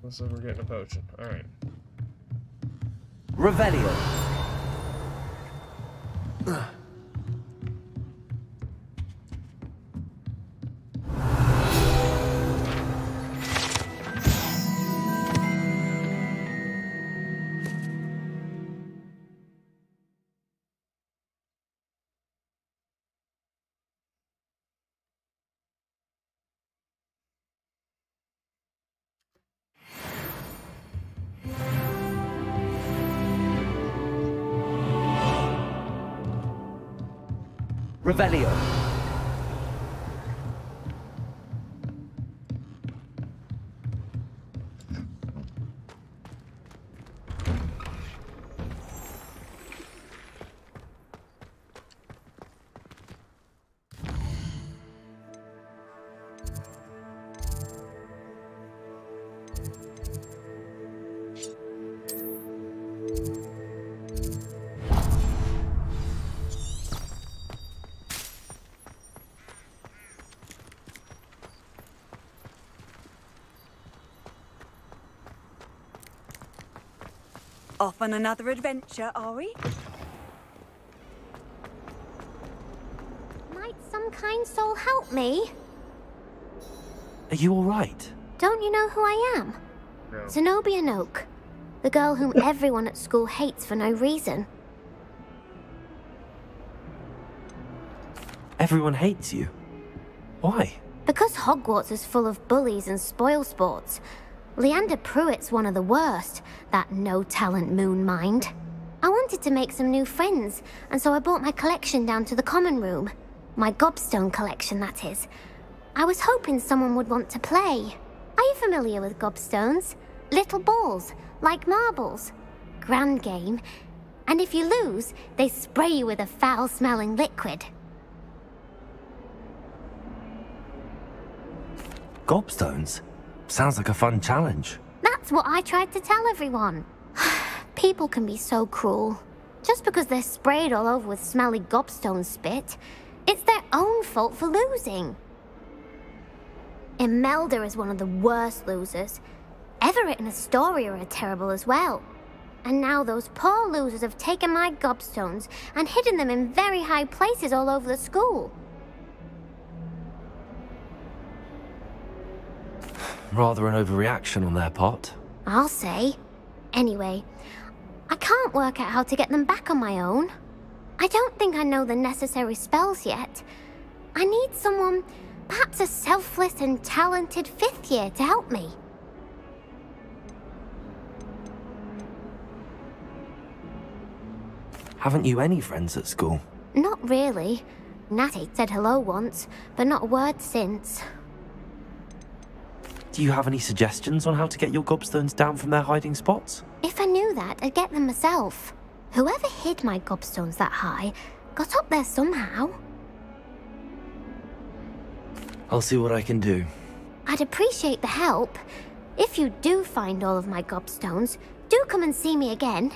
Looks like we're getting a potion. Alright. Revelio. Revelio. Off on another adventure, are we? Might some kind soul help me? Are you alright? Don't you know who I am? No. Zenobia Noak, the girl whom everyone at school hates for no reason. Everyone hates you. Why? Because Hogwarts is full of bullies and spoilsports. Leander Pruitt's one of the worst, that no-talent moon mind. I wanted to make some new friends, and so I brought my collection down to the common room. My gobstone collection, that is. I was hoping someone would want to play. Are you familiar with gobstones? Little balls, like marbles. Grand game. And if you lose, they spray you with a foul-smelling liquid. Gobstones? Sounds like a fun challenge. That's what I tried to tell everyone. People can be so cruel. Just because they're sprayed all over with smelly gobstone spit, it's their own fault for losing. Imelda is one of the worst losers. Everett and Astoria are terrible as well. And now those poor losers have taken my gobstones and hidden them in very high places all over the school. Rather an overreaction on their part. I'll say. Anyway, I can't work out how to get them back on my own. I don't think I know the necessary spells yet. I need someone, perhaps a selfless and talented 5th year to help me. Haven't you any friends at school? Not really. Natty said hello once, but not a word since. Do you have any suggestions on how to get your gobstones down from their hiding spots? If I knew that, I'd get them myself. Whoever hid my gobstones that high got up there somehow. I'll see what I can do. I'd appreciate the help. If you do find all of my gobstones, do come and see me again.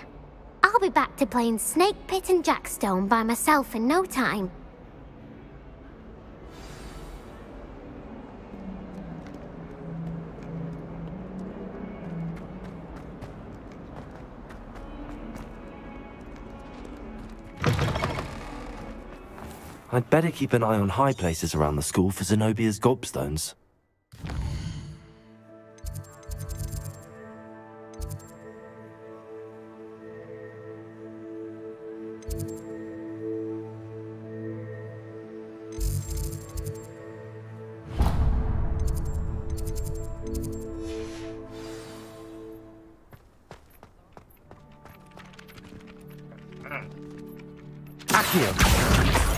I'll be back to playing Snake Pit and Jackstone by myself in no time. I'd better keep an eye on high places around the school for Zenobia's gobstones.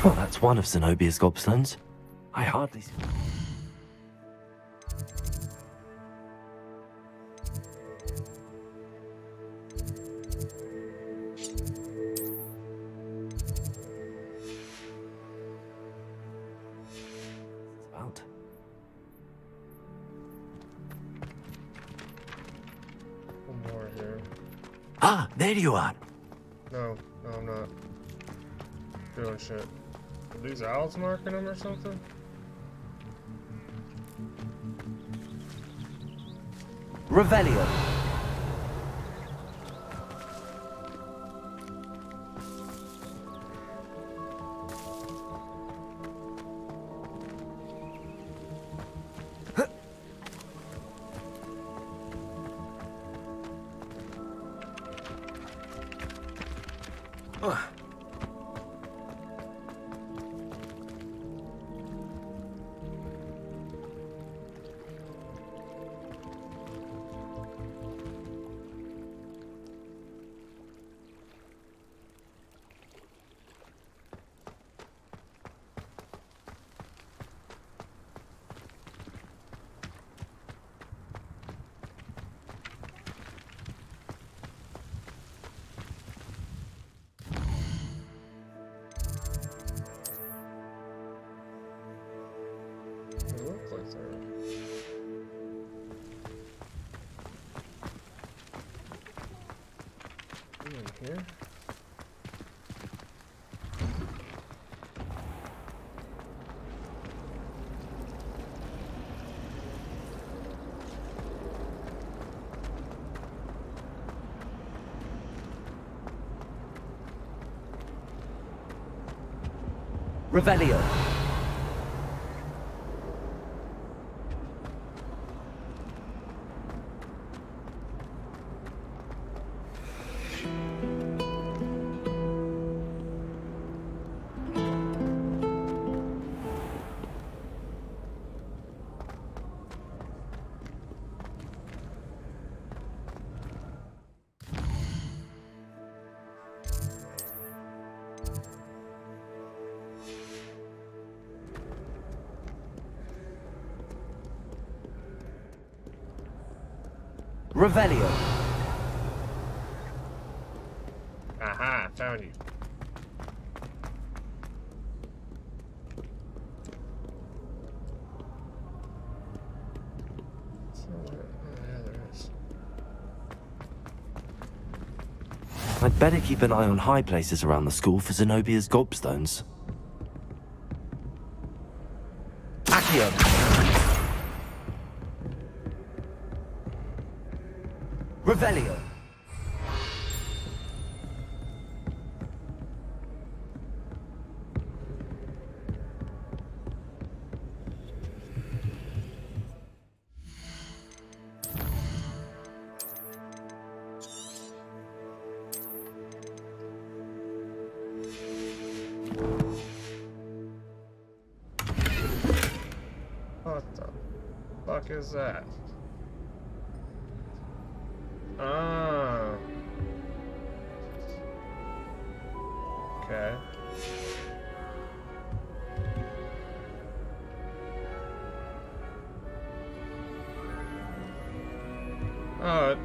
Well, that's one of Zenobia's gobstones. I hardly see... About. One more here. Ah, there you are. No, I'm not doing shit. Are these owls marking them or something? Revelio. Here. Revelio. Revelio. Aha, found you. I'd better keep an eye on high places around the school for Zenobia's gobstones. Accio. Revelio. What the fuck is that? Ah. Okay. Oh,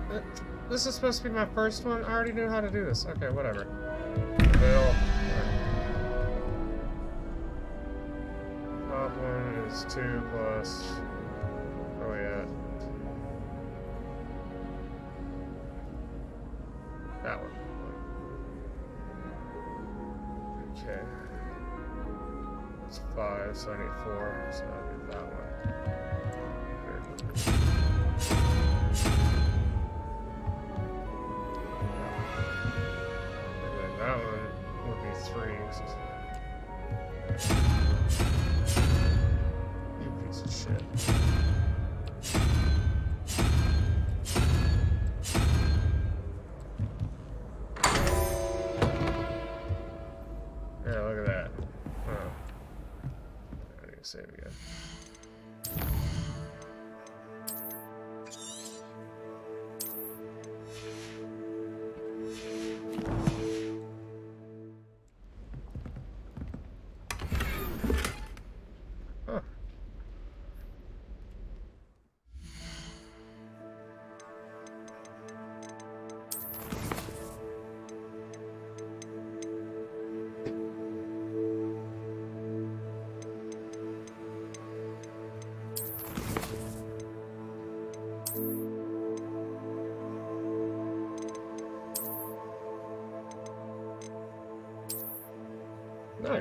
this is supposed to be my first one? I already knew how to do this. Okay, whatever. Well, top one is 2 plus... Oh, yeah. That one. Okay. It's 5, so I need 4, so I'll do that one. And then that one would be 3.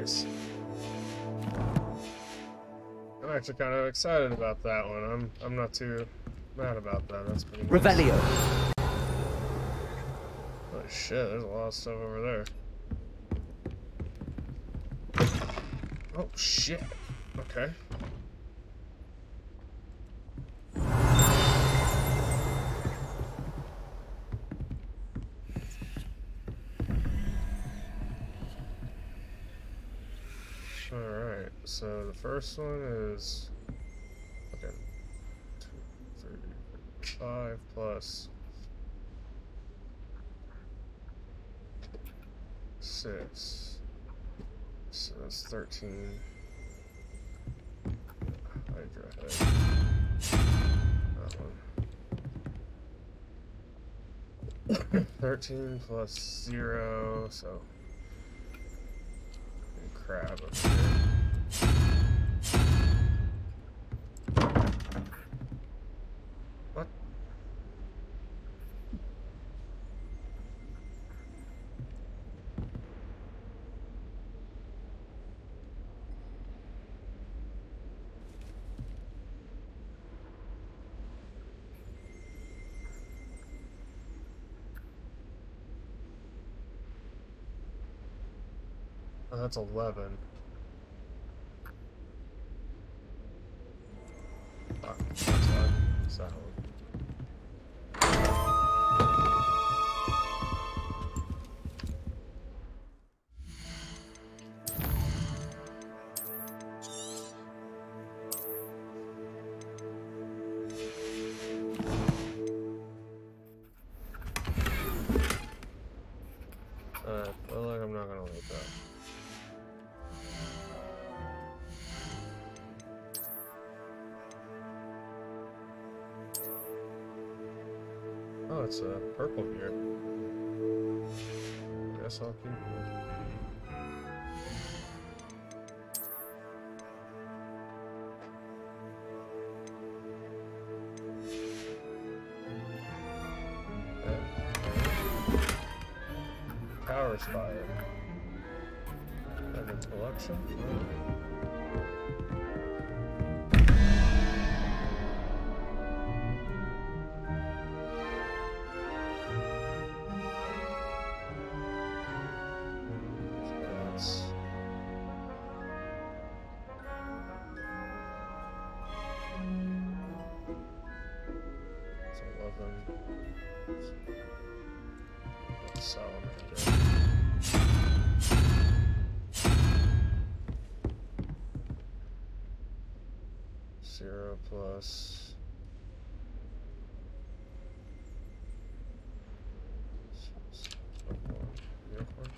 Nice. I'm actually kind of excited about that one. I'm not too mad about that. That's pretty nice. Revelio. Oh shit, there's a lot of stuff over there. Oh shit. Okay. Alright, so the first one is, okay, 2, 3, 5 plus 6, so that's 13. Hydra head. That one. 13 plus 0, so crab up here. What? Oh, that's 11. Oh, that's why. It's that one. I feel like I'm not gonna like that. Oh, it's a purple here. Guess I'll keep it. Power Spire. And a collection? Salamander. 0 plus unicorn.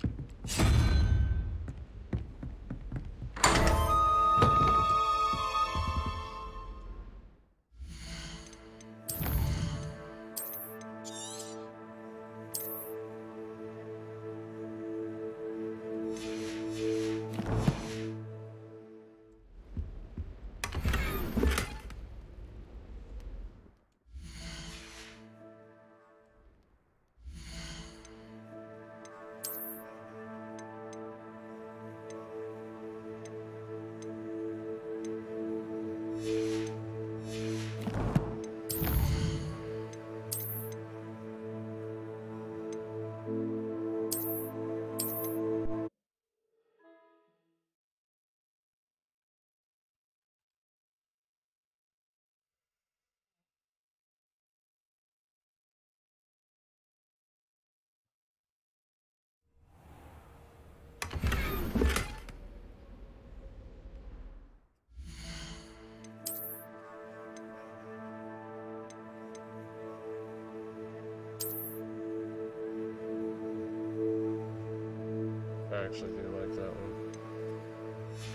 I actually do like that one.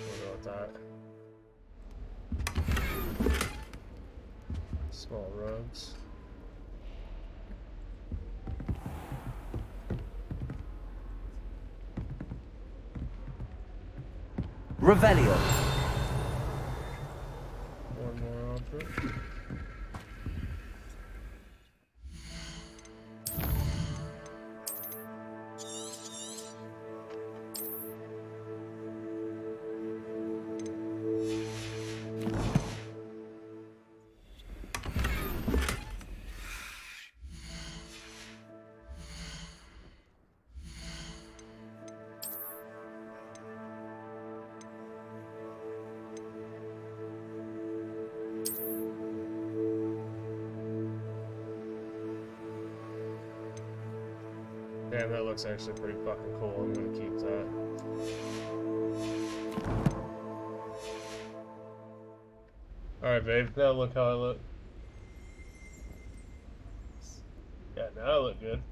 We'll go with that. Small rugs. Revelio. One more object. Damn, that looks actually pretty fucking cool. I'm gonna keep that. Alright, babe. Now look how I look. Yeah, now I look good.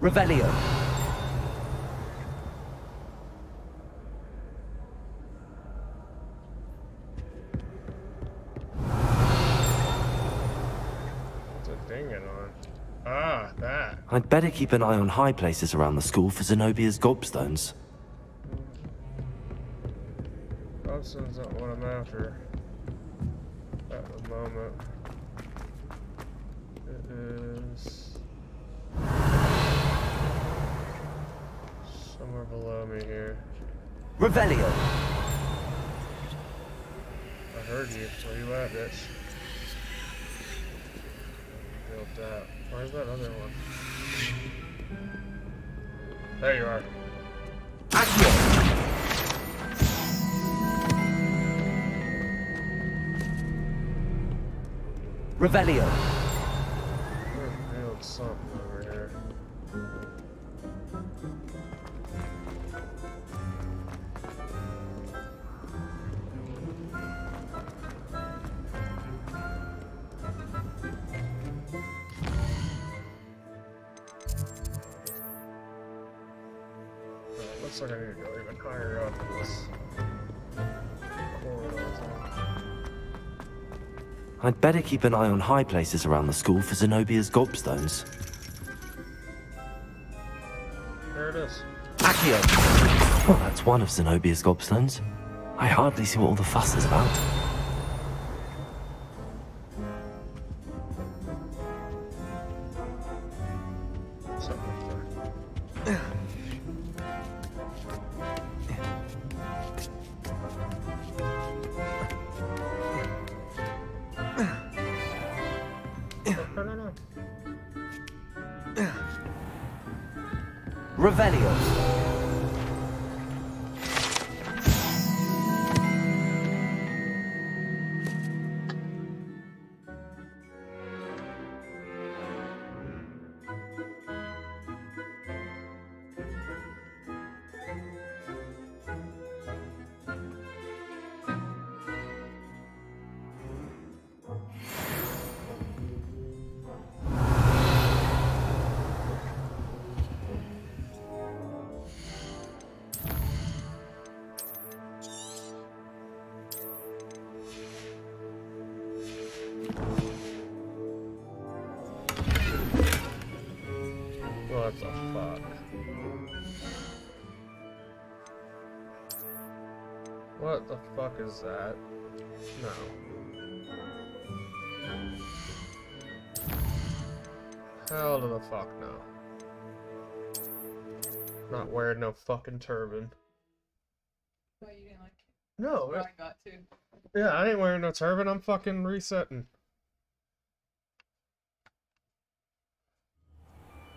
Revelio. What's it dinging on? Ah, that. I'd better keep an eye on high places around the school for Zenobia's gobstones. Gobstone's not what I'm after at the moment. It is somewhere below me here. Revelio. I heard you. Where you at, bitch? Built that. Where's that other one? There you are. Revelio. Build something over here. Looks like I need to go even higher up in this corridor thing. I'd better keep an eye on high places around the school for Zenobia's gobstones. There it is. Accio! Well, that's one of Zenobia's gobstones. I hardly see what all the fuss is about. Revelio. What the fuck? What the fuck is that? No. Hell to the fuck no. Not wearing no fucking turban. Why you didn't like it? No. Oh, I got to. Yeah, I ain't wearing no turban. I'm fucking resetting.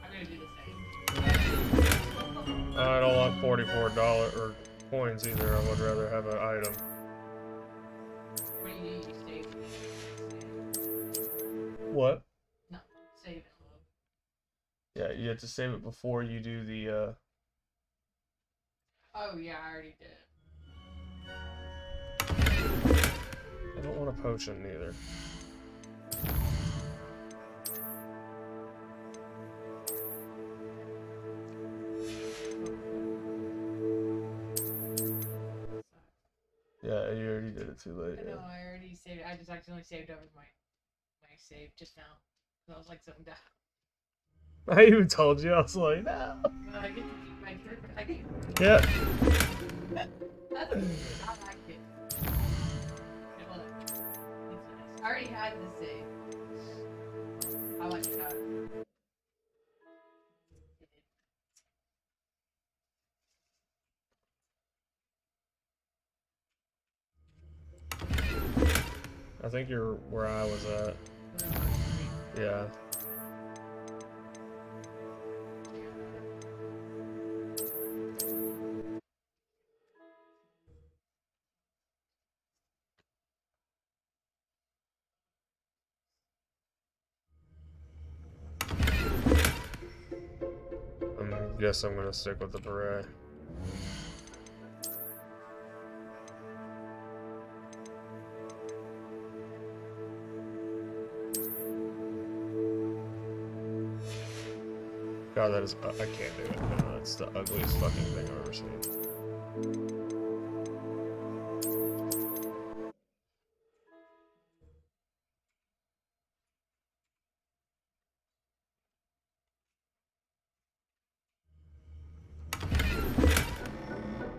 I'm gonna do the same. I don't want $44 or coins either. I would rather have an item. What do you save? What? No, save it. Yeah, you have to save it before you do the, Oh yeah, I already did. I don't want a potion either. Yeah, you already did it too late. I know, I already saved it. I just accidentally saved over my save just now. I was like so down. I even told you, I was like, no. Well, I get to keep my turn. I get. Yeah. That's I like it. And look, it's nice. I already had the save. I like that. I think you're where I was at. Yeah. Guess I'm gonna stick with the beret. God, that is... I can't do it. No, that's the ugliest fucking thing I've ever seen.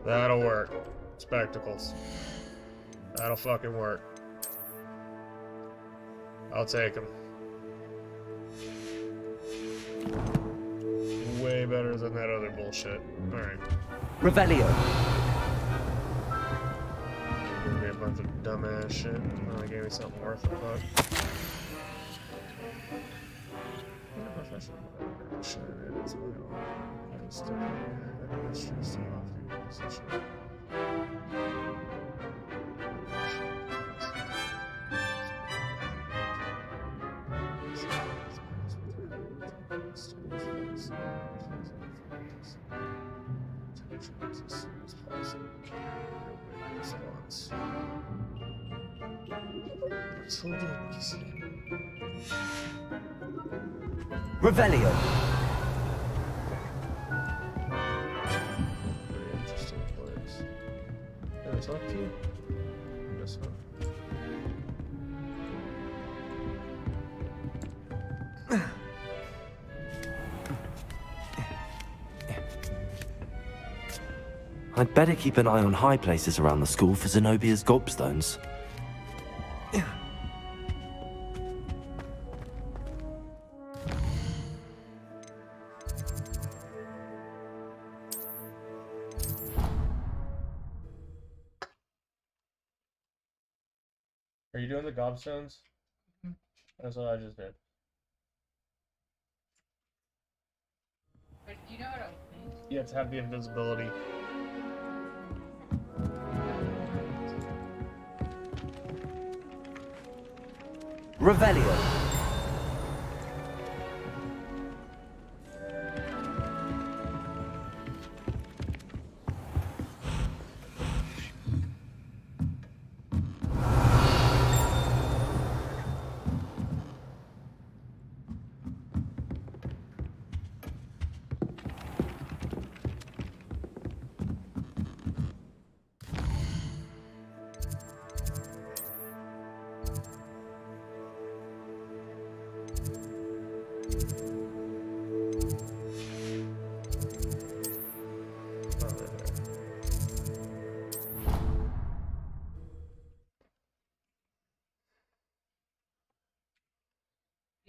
That'll work. Spectacles. That'll fucking work. I'll take them. Way better than that other bullshit. Alright. Revelio. Give me a bunch of dumbass shit. Oh, they gave me something worth a fuck. Revelio. Very interesting place. Can I talk to you? Yes, sir. I'd better keep an eye on high places around the school for Zenobia's gobstones. Are you doing the gobstones? That's what I just did. But you know what I think? You have to have the invisibility. Revelio.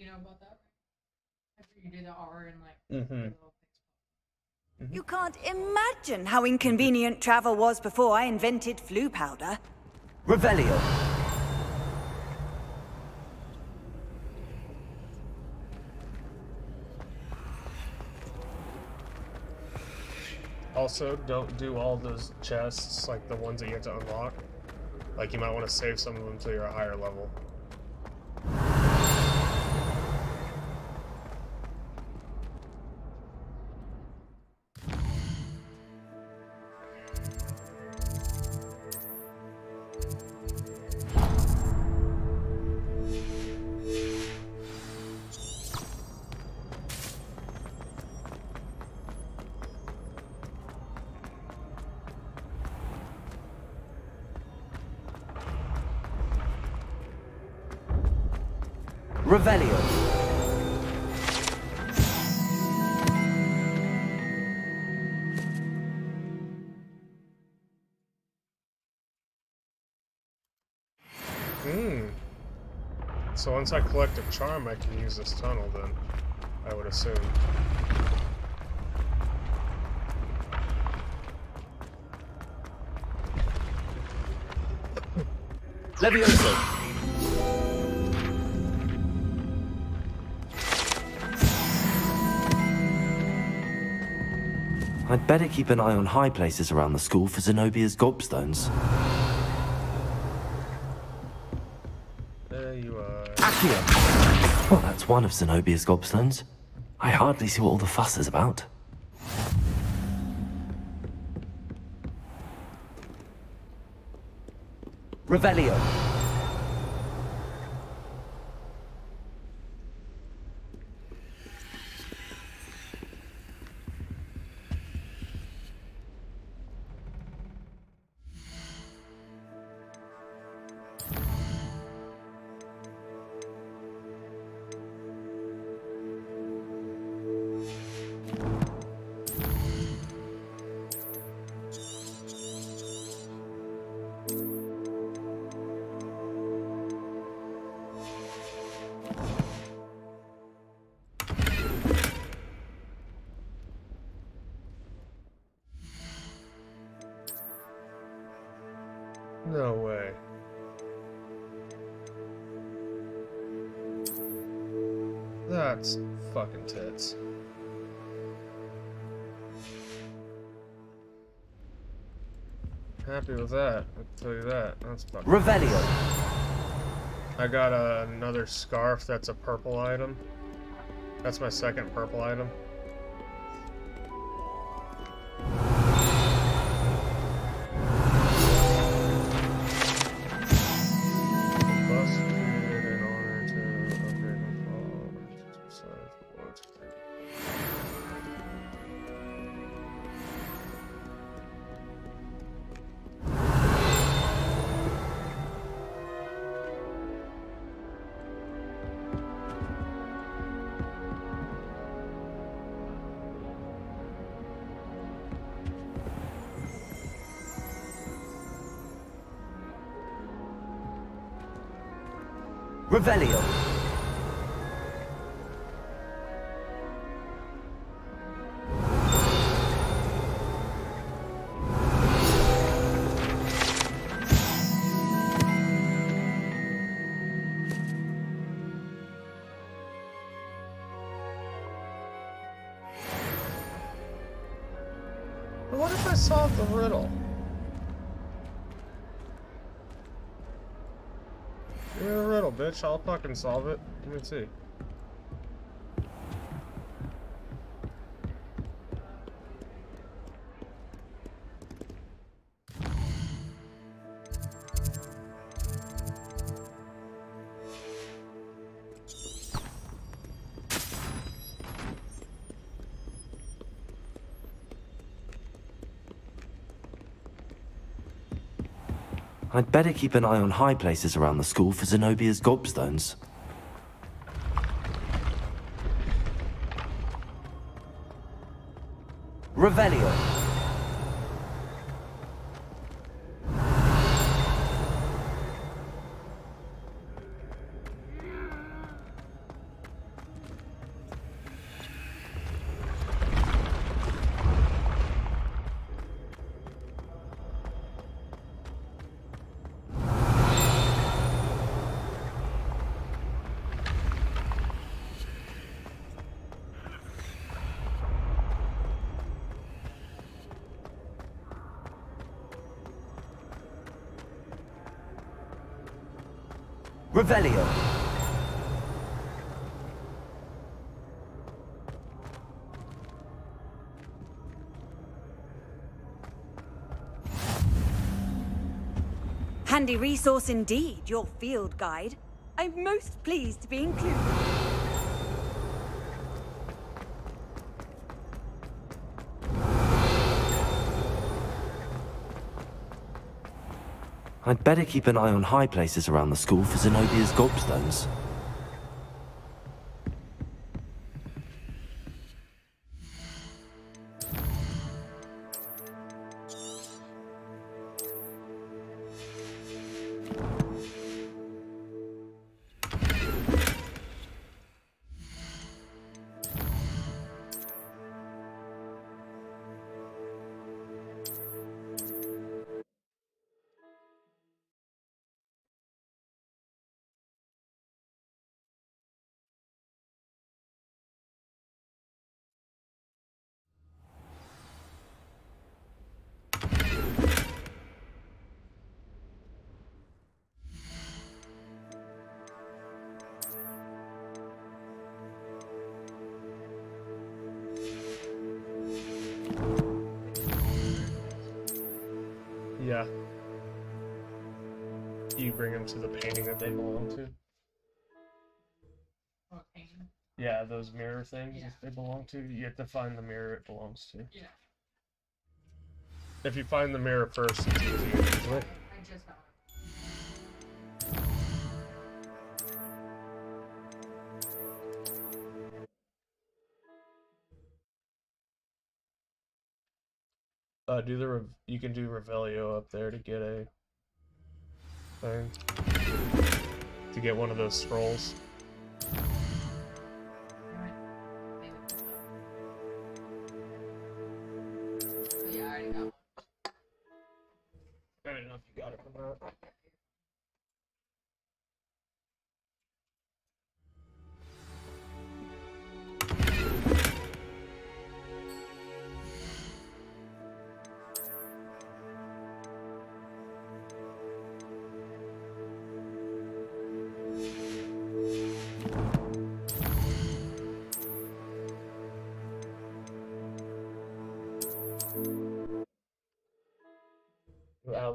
You know about that? After you do the R and like You can't imagine how inconvenient travel was before I invented flu powder. Revelio. Also, don't do all those chests, like the ones that you have to unlock. Like, you might want to save some of them till you're a higher level. Revelio. So once I collect a charm, I can use this tunnel then, I would assume. Levioso. I'd better keep an eye on high places around the school for Zenobia's gobstones. There you are. Accio! Well, that's one of Zenobia's gobstones. I hardly see what all the fuss is about. Revelio. No way. That's fucking tits. Happy with that, I'll tell you that. That's fucking Revelio. I got another scarf that's a purple item. That's my second purple item. Revelio. But what if I solve the riddle? Give me a riddle, bitch. I'll fucking solve it. Let me see. I'd better keep an eye on high places around the school for Zenobia's gobstones. Revelio. Revelio. Handy resource indeed, your field guide. I'm most pleased to be included. I'd better keep an eye on high places around the school for Zenobia's gobstones. Yeah. you bring them to the painting that they belong to. What painting? Yeah, those mirror things Yeah. they belong to. You have to find the mirror it belongs to. Yeah. If you find the mirror first, it's easier usually. I just found You can do Revelio up there to get a thing. To get one of those scrolls. Yeah, I already got one. I don't know if you got it from that.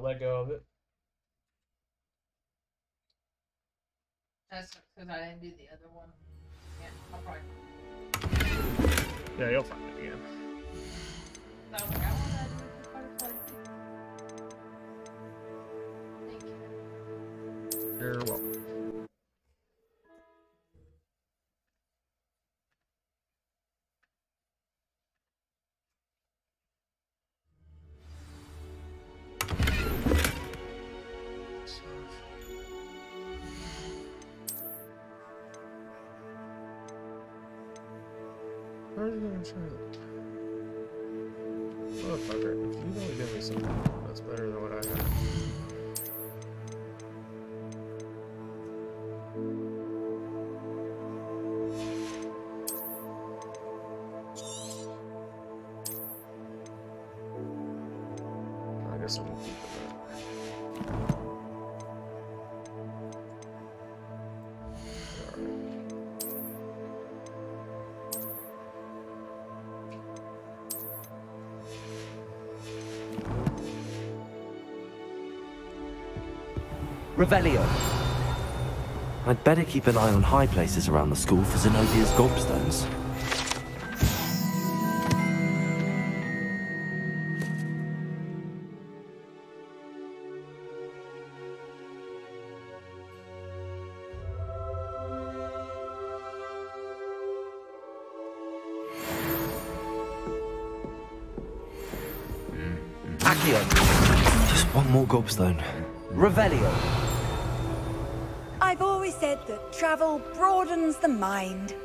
Let go of it. That's because I didn't do the other one. Yeah, I'll probably. Yeah, you'll find it again. So, I want to do it for butterfly. Thank you. You're welcome. How are you gonna try it? Motherfucker, if you don't give me something that's better than what I have. I guess I'm gonna keep it back. Revelio. I'd better keep an eye on high places around the school for Zenobia's gobstones. Accio. Just one more gobstone. Revelio. I've always said that travel broadens the mind.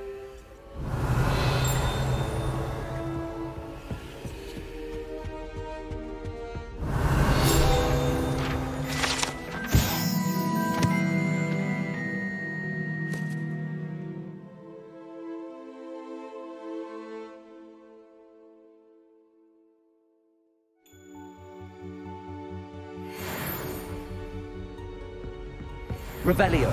Revelio.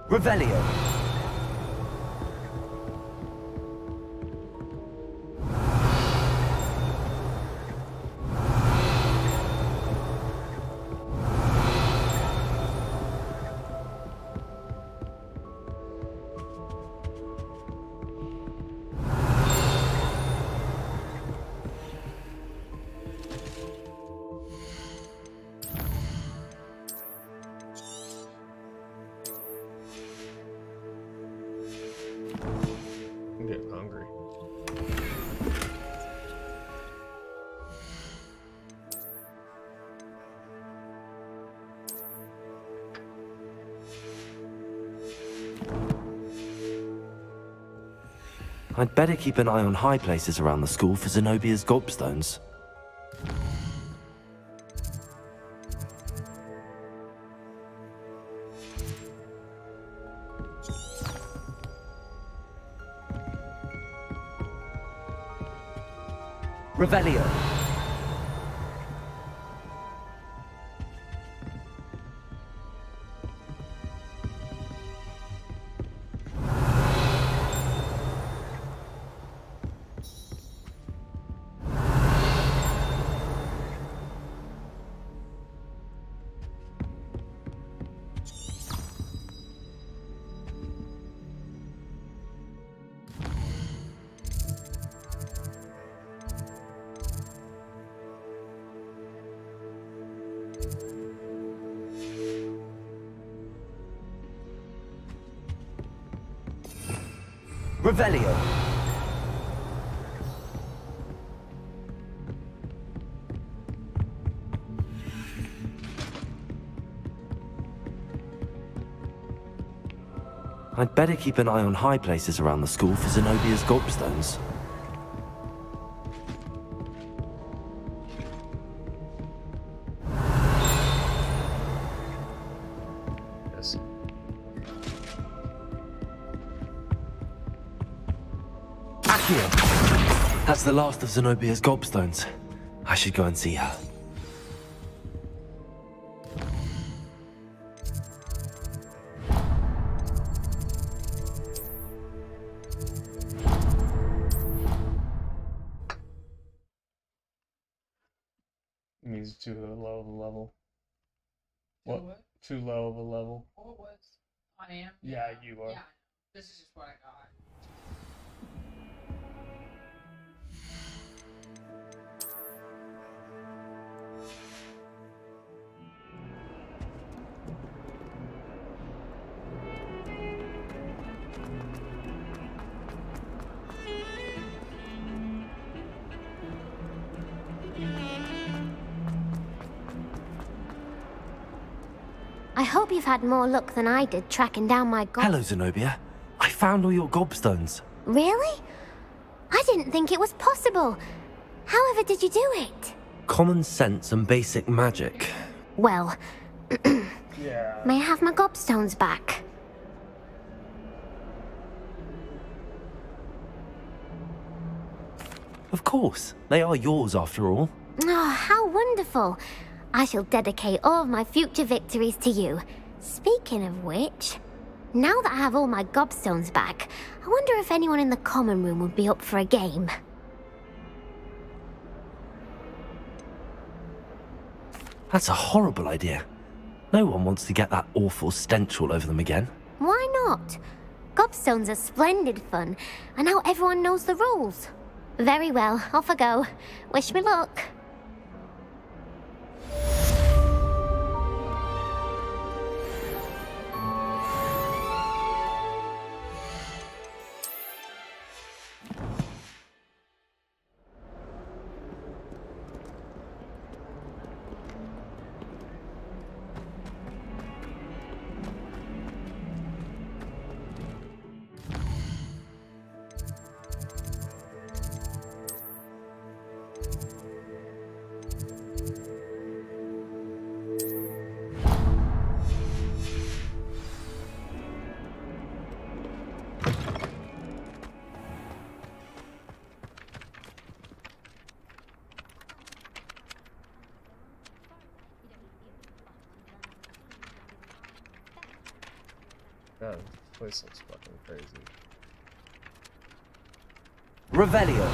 Revelio. I'd better keep an eye on high places around the school for Zenobia's gobstones. Revelio. Revelio. I'd better keep an eye on high places around the school for Zenobia's gobstones. Yes. Accio! That's the last of Zenobia's gobstones. I should go and see her. Means too low of a level. What? Too low of a level. What was? I am? Yeah, you are. Yeah, this is just what I got. I hope you've had more luck than I did tracking down my Hello, Zenobia. I found all your gobstones. Really? I didn't think it was possible. However did you do it? Common sense and basic magic. Well, Yeah. may I have my gobstones back? Of course. They are yours after all. Oh, how wonderful. I shall dedicate all of my future victories to you. Speaking of which, now that I have all my gobstones back, I wonder if anyone in the common room would be up for a game. That's a horrible idea. No one wants to get that awful stench all over them again. Why not? Gobstones are splendid fun, and now everyone knows the rules. Very well, off I go. Wish me luck. God, this place looks fucking crazy. Revelio.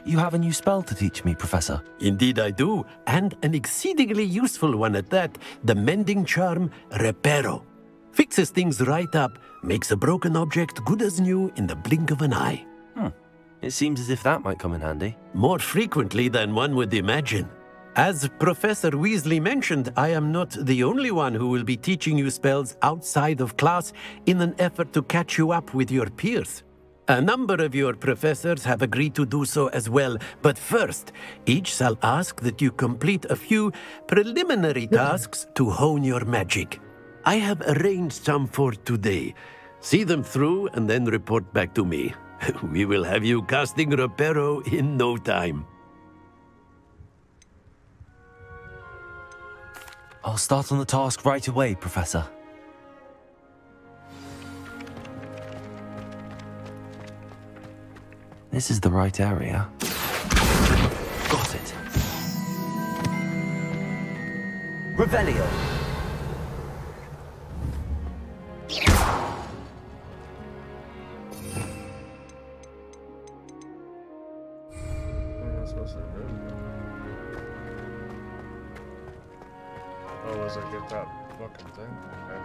you have a new spell to teach me, Professor. Indeed I do, and an exceedingly useful one at that. The mending charm, Reparo. Fixes things right up, makes a broken object good as new in the blink of an eye. It seems as if that might come in handy. More frequently than one would imagine. As Professor Weasley mentioned, I am not the only one who will be teaching you spells outside of class in an effort to catch you up with your peers. A number of your professors have agreed to do so as well, but first, each shall ask that you complete a few preliminary tasks to hone your magic. I have arranged some for today. See them through and then report back to me. We will have you casting Reparo in no time. I'll start on the task right away, Professor. This is the right area. Got it. Revelio. Oh, was I get that fucking thing? Okay.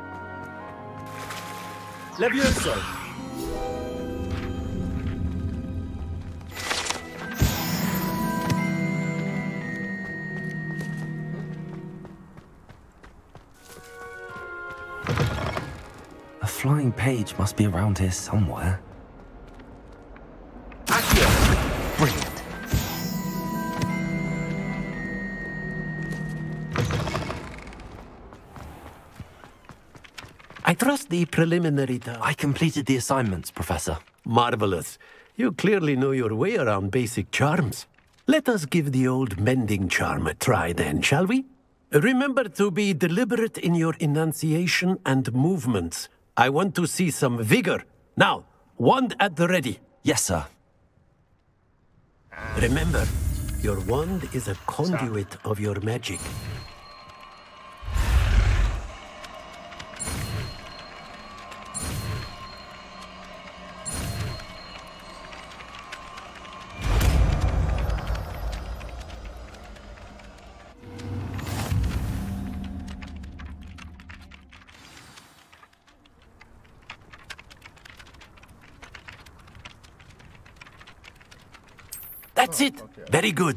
Levioso! A flying page must be around here somewhere. Accio! Brilliant. I trust the preliminary I completed the assignments, Professor. Marvelous. You clearly know your way around basic charms. Let us give the old mending charm a try then, shall we? Remember to be deliberate in your enunciation and movements. I want to see some vigor. Now, wand at the ready. Yes, sir. Remember, your wand is a conduit of your magic. That's it. Okay. Very good.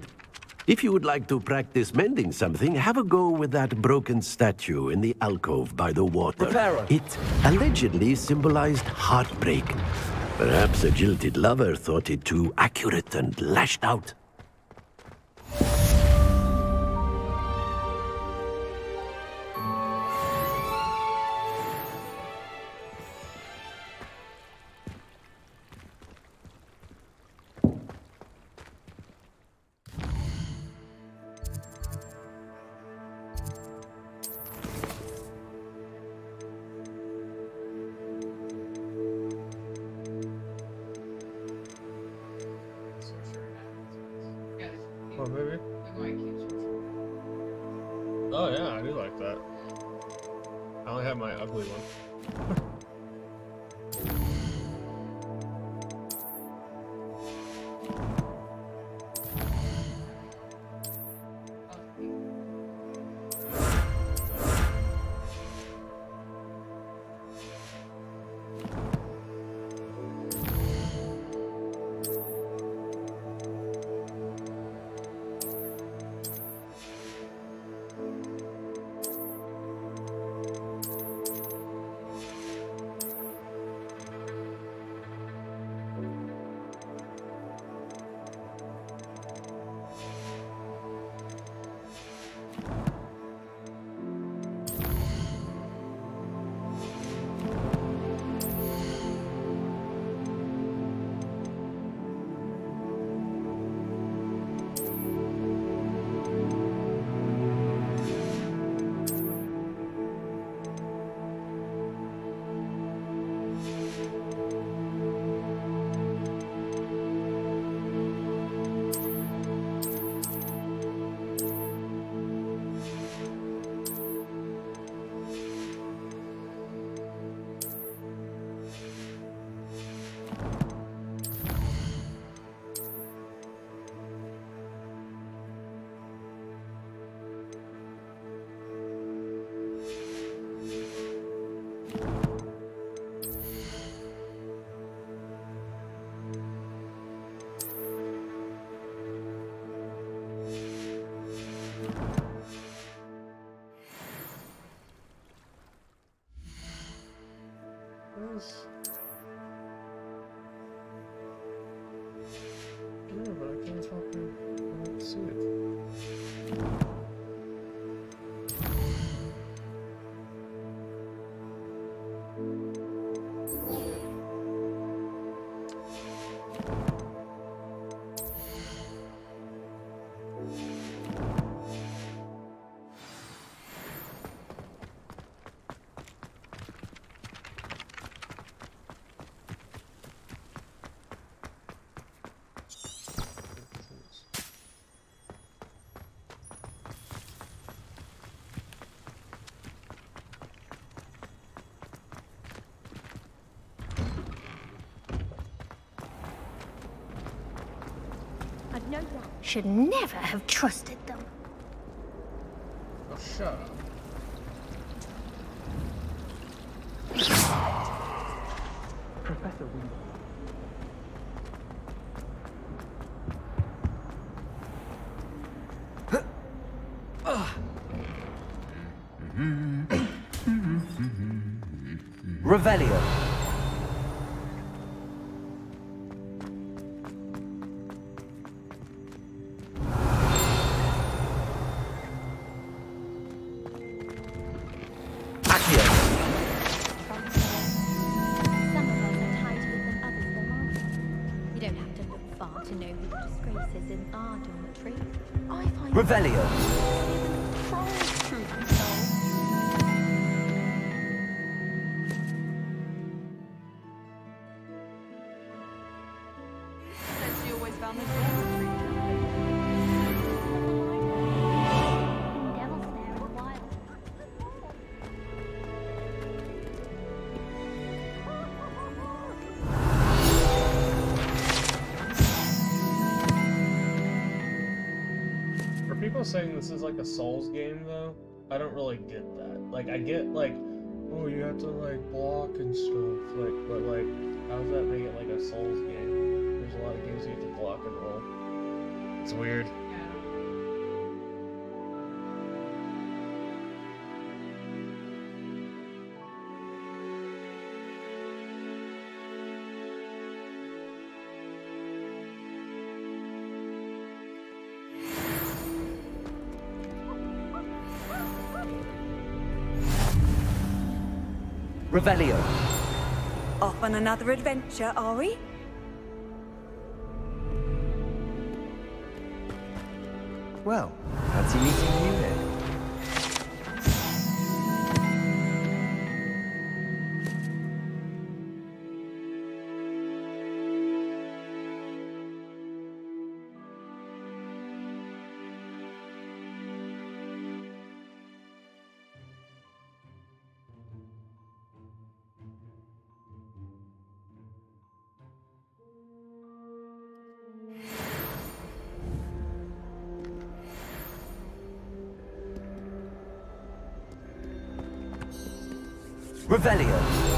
If you would like to practice mending something, have a go with that broken statue in the alcove by the water. Reparo. It allegedly symbolized heartbreak. Perhaps a jilted lover thought it too accurate and lashed out. Oh, maybe. Oh, yeah, I do like that. I only have my ugly one. this? Yeah, but I can't fucking see it. Should never have trusted them. Oh, shut up. Professor Weasley. Revelio. Revelio. She always found this People saying this is like a Souls game though. I don't really get that. Like I get like, oh, you have to like block and stuff. Like, but like, how does that make it like a Souls game? There's a lot of games you have to block and roll. It's weird. Revelio. Off on another adventure, are we? Well, fancy meeting you then. Revelio.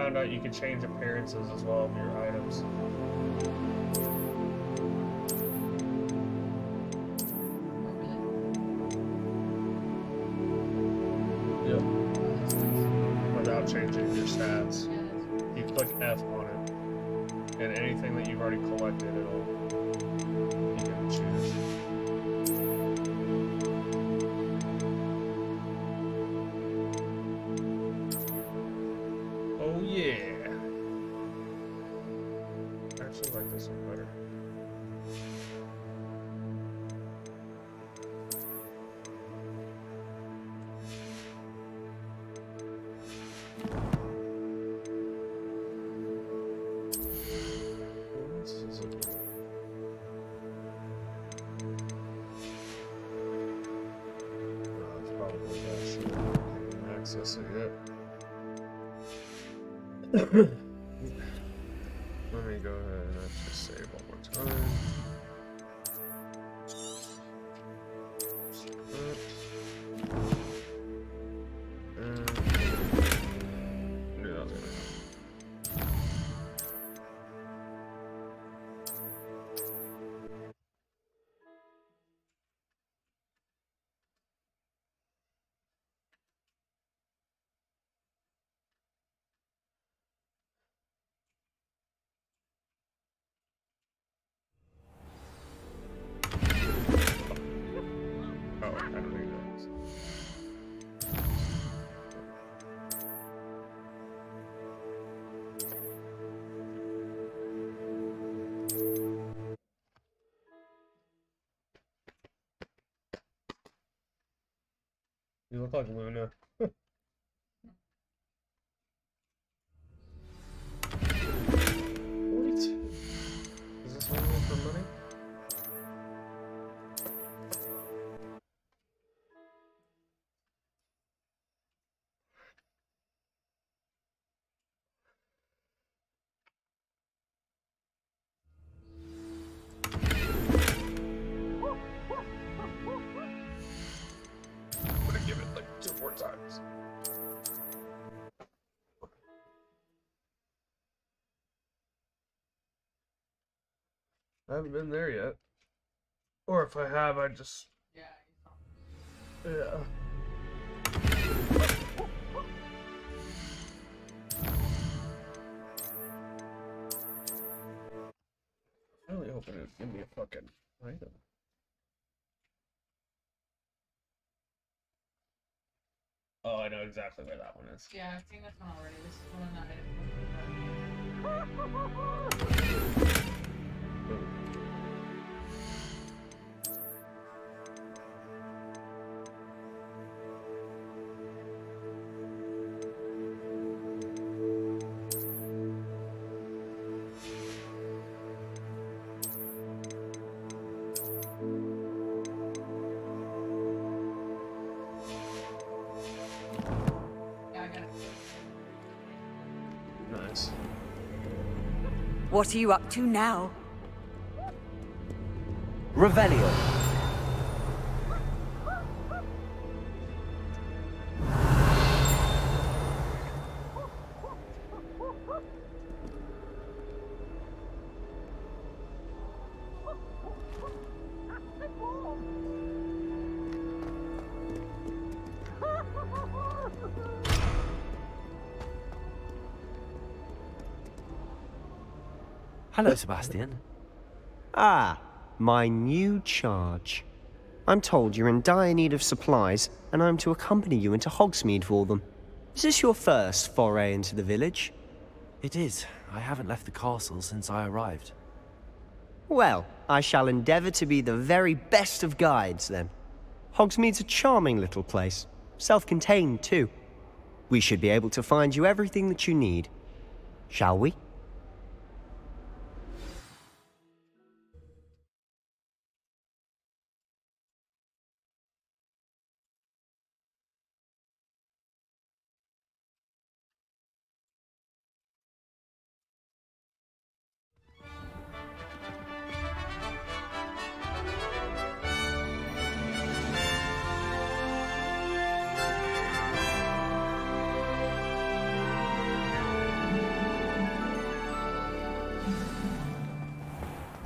found out you could change appearances as well of your items. Yep. Without changing your stats. You click F on it, and anything that you've already collected, you can choose. Oh yeah! I actually like this one better. Access it yet. Let me go ahead and actually save one more time. You look like Luna. What? Is this only for money? I'm gonna give it like 2 more times. I haven't been there yet. Or if I have, I just... Yeah. I really hope it would give me a fucking item. Oh, I know exactly where that one is. Yeah, I've seen this one already. This is one that Nice. What are you up to now? Revelio. Hello, Sebastian. Ah, my new charge. I'm told you're in dire need of supplies, and I'm to accompany you into Hogsmeade for them. Is this your first foray into the village? It is. I haven't left the castle since I arrived. Well, I shall endeavour to be the very best of guides, then. Hogsmeade's a charming little place. Self-contained, too. We should be able to find you everything that you need. Shall we?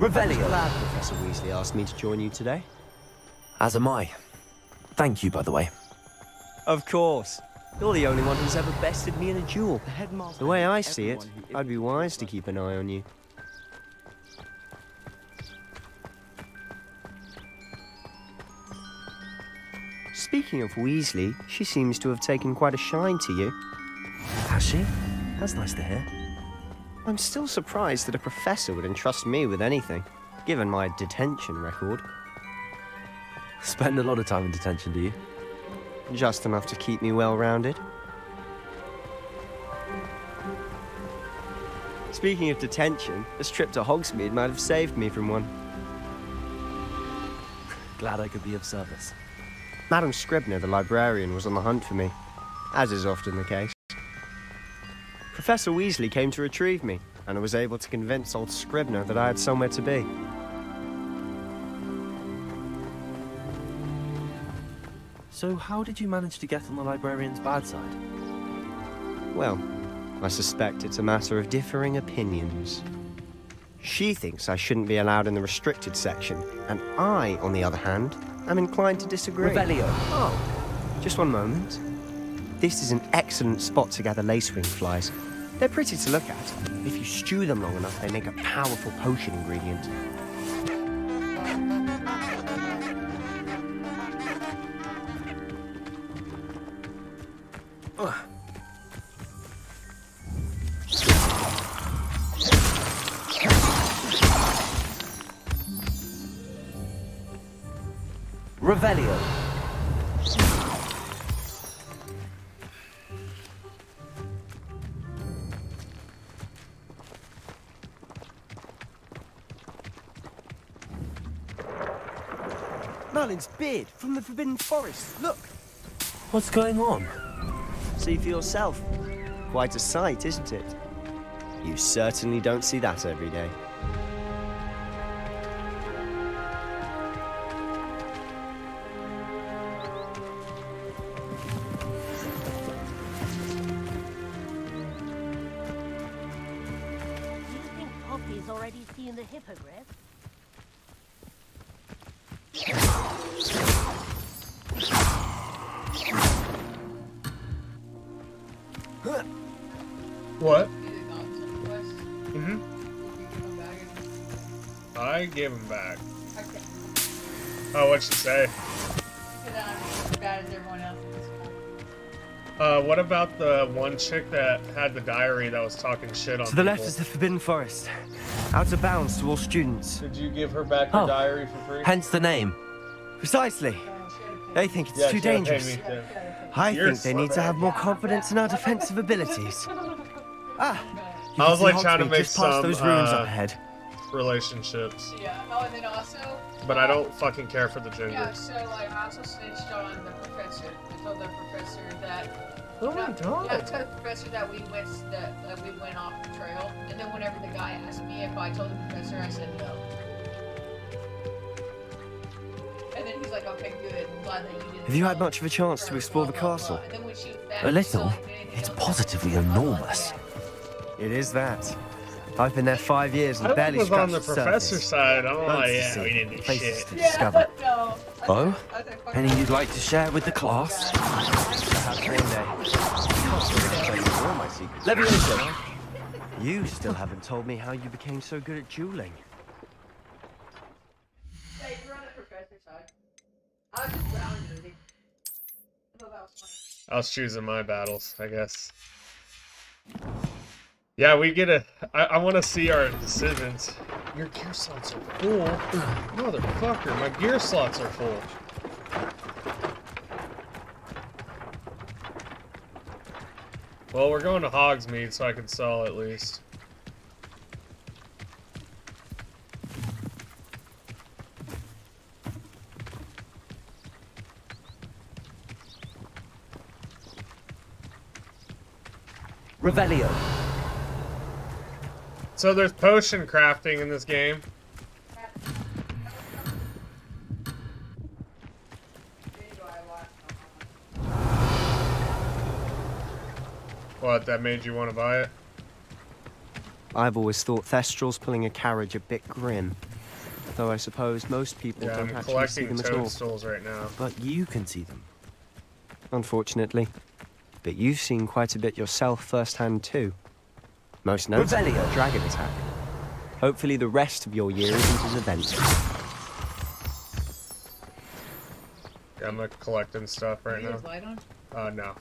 Revelio. Glad Professor Weasley asked me to join you today. As am I. Thank you, by the way. Of course. You're the only one who's ever bested me in a duel. The way I see it, I'd be wise to keep an eye on you. Speaking of Weasley, she seems to have taken quite a shine to you. Has she? That's nice to hear. I'm still surprised that a professor would entrust me with anything, given my detention record. Spend a lot of time in detention, do you? Just enough to keep me well-rounded. Speaking of detention, this trip to Hogsmeade might have saved me from one. Glad I could be of service. Madam Scribner, the librarian, was on the hunt for me, as is often the case. Professor Weasley came to retrieve me, and I was able to convince old Scribner that I had somewhere to be. So how did you manage to get on the librarian's bad side? Well, I suspect it's a matter of differing opinions. She thinks I shouldn't be allowed in the restricted section, and I, on the other hand, am inclined to disagree. Revelio. Oh, just one moment. This is an excellent spot to gather lacewing flies. They're pretty to look at. If you stew them long enough, they make a powerful potion ingredient. Revelio. Merlin's beard from the Forbidden Forest. Look! What's going on? See for yourself. Quite a sight, isn't it? You certainly don't see that every day. Poppy's already seen the hippogriff? What? I gave him back. Okay. Oh, what'd she say? Because I'm as bad as everyone else in this one. What about the one chick that had the diary that was talking shit on To the left people? is the Forbidden Forest. Out of bounds to all students. Did you give her back her diary for free? Hence the name. Precisely. They think it's too she had to pay dangerous. me too. I You're think they need to have more confidence in our defensive abilities. Ah, you I was can see like trying to Hogsmeade make just past some those ruins up ahead. relationships, Yeah. Oh, and then also. but I don't fucking care for the gender. Yeah. So like, I also snitched on the professor. I told the professor that. Oh my god. Yeah, I told the professor that we went off the trail, and then whenever the guy asked me if I told the professor, I said no. And then he's like, "Okay, good. I'm glad that you didn't." Have you had much of a chance to explore the castle? And then when she was back, A little. she said, It's positively enormous. It is that. I've been there 5 years and I barely was on scratched the the professor's surface. side. I'm Loads like, to yeah, see, we didn't do places shit. to discover. No. Oh? Any you'd like to share with the class? Perhaps one day. Can't tell you all my secrets. Leviosa. You still haven't told me how you became so good at dueling. Hey, you're on the professor's side. I was just rounding. I thought that was funny. I was choosing my battles, I guess. Yeah, we get a... I want to see our decisions. Your gear slots are full. Motherfucker, my gear slots are full. Well, we're going to Hogsmeade, so I can sell at least. Revelio. So there's potion crafting in this game. What, that made you want to buy it? I've always thought Thestral's pulling a carriage a bit grim. Though I suppose most people Yeah, don't I'm actually see collecting them at all. toadstools right now. But you can see them. Unfortunately. But you've seen quite a bit yourself firsthand too. Most notably a dragon attack. Hopefully the rest of your year isn't as eventful. Yeah, I'm like collecting stuff right Is now. yours light on? No.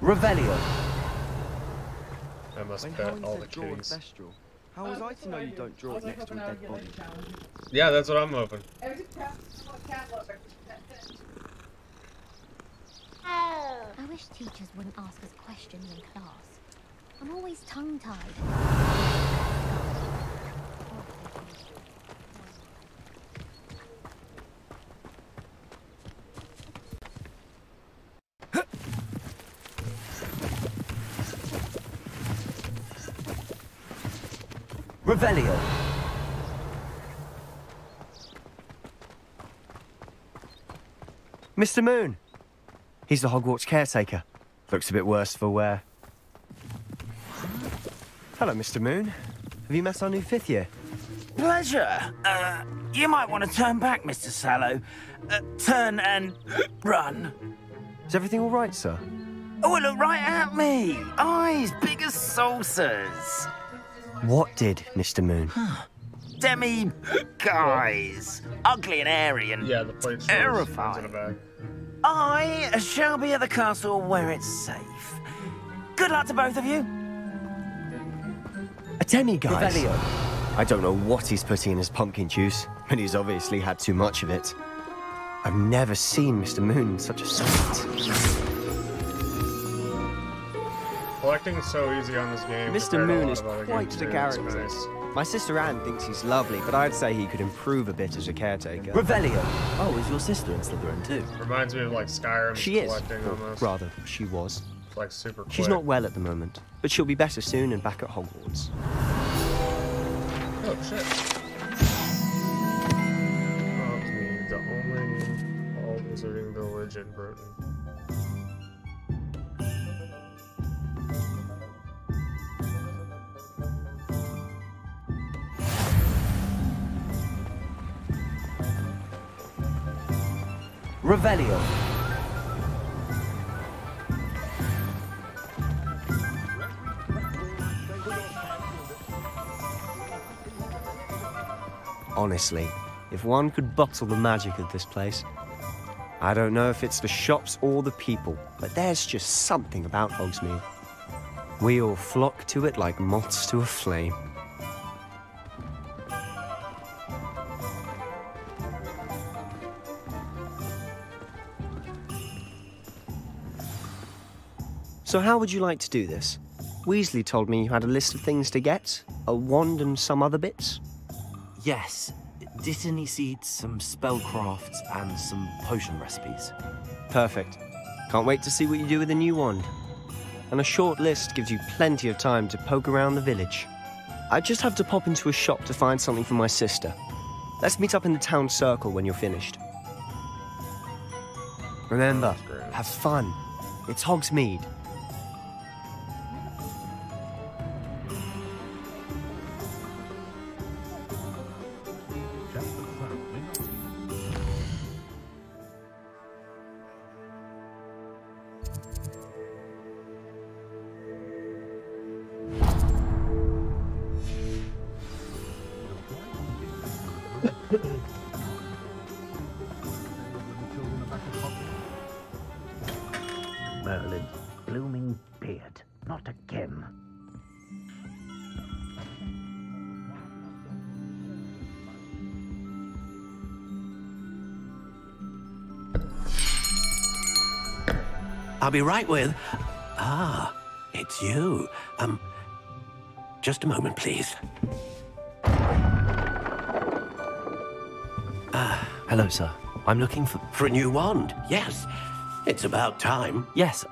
Revelio. I must When bet Helen all said the draw and kitties. bestial, how was I to know you don't draw it next to a dead body? Yeah, that's what I'm hoping. I wish teachers wouldn't ask us questions in class. I'm always tongue-tied. Revelio. Mr. Moon. He's the Hogwarts caretaker. Looks a bit worse for wear. Hello, Mr. Moon. Have you met our new 5th year? Pleasure. You might want to turn back, Mr. Sallow. Turn and run. Is everything all right, sir? Oh, look right at me. Eyes big as saucers. What did, Mr. Moon? Demi guys. Ugly and airy and Yeah, the plate terrifying. I shall be at the castle where it's safe. Good luck to both of you. A demiguise? Revelio. I don't know what he's putting in his pumpkin juice, but he's obviously had too much of it. I've never seen Mr. Moon in such a state. Collecting's so easy on this game. Mr. Moon is quite the character. Nice. My sister Anne thinks he's lovely, but I'd say he could improve a bit as a caretaker. Revelio. Oh, is your sister in Slytherin too? Reminds me of like Skyrim. She is, Collecting or almost. rather, she was. It's like super quick. She's not well at the moment, but she'll be better soon and back at Hogwarts. Oh shit. The only all wizarding village in Britain. Revelio. Honestly, if one could bottle the magic of this place. I don't know if it's the shops or the people, but there's just something about Hogsmeade. We all flock to it like moths to a flame. So how would you like to do this? Weasley told me you had a list of things to get, a wand and some other bits. Yes. Dittany seeds, some spellcrafts, and some potion recipes. Perfect. Can't wait to see what you do with the new wand. And a short list gives you plenty of time to poke around the village. I just have to pop into a shop to find something for my sister. Let's meet up in the town circle when you're finished. Remember, have fun. It's Hogsmeade. Merlin's blooming beard. Not again. I'll be right with... Ah, it's you. Just a moment, please. Hello, sir. I'm looking for... For a new wand, yes. It's about time. Yes,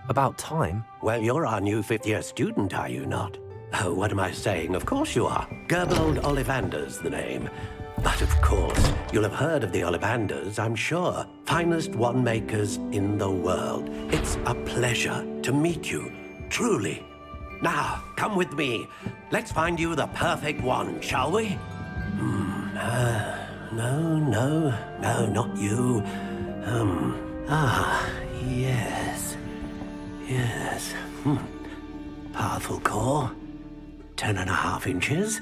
about time? Well, you're our new 5th-year student, are you not? Oh, what am I saying? Of course you are. Gerbold Ollivander's the name. But of course, you'll have heard of the Ollivanders, I'm sure. Finest wand makers in the world. It's a pleasure to meet you, truly. Now, come with me. Let's find you the perfect wand, shall we? No, not you. Yes. Yes. Powerful core. 10.5 inches.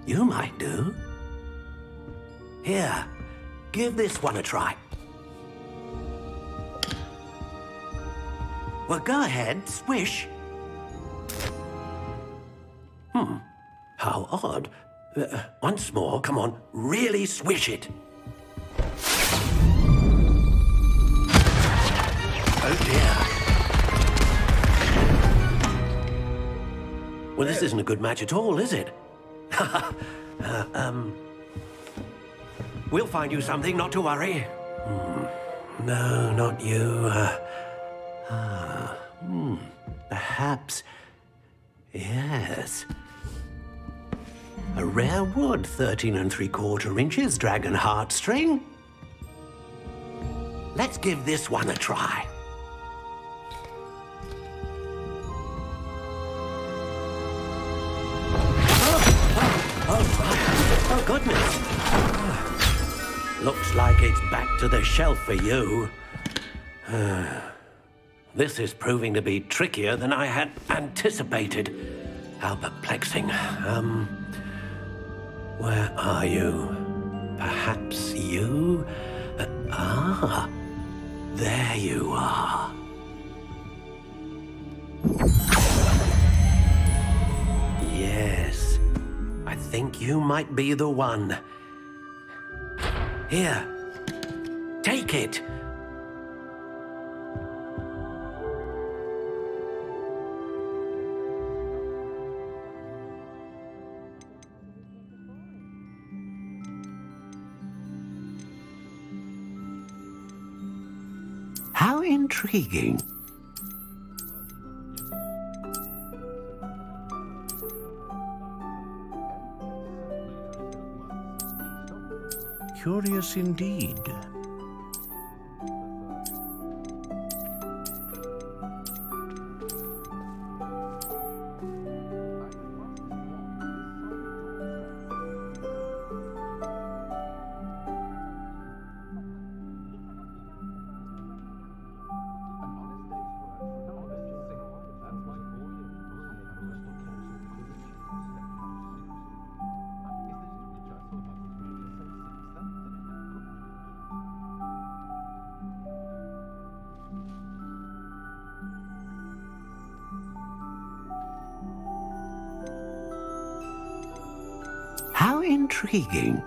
You might do. Here, give this one a try. Well, go ahead, swish. How odd. Once more, come on, really swish it. Oh dear. Well, this isn't a good match at all, is it? We'll find you something, not to worry. No, not you. Perhaps. Yes. A rare wood, 13 3/4 inches, dragon heartstring. Let's give this one a try. Oh, goodness. Looks like it's back to the shelf for you. This is proving to be trickier than I had anticipated. How perplexing. Where are you? Perhaps you? There you are. Yes, I think you might be the one. Here, take it. How intriguing. Curious indeed. How intriguing.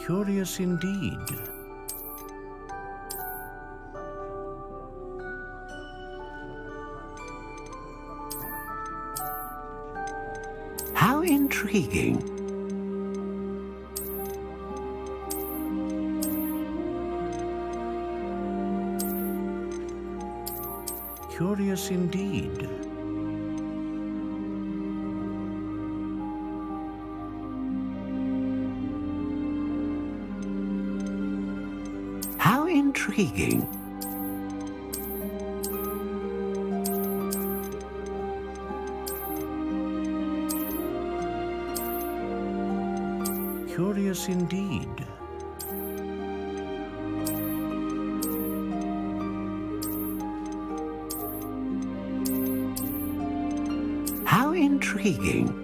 Curious indeed. How intriguing. Curious indeed. How intriguing. Curious indeed. How intriguing.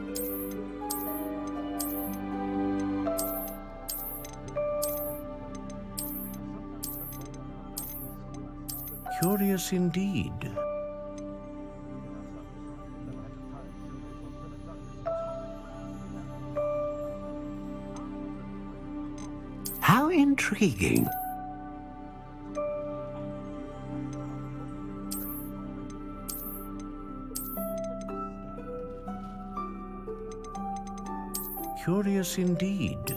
Curious indeed. How intriguing. Curious indeed.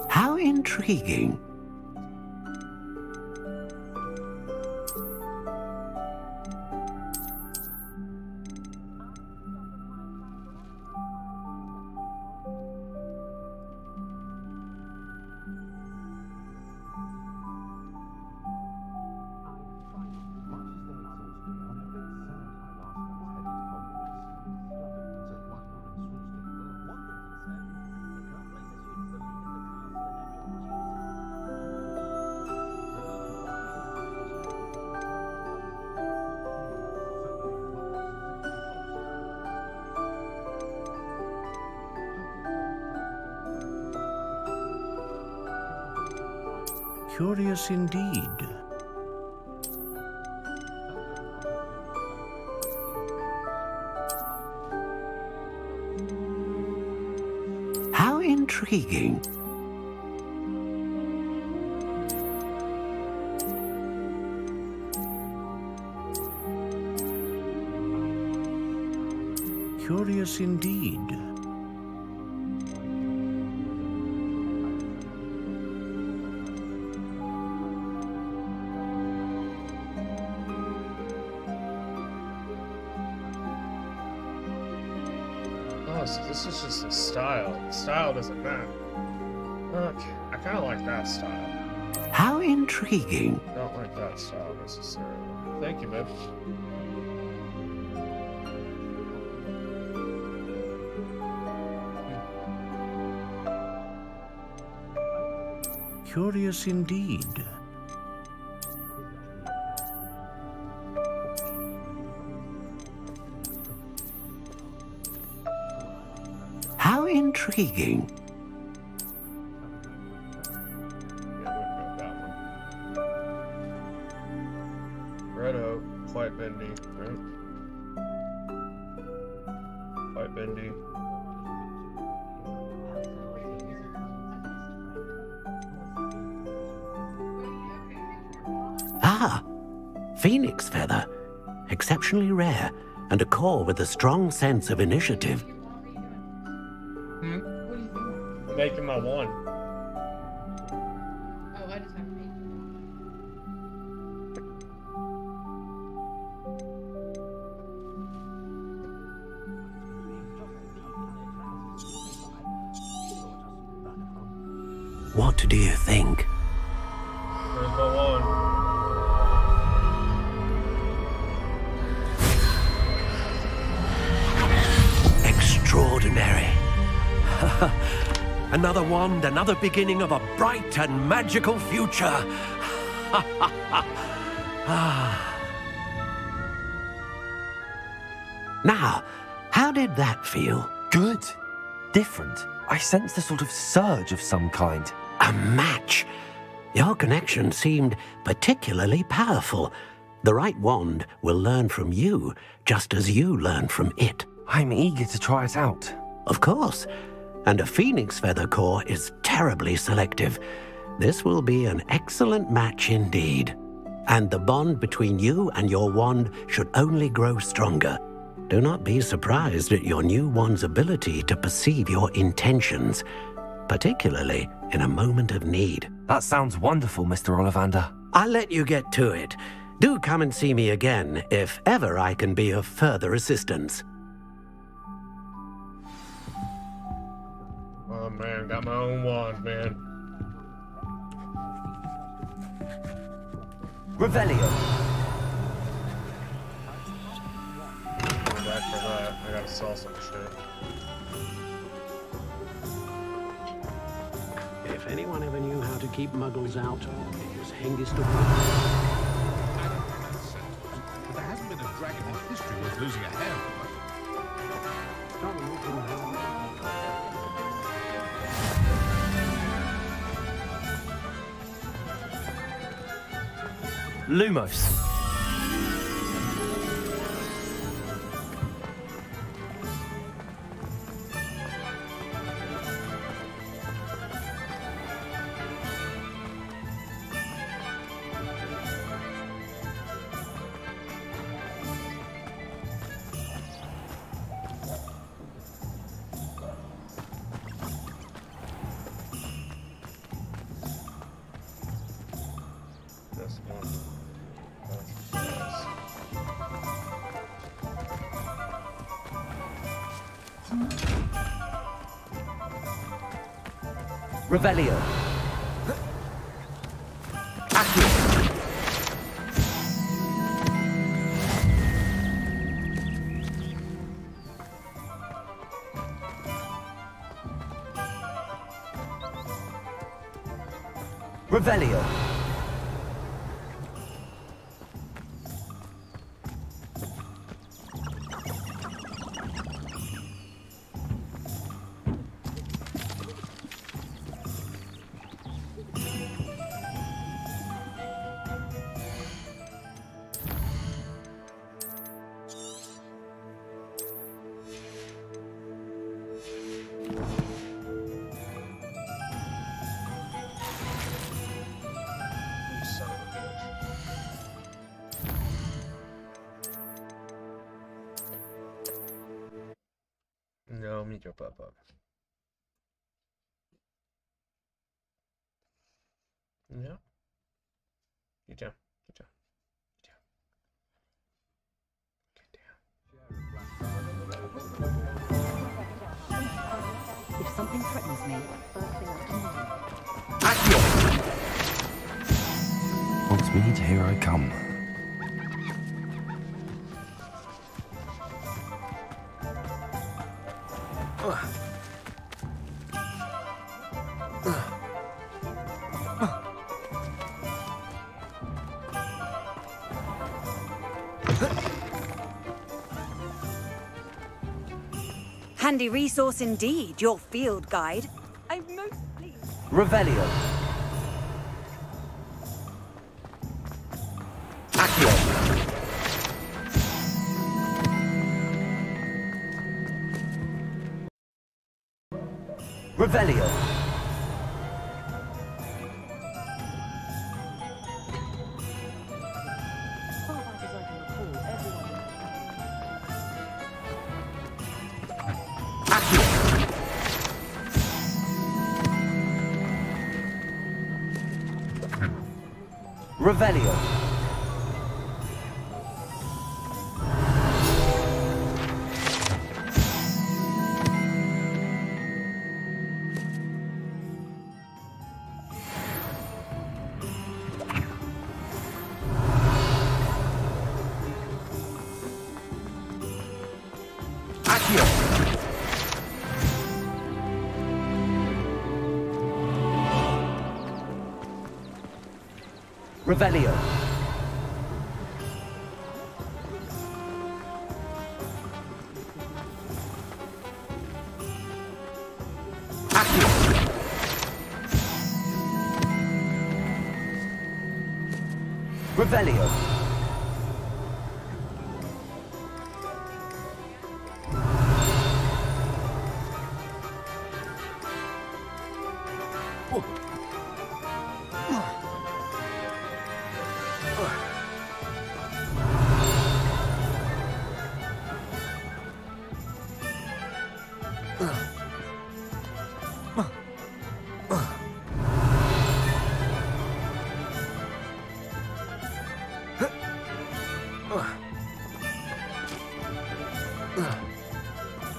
How intriguing. Curious indeed. How intriguing. Curious indeed. Oh, so this is just a style. Style doesn't matter. Okay, I kind of like that style. How intriguing. Don't like that style necessarily. Thank you, babe. Curious indeed. How intriguing. Red oak, quite bendy, right? Quite bendy. Ah, phoenix feather. Exceptionally rare, and a core with a strong sense of initiative. Making my one. Oh, I just have to make What do you think? There's my one. Extraordinary. Another wand, another beginning of a bright and magical future. Now, how did that feel? Good. Different. I sensed a sort of surge of some kind. A match. Your connection seemed particularly powerful. The right wand will learn from you, just as you learn from it. I'm eager to try it out. Of course. And a phoenix feather core is terribly selective. This will be an excellent match indeed. And the bond between you and your wand should only grow stronger. Do not be surprised at your new wand's ability to perceive your intentions, particularly in a moment of need. That sounds wonderful, Mr. Ollivander. I'll let you get to it. Do come and see me again if ever I can be of further assistance. Oh man, got my own wand, man. Revelio. Going back for that. I gotta sell some shit. If anyone ever knew how to keep muggles out, it was Hengist of But there hasn't been a dragon in history worth losing a hair over. Lumos. This one. Revelio. Revelio. your butt up. Yeah. Good job. Good job. If something threatens me, first thing I can do. Hogsmeade, here I come. Handy resource indeed, your field guide. I'm most pleased. Revelio. Accio. Revelio. Revelio. Accio. Revelio. Accio. Revelio.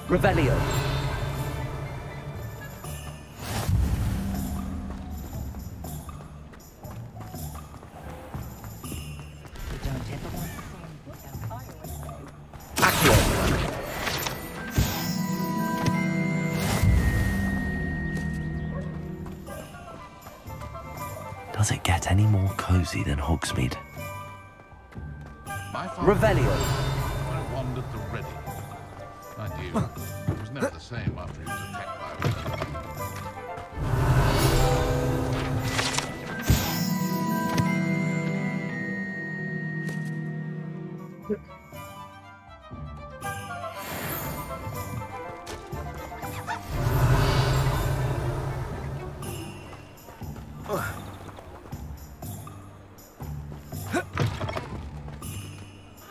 Revelio. Accio. Does it get any more cozy than Hogsmeade? Revelio. I wandered the ready. Mind you, it was never the same after he was attacked by a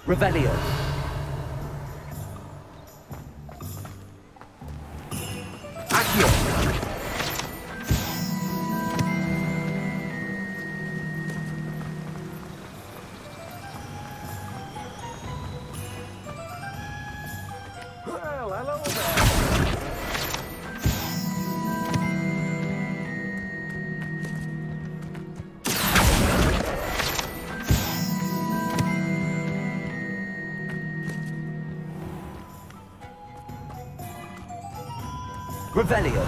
Revelio. Accio. Well, hello there. Revelio.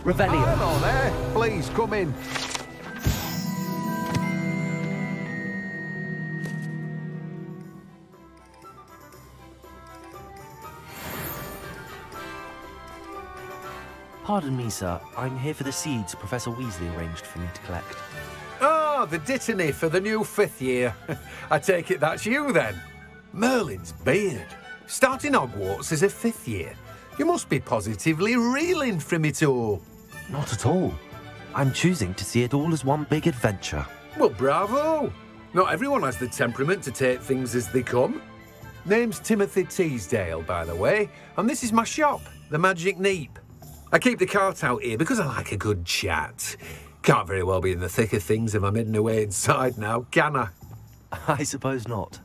Revelio. Hello there. Please come in. Pardon me, sir. I'm here for the seeds Professor Weasley arranged for me to collect. Oh, the dittany for the new 5th year. I take it that's you, then. Merlin's beard. Starting Hogwarts as a 5th year. You must be positively reeling from it all. Not at all. I'm choosing to see it all as one big adventure. Well, bravo. Not everyone has the temperament to take things as they come. Name's Timothy Teasdale, by the way, and this is my shop, the Magic Neep. I keep the cart out here because I like a good chat. Can't very well be in the thick of things if I'm hidden away inside now, can I? I suppose not.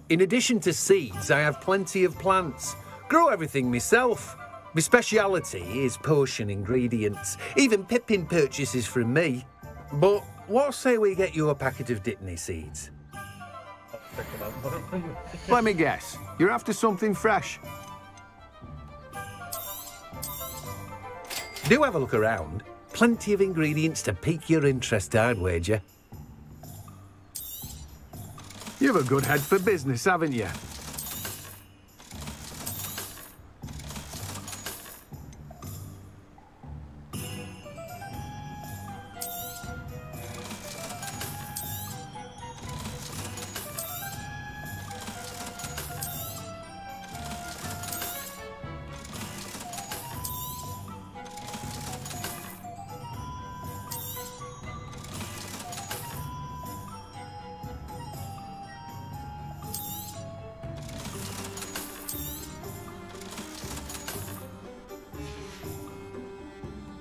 In addition to seeds, I have plenty of plants. Grow everything myself. My speciality is potion ingredients. Even Pippin purchases from me. But what say we get you a packet of Dittany seeds? Let me guess. You're after something fresh. Do have a look around. Plenty of ingredients to pique your interest, I'd wager. You've a good head for business, haven't you?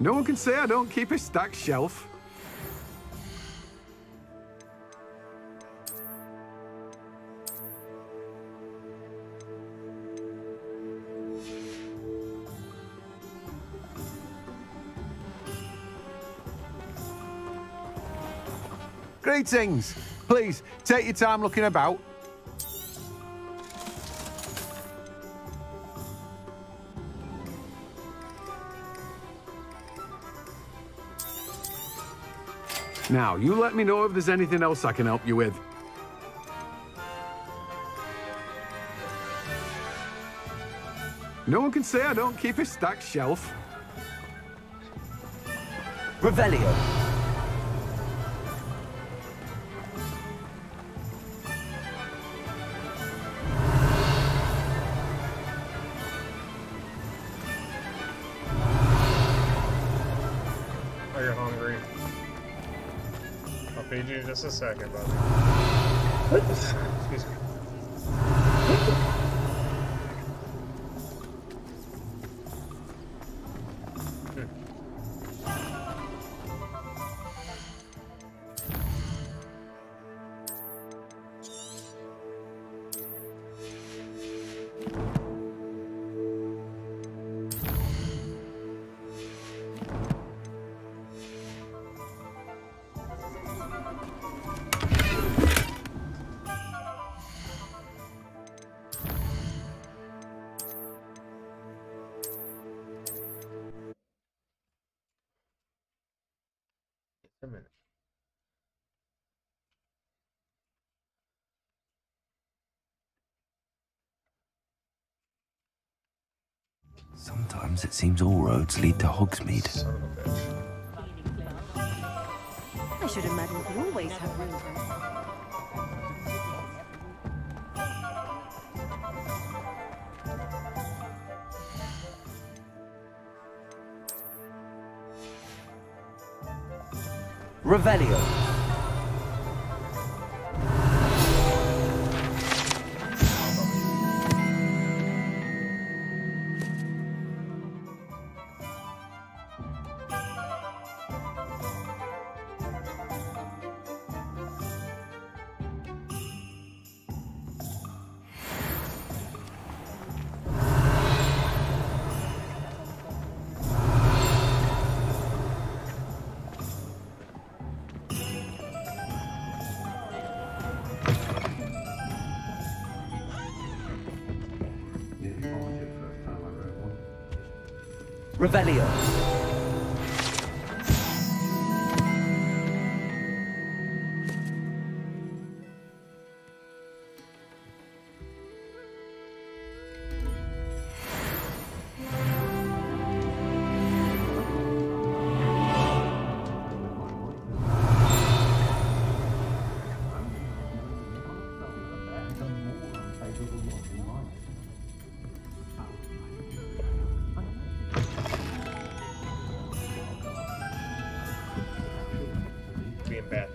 No one can say I don't keep a stacked shelf. Greetings. Please, take your time looking about. Now, you let me know if there's anything else I can help you with. No one can say I don't keep a stacked shelf. Revelio. Oh, you're hungry. I'll feed you in just a second, buddy. Excuse me. A minute. Sometimes it seems all roads lead to Hogsmeade. I should imagine you always have room for Revelio. Revelio. bet.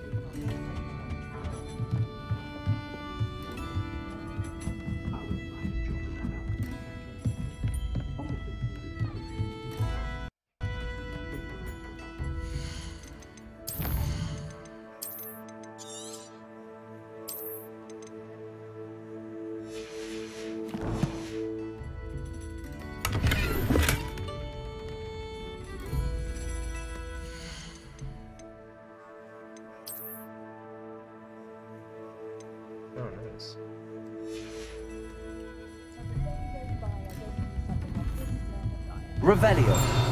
Oh, nice. Revelio.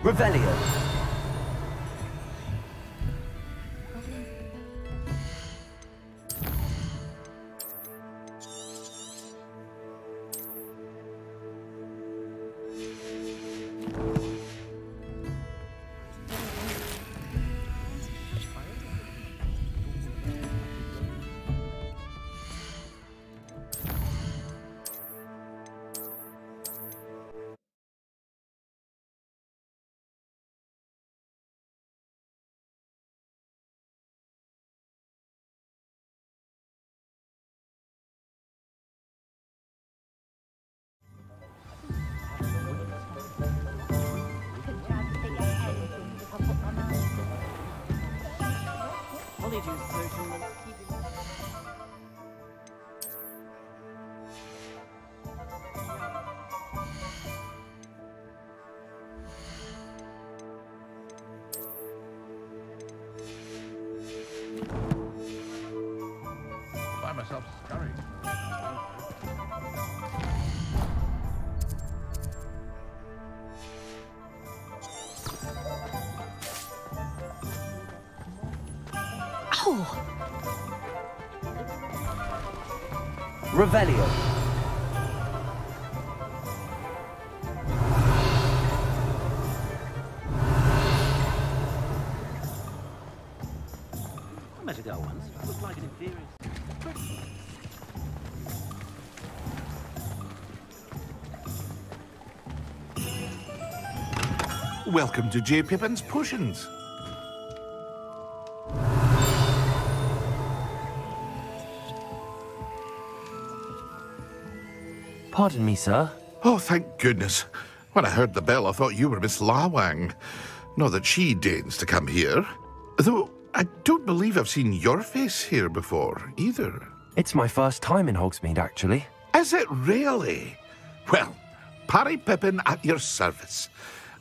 Revelio. Find myself scurried. Oh! Revelio. I met a girl once. Looked like an inferior. Welcome to J. Pippin's Potions. Pardon me, sir. Oh, thank goodness. When I heard the bell, I thought you were Miss Lawang. Not that she deigns to come here. Though, I don't believe I've seen your face here before, either. It's my first time in Hogsmeade, actually. Is it really? Well, Parry Pippin at your service.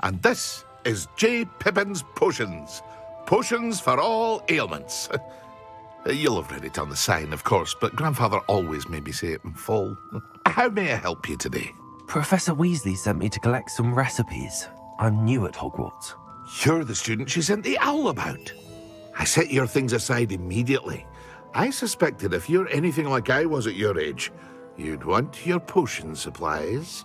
And this is J. Pippin's Potions. Potions for all ailments. You'll have read it on the sign, of course, but Grandfather always made me say it in full. How may I help you today? Professor Weasley sent me to collect some recipes. I'm new at Hogwarts. You're the student she sent the owl about. I set your things aside immediately. I suspected if you're anything like I was at your age, you'd want your potion supplies.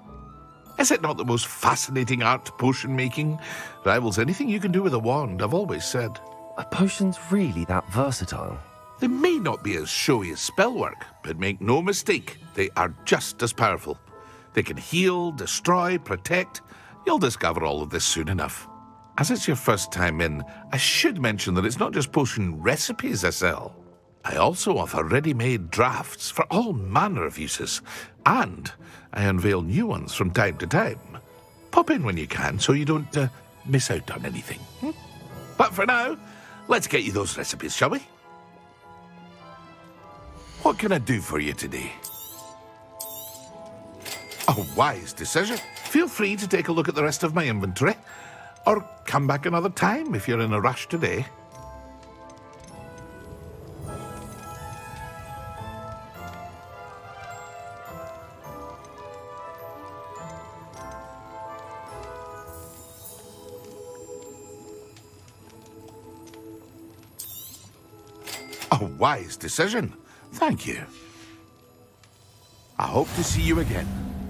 Is it not the most fascinating art, potion making? Rivals anything you can do with a wand, I've always said. Are potions really that versatile? They may not be as showy as spellwork, but make no mistake, they are just as powerful. They can heal, destroy, protect. You'll discover all of this soon enough. As it's your first time in, I should mention that it's not just potion recipes I sell. I also offer ready-made drafts for all manner of uses, and I unveil new ones from time to time. Pop in when you can so you don't miss out on anything. But for now, let's get you those recipes, shall we? What can I do for you today? A wise decision. Feel free to take a look at the rest of my inventory, or come back another time if you're in a rush today. A wise decision. Thank you. I hope to see you again.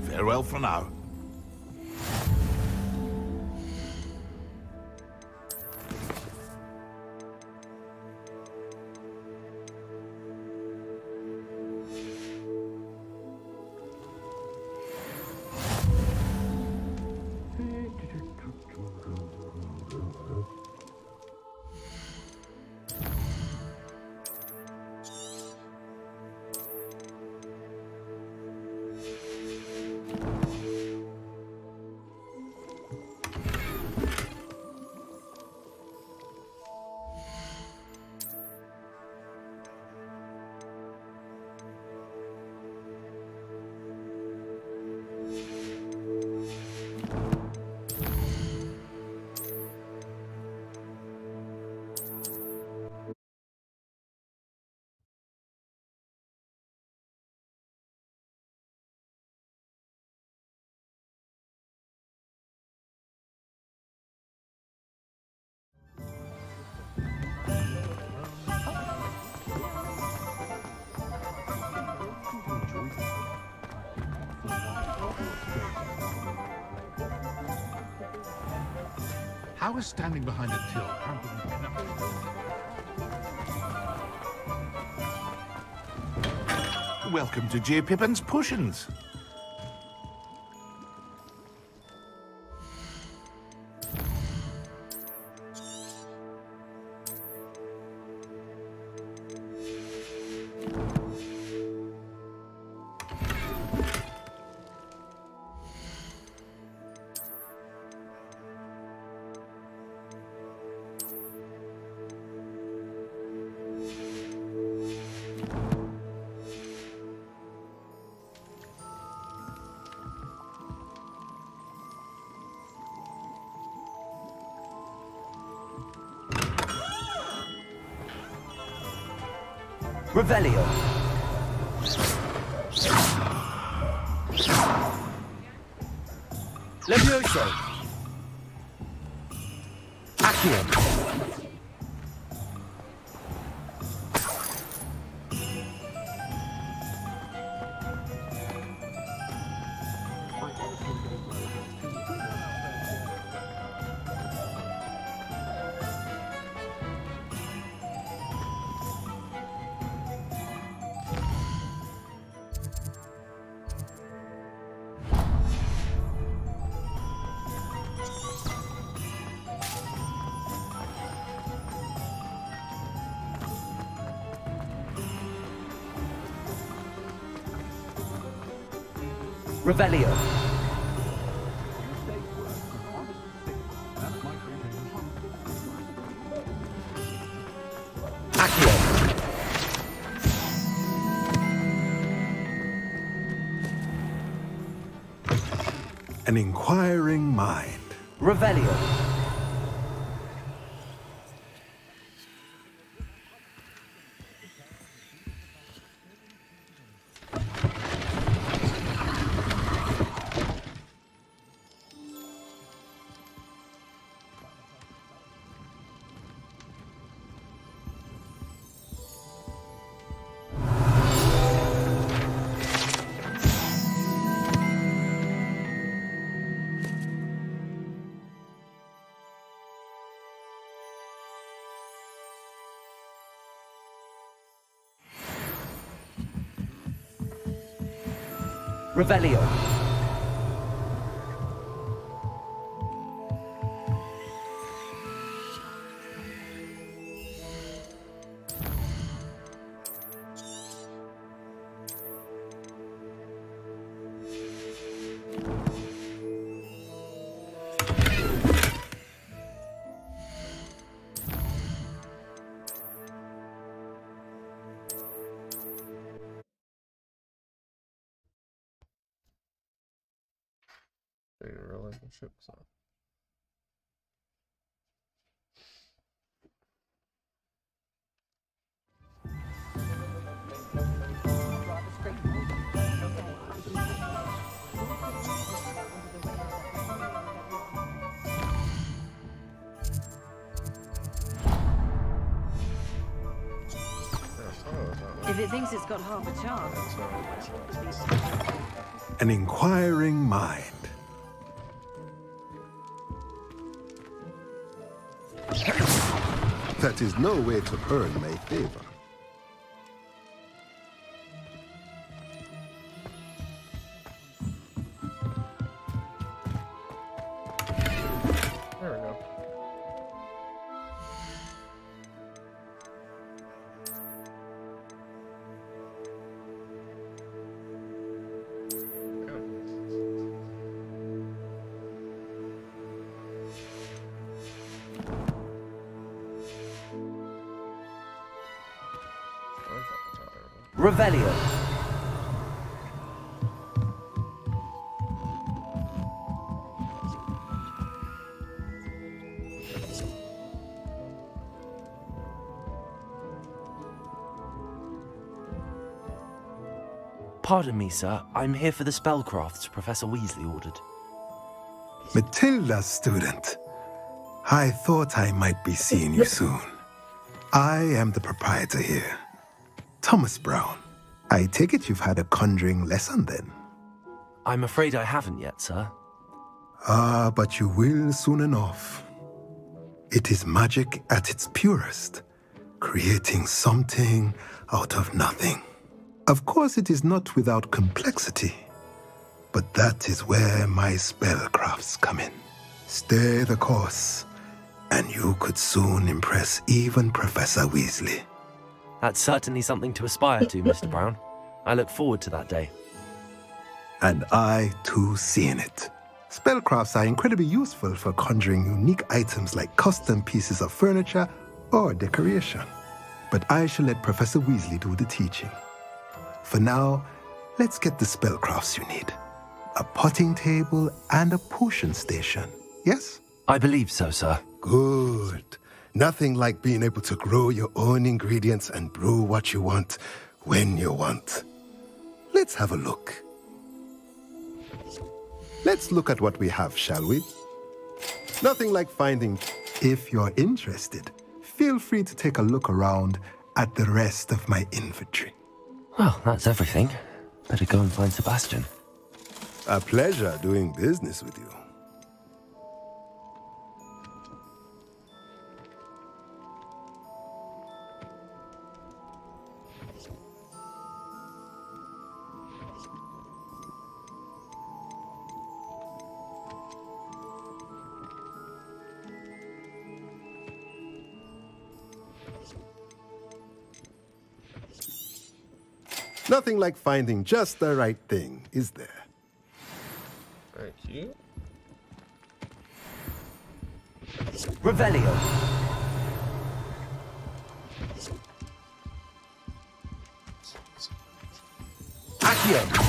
Farewell for now. How is standing behind a till hampered enough? Welcome to J. Pippin's Potions. Revelio. Levioso. Accio. Revelio. Accio. An inquiring mind. Revelio. Revelio. Didn't realize my ship was on. If it thinks it's got half a chance. An inquiring mind. That is no way to earn my favor. There we go. Revelio. Pardon me, sir. I'm here for the spellcrafts Professor Weasley ordered. Matilda's student. I thought I might be seeing you soon. I am the proprietor here, Thomas Brown. I take it you've had a conjuring lesson then? I'm afraid I haven't yet, sir. Ah, but you will soon enough. It is magic at its purest, creating something out of nothing. Of course, it is not without complexity, but that is where my spellcrafts come in. Stay the course, and you could soon impress even Professor Weasley. That's certainly something to aspire to, Mr. Brown. I look forward to that day. And I, too, seeing it. Spellcrafts are incredibly useful for conjuring unique items like custom pieces of furniture or decoration. But I shall let Professor Weasley do the teaching. For now, let's get the spellcrafts you need. A potting table and a potion station, yes? I believe so, sir. Good. Nothing like being able to grow your own ingredients and brew what you want when you want. Let's have a look. Let's look at what we have, shall we? Nothing like finding. If you're interested, feel free to take a look around at the rest of my inventory. Well, that's everything. Better go and find Sebastian. A pleasure doing business with you. Nothing like finding just the right thing, is there? Thank you. Revelio. Accio.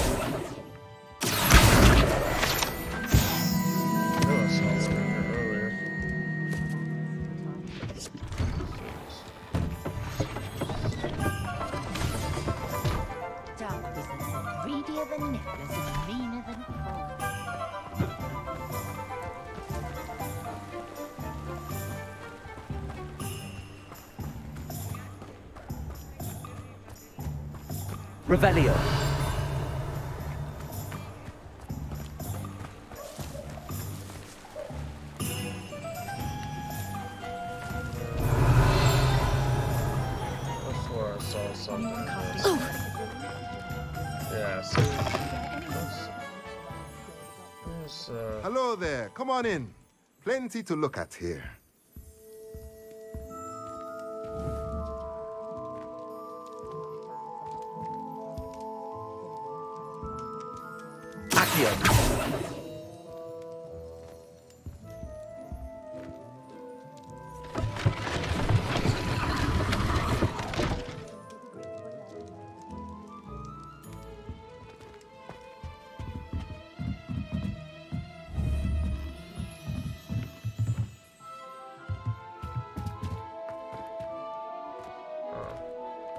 Revelio. Hello there. Come on in. Plenty to look at here.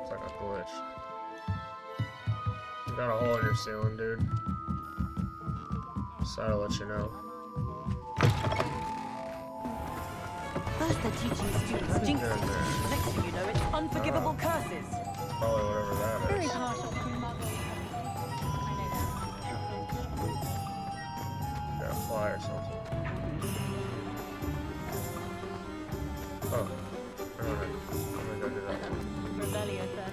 It's like a glitch. You got a hole in your ceiling, dude. Just thought I'd let you know. First they're teaching students jinxes. Next thing you know, it's unforgivable curses. Probably whatever that is. Very partial to muggle. Got a fly or something. Oh. Alright. I'm gonna go do that. Revelio, sir.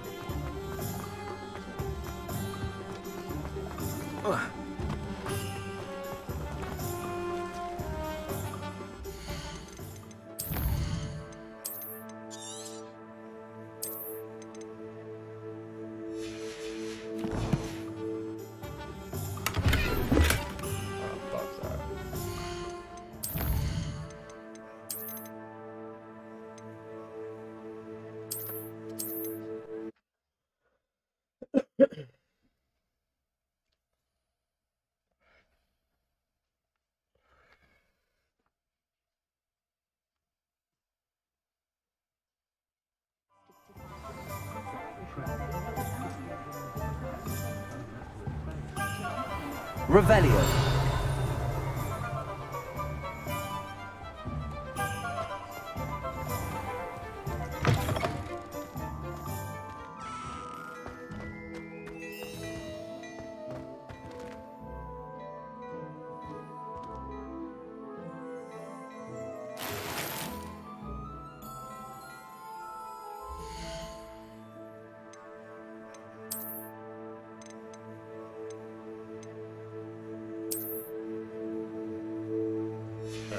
Revelio.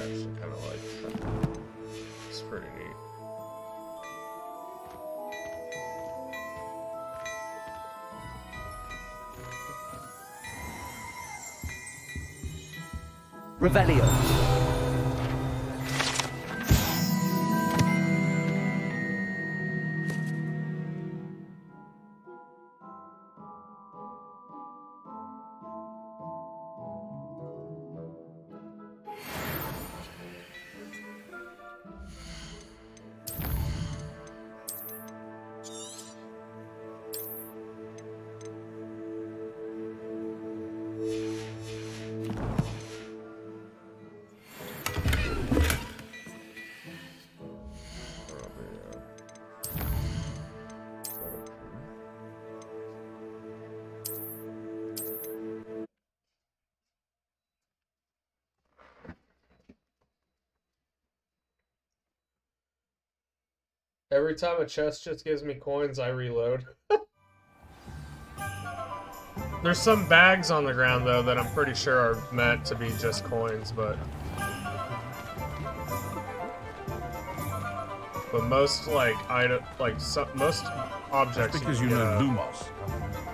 actually kind of like. It's pretty neat. Revelio. Every time a chest just gives me coins, I reload. There's some bags on the ground, though, that I'm pretty sure are meant to be just coins, but most, like, most objects because you you know get Lumos.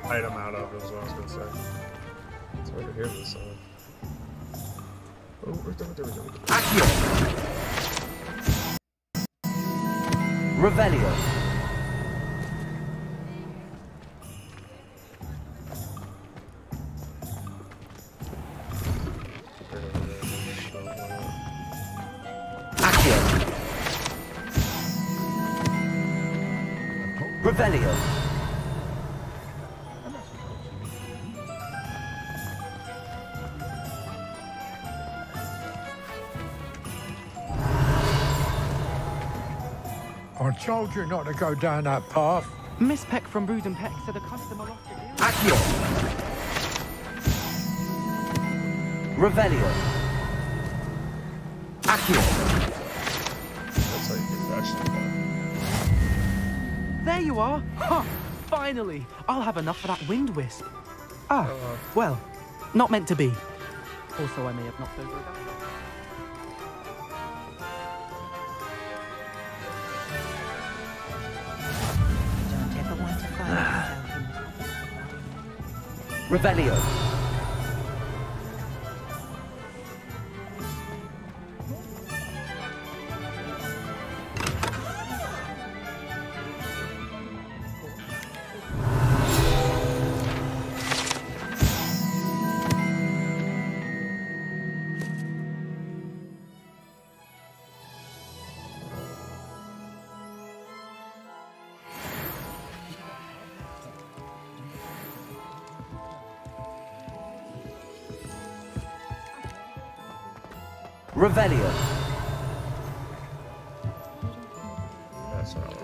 Item out of is what I was gonna say. It's hard to hear this song. Revelio. Accio. Revelio. I told you not to go down that path. Miss Peck from Brood and Peck said a customer lost it. Accio. Revelio. Accio. That's how you get that shit done. There you are. Huh. Finally. I'll have enough for that wind wisp. Ah, well, not meant to be. Also, I may have knocked over a guy. Revelio. Revelio. That's not right.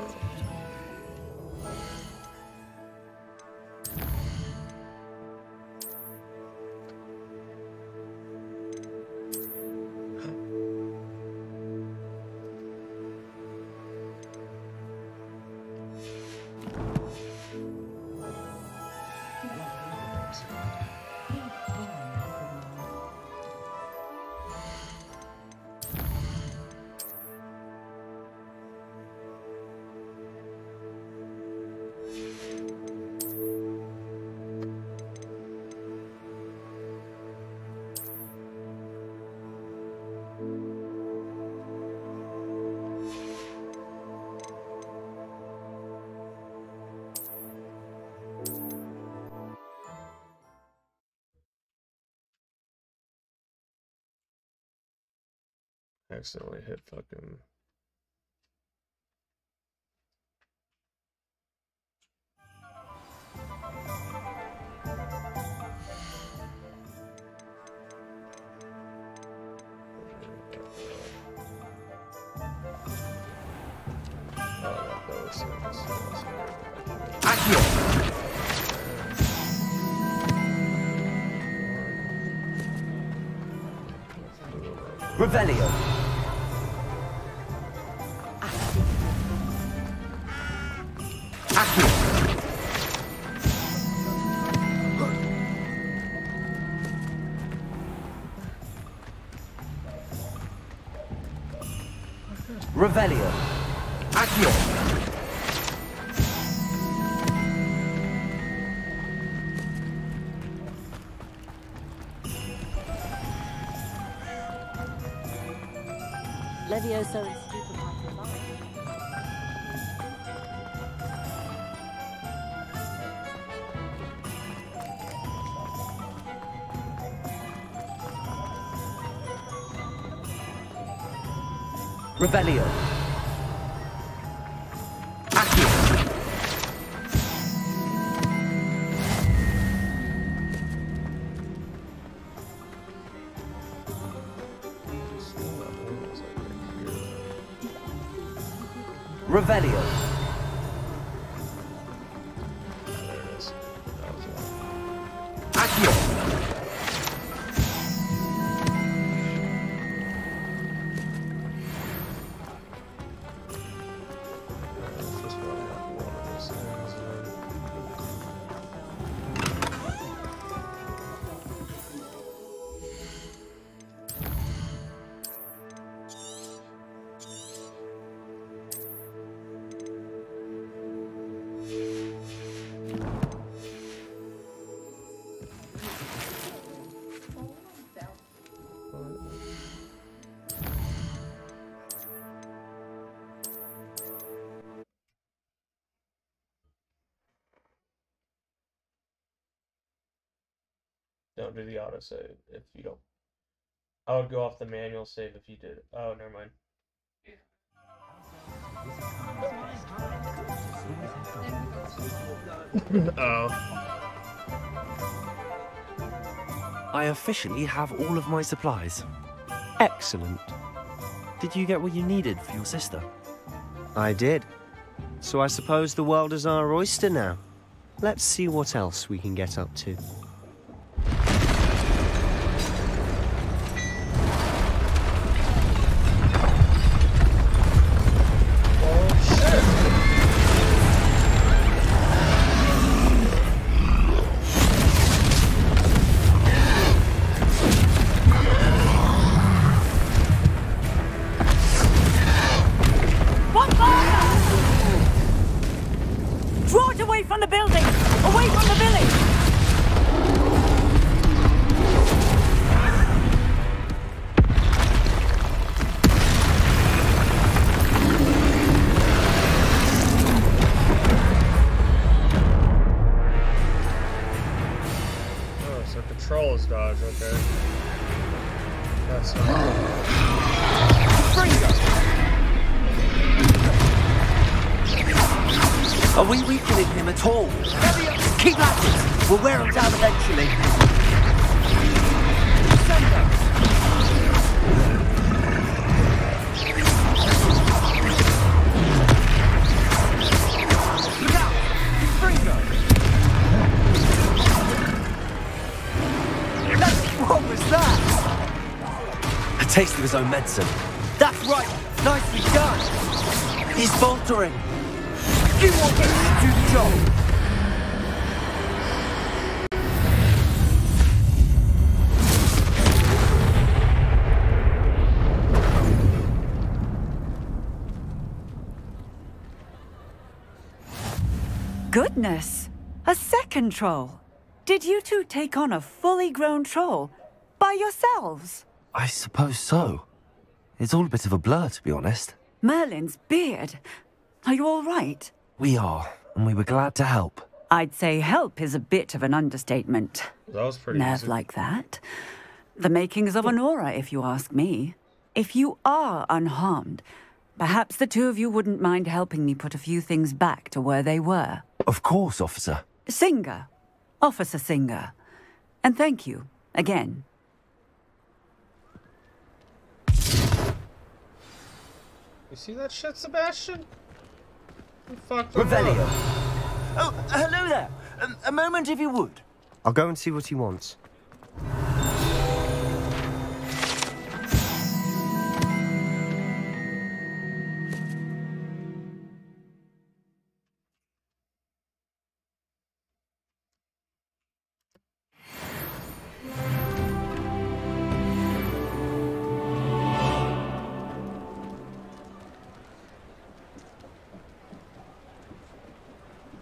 Accidentally hit fucking. Revelio. Accio. Revelio. Accio. Levioso and Stupefy alive. Revelio. Revelio. There it is. That was one. Accio. Don't do the autosave if you don't. I would go off the manual save if you did. Oh, never mind. Oh. I officially have all of my supplies. Excellent. Did you get what you needed for your sister? I did. So I suppose the world is our oyster now. Let's see what else we can get up to. Dodge, okay. That's Are we weakening him at all? Keep at it! We'll wear him down eventually. Look out! Fringo! What was that? A taste of his own medicine. That's right. Nicely done. He's faltering. You want him to do the job. Goodness! A second troll. Did you two take on a fully grown troll by yourselves? I suppose so. It's all a bit of a blur, to be honest. Merlin's beard. Are you all right? We are, and we were glad to help. I'd say help is a bit of an understatement. That was pretty Nerve easy. like that. The makings of an aura, if you ask me. If you are unharmed, perhaps the two of you wouldn't mind helping me put a few things back to where they were. Of course, officer. Singer. Officer Singer. And thank you, again. You see that shit, Sebastian? You fucked Revelio. Oh, hello there. A moment if you would. I'll go and see what he wants.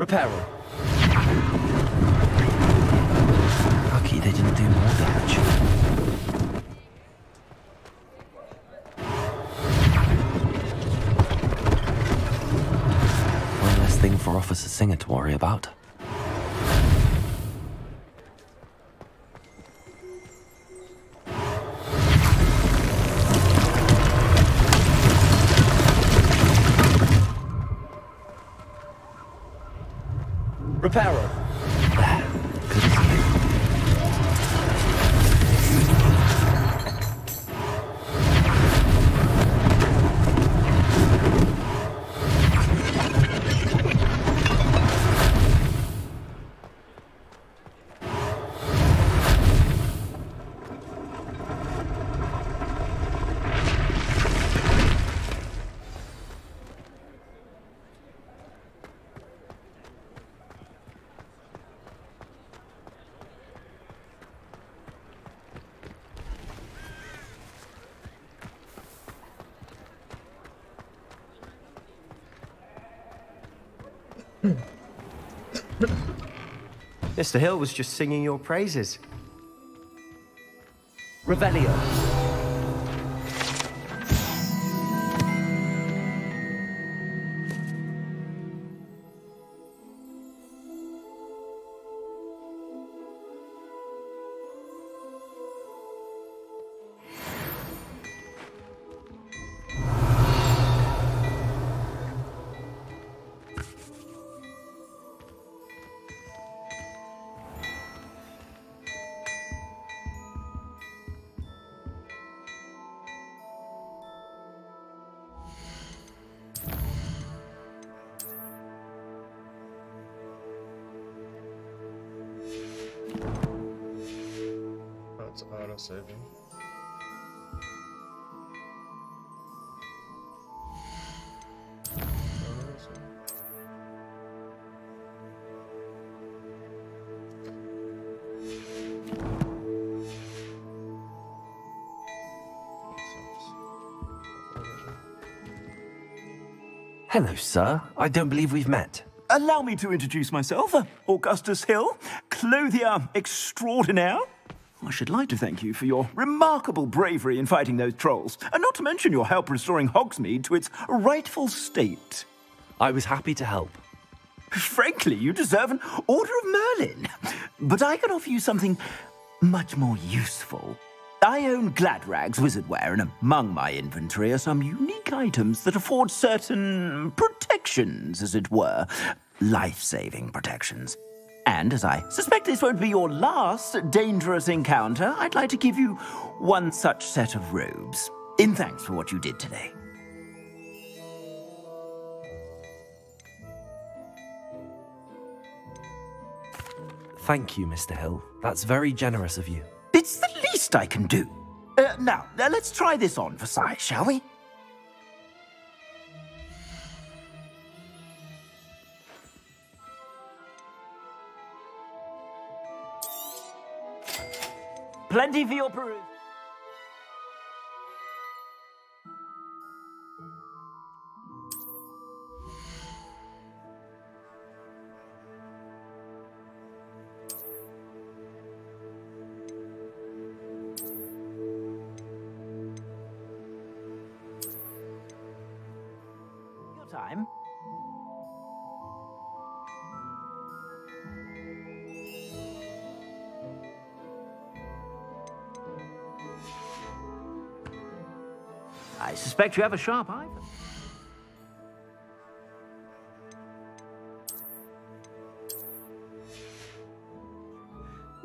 Reparo. Lucky they didn't do more damage. One less thing for Officer Singer to worry about. Reparo. Good as new. Mr. Hill was just singing your praises. Revelio. That's auto-saving. Hello, sir. I don't believe we've met. Allow me to introduce myself, Augustus Hill, clothier extraordinaire. I should like to thank you for your remarkable bravery in fighting those trolls, and not to mention your help restoring Hogsmeade to its rightful state. I was happy to help. Frankly, you deserve an Order of Merlin. But I can offer you something much more useful. I own Gladrag's wizardware, and among my inventory are some unique items that afford certain protections, as it were. Life-saving protections. And as I suspect this won't be your last dangerous encounter, I'd like to give you one such set of robes, in thanks for what you did today. Thank you, Mr. Hill. That's very generous of you. It's the least I can do. Now, let's try this on for size, shall we? Plenty for your peruse. Your time. I suspect you have a sharp eye.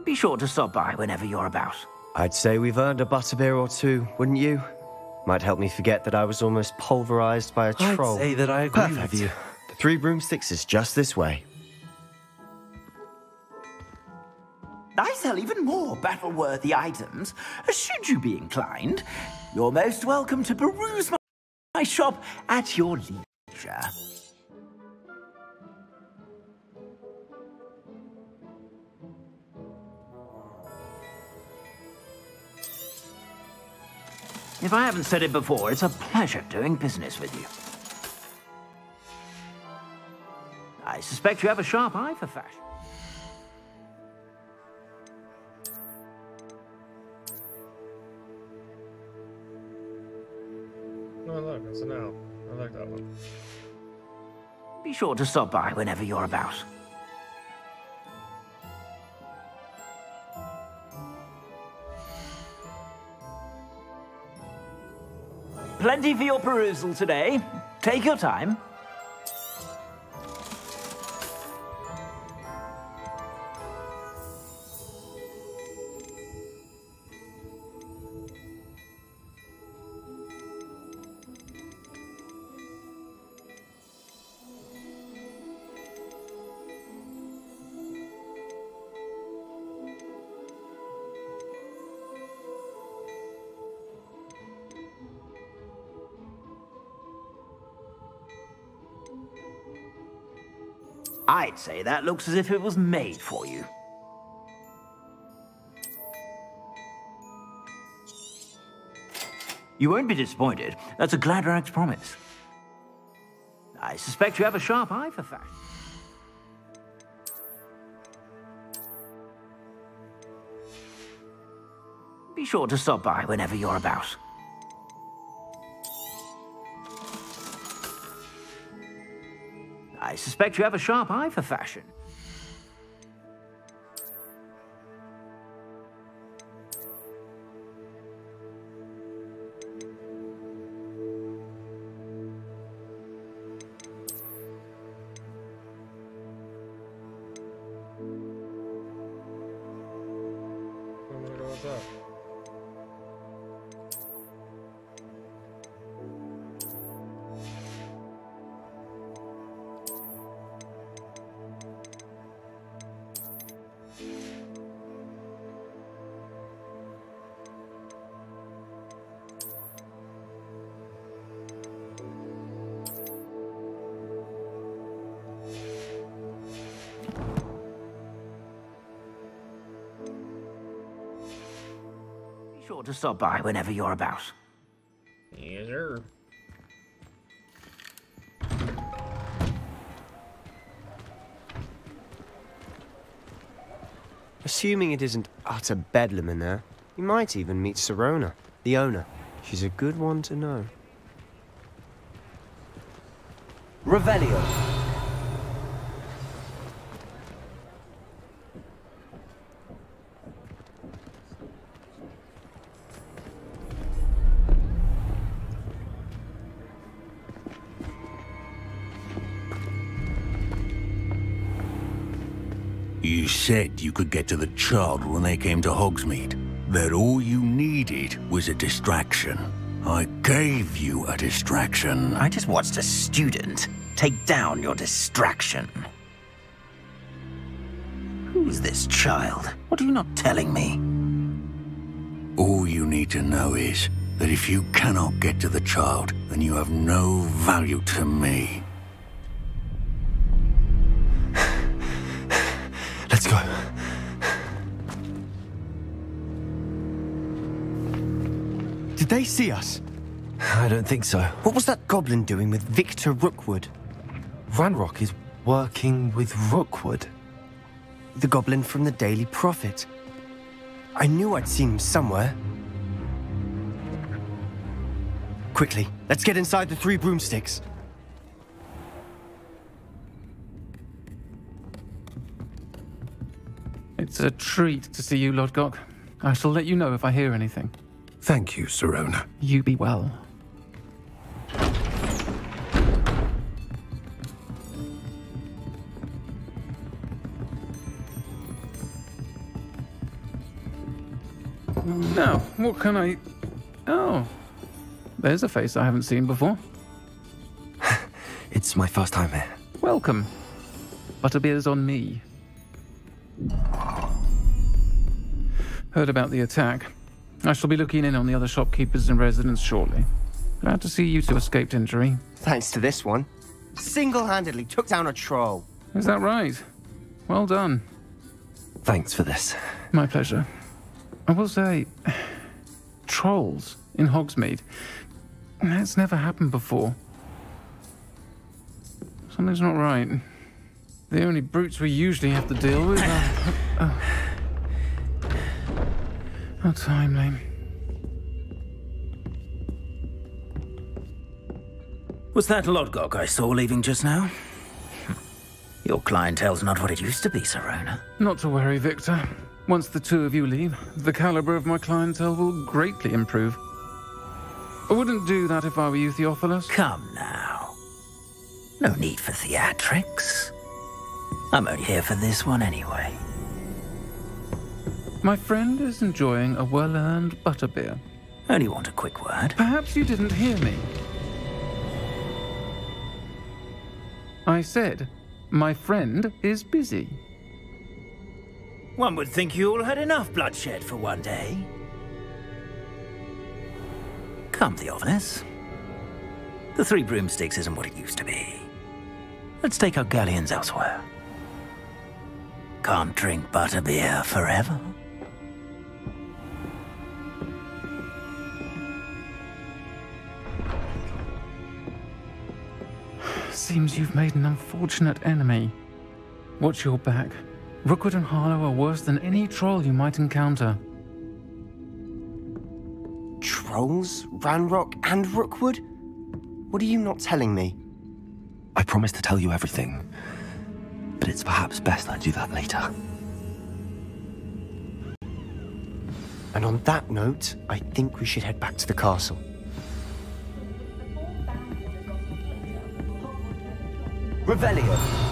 Be sure to stop by whenever you're about. I'd say we've earned a butterbeer or two, wouldn't you? Might help me forget that I was almost pulverized by a troll. I'd say that I agree Perfect. with you. The 3 broomsticks is just this way. I sell even more battle-worthy items. Should you be inclined, you're most welcome to peruse my shop at your leisure. If I haven't said it before, it's a pleasure doing business with you. I I suspect you have a sharp eye for fashion. Oh look, it's an owl. I like that one. Be sure to stop by whenever you're about. Plenty for your perusal today. Take your time. I'd say that looks as if it was made for you. You won't be disappointed. That's a Gladrag's promise. I suspect you have a sharp eye for fashion. Be sure to stop by whenever you're about. I suspect you have a sharp eye for fashion. What's up? Sure to stop by whenever you're about. Yes, sir. Assuming it isn't utter bedlam in there, you might even meet Sirona, the owner. She's a good one to know. Revelio. You said you could get to the child when they came to Hogsmeade. That all you needed was a distraction. I gave you a distraction. I just watched a student take down your distraction. Who's this child? What are you not telling me? All you need to know is that if you cannot get to the child, then you have no value to me. Let's go. Did they see us? I don't think so. What was that goblin doing with Victor Rookwood? Ranrock is working with Rookwood. The goblin from the Daily Prophet. I knew I'd seen him somewhere. Quickly, let's get inside the Three Broomsticks. It's a treat to see you, Lodgok. I shall let you know if I hear anything. Thank you, Sirona. You be well. Now, what can I... Oh, there's a face I haven't seen before. It's my first time here. Welcome. Butterbeer's on me. Heard about the attack. I shall be looking in on the other shopkeepers and residents shortly. Glad to see you two escaped injury. Thanks to this one. Single-handedly took down a troll. Is that right? Well done. Thanks for this. My pleasure. I will say, trolls in Hogsmeade. That's never happened before. Something's not right. The only brutes we usually have to deal with are... How timely. Was that Lodgok I saw leaving just now? Your clientele's not what it used to be, Serona. Not to worry, Victor. Once the two of you leave, the caliber of my clientele will greatly improve. I wouldn't do that if I were you, Theophilus. Come now. No need for theatrics. I'm only here for this one anyway. My friend is enjoying a well-earned butterbeer. Only want a quick word. Perhaps you didn't hear me. I said, my friend is busy. One would think you all had enough bloodshed for one day. Come, Theophilus. The Three Broomsticks isn't what it used to be. Let's take our galleons elsewhere. Can't drink butterbeer forever. Seems you've made an unfortunate enemy. Watch your back. Rookwood and Harlow are worse than any troll you might encounter. Trolls? Ranrock and Rookwood? What are you not telling me? I promised to tell you everything, but it's perhaps best I do that later. And on that note, I think we should head back to the castle. Revelio.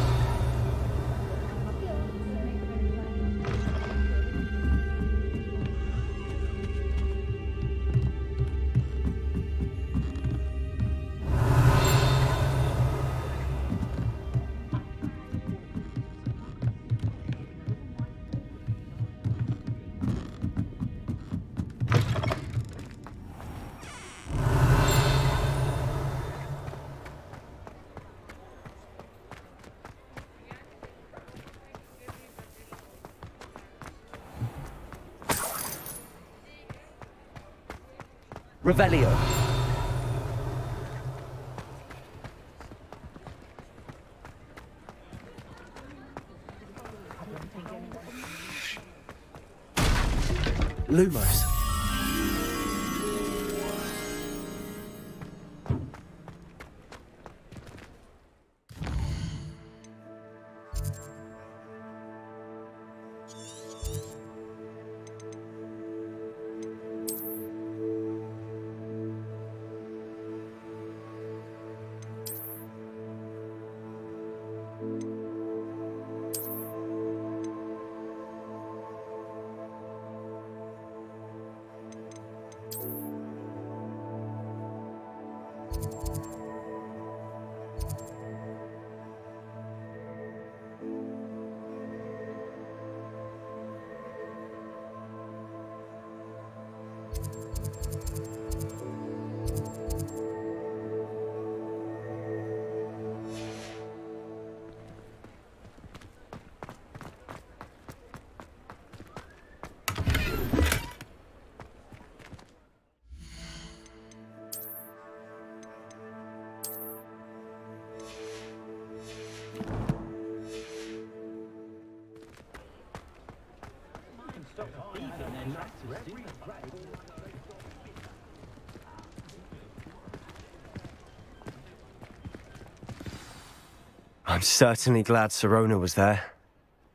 Revelio. Lumos. I'm certainly glad Serona was there.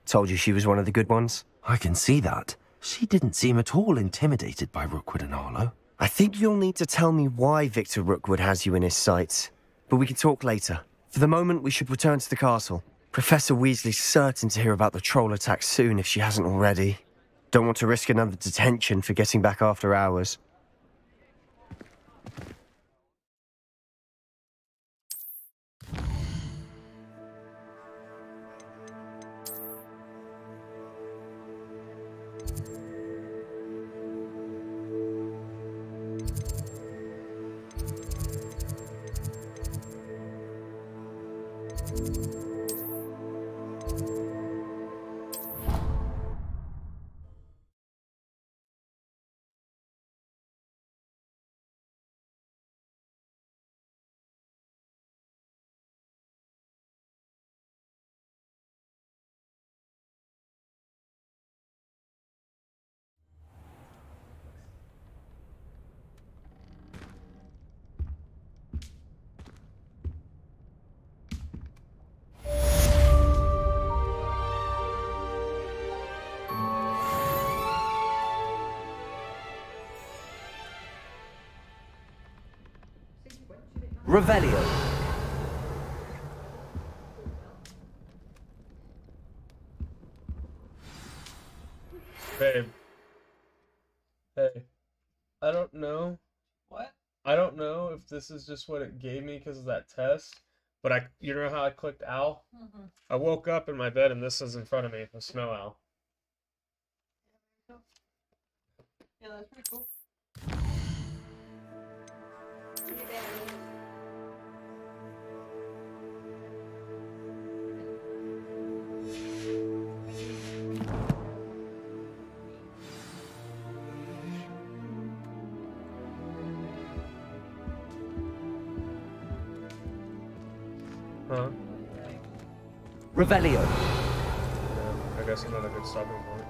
Told you she was one of the good ones. I can see that. She didn't seem at all intimidated by Rookwood and Harlow. I think you'll need to tell me why Victor Rookwood has you in his sights. But we can talk later. For the moment, we should return to the castle. Professor Weasley's certain to hear about the troll attack soon if she hasn't already. Don't want to risk another detention for getting back after hours. Revelio. Babe. Hey. I don't know. What? I don't know if this is just what it gave me because of that test, but you know how I clicked owl? Mm-hmm. I woke up in my bed and this is in front of me, a snow owl. Yeah, that's pretty cool. Huh? Revelio. Yeah, I guess I'm not a good stopping point.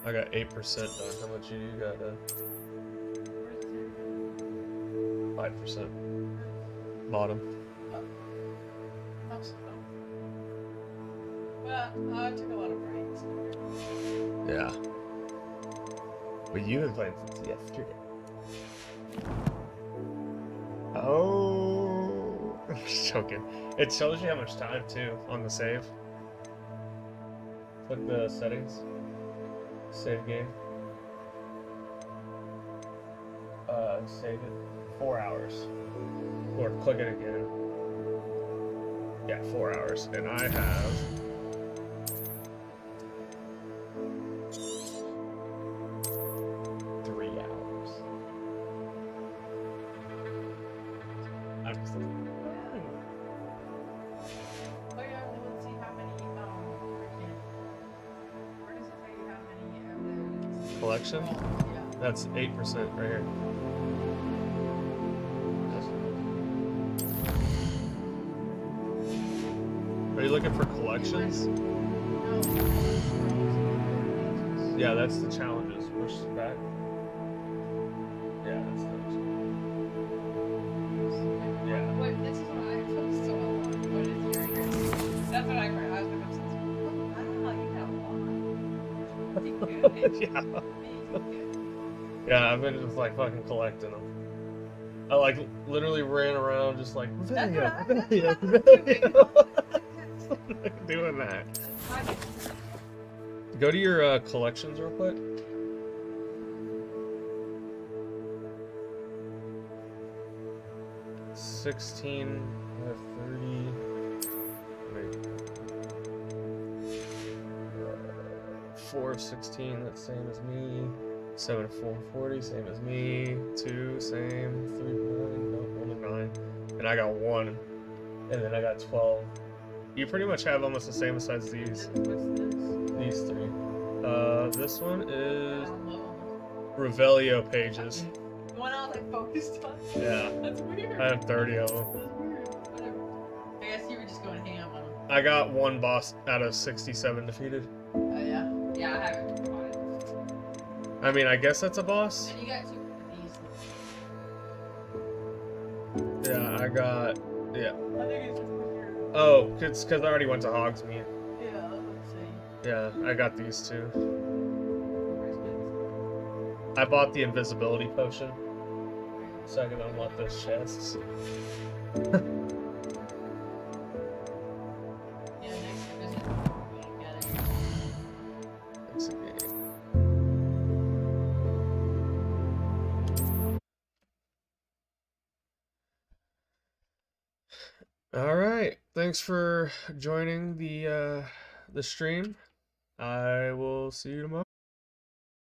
I got 8% done. How much you got? 5%. Bottom. Well, I took a lot of breaks. Yeah. But you've been playing since yesterday. Oh, I'm just joking. It shows you how much time too on the save. Click the settings. Save game. Save it. 4 hours. Or click it again. Yeah, 4 hours. And I have 3 hours. I'm just Oh yeah, let's see how many, where does it tell you how many, collection? Yeah. That's 8% right here. Are you looking for collections? Yeah, that's the challenges. Push back. Yeah, that's those. Yeah. What, this is what I focused so on. What is your, that's what I heard. I was like, I don't know, you got a lot. Yeah. Yeah, I've been just like fucking collecting them. I like literally ran around just like video. Doing that. Go to your collections real quick. $16 or 30. 4 of 16, that's same as me. 7 of 4, 40, same as me. 2, same. 3, 1, no, only 9. And I got 1. And then I got 12. You pretty much have almost the same size as these. These 3. This one is Revelio pages. The one I was like focused on? Yeah. That's weird. I have 30 of them. That's weird. Whatever. I guess you were just going ham on them. I got 1 boss out of 67 defeated. Oh, yeah? Yeah, I haven't fought it. I mean, I guess that's a boss. And you got 2 of these. Yeah, I got... Yeah. I think it's just Oh, it's because I already went to Hogsmeade. yeah, let's see. Yeah, I got these 2. I bought the invisibility potion so I can unlock those chests. All right, thanks for joining the stream. I will see you tomorrow.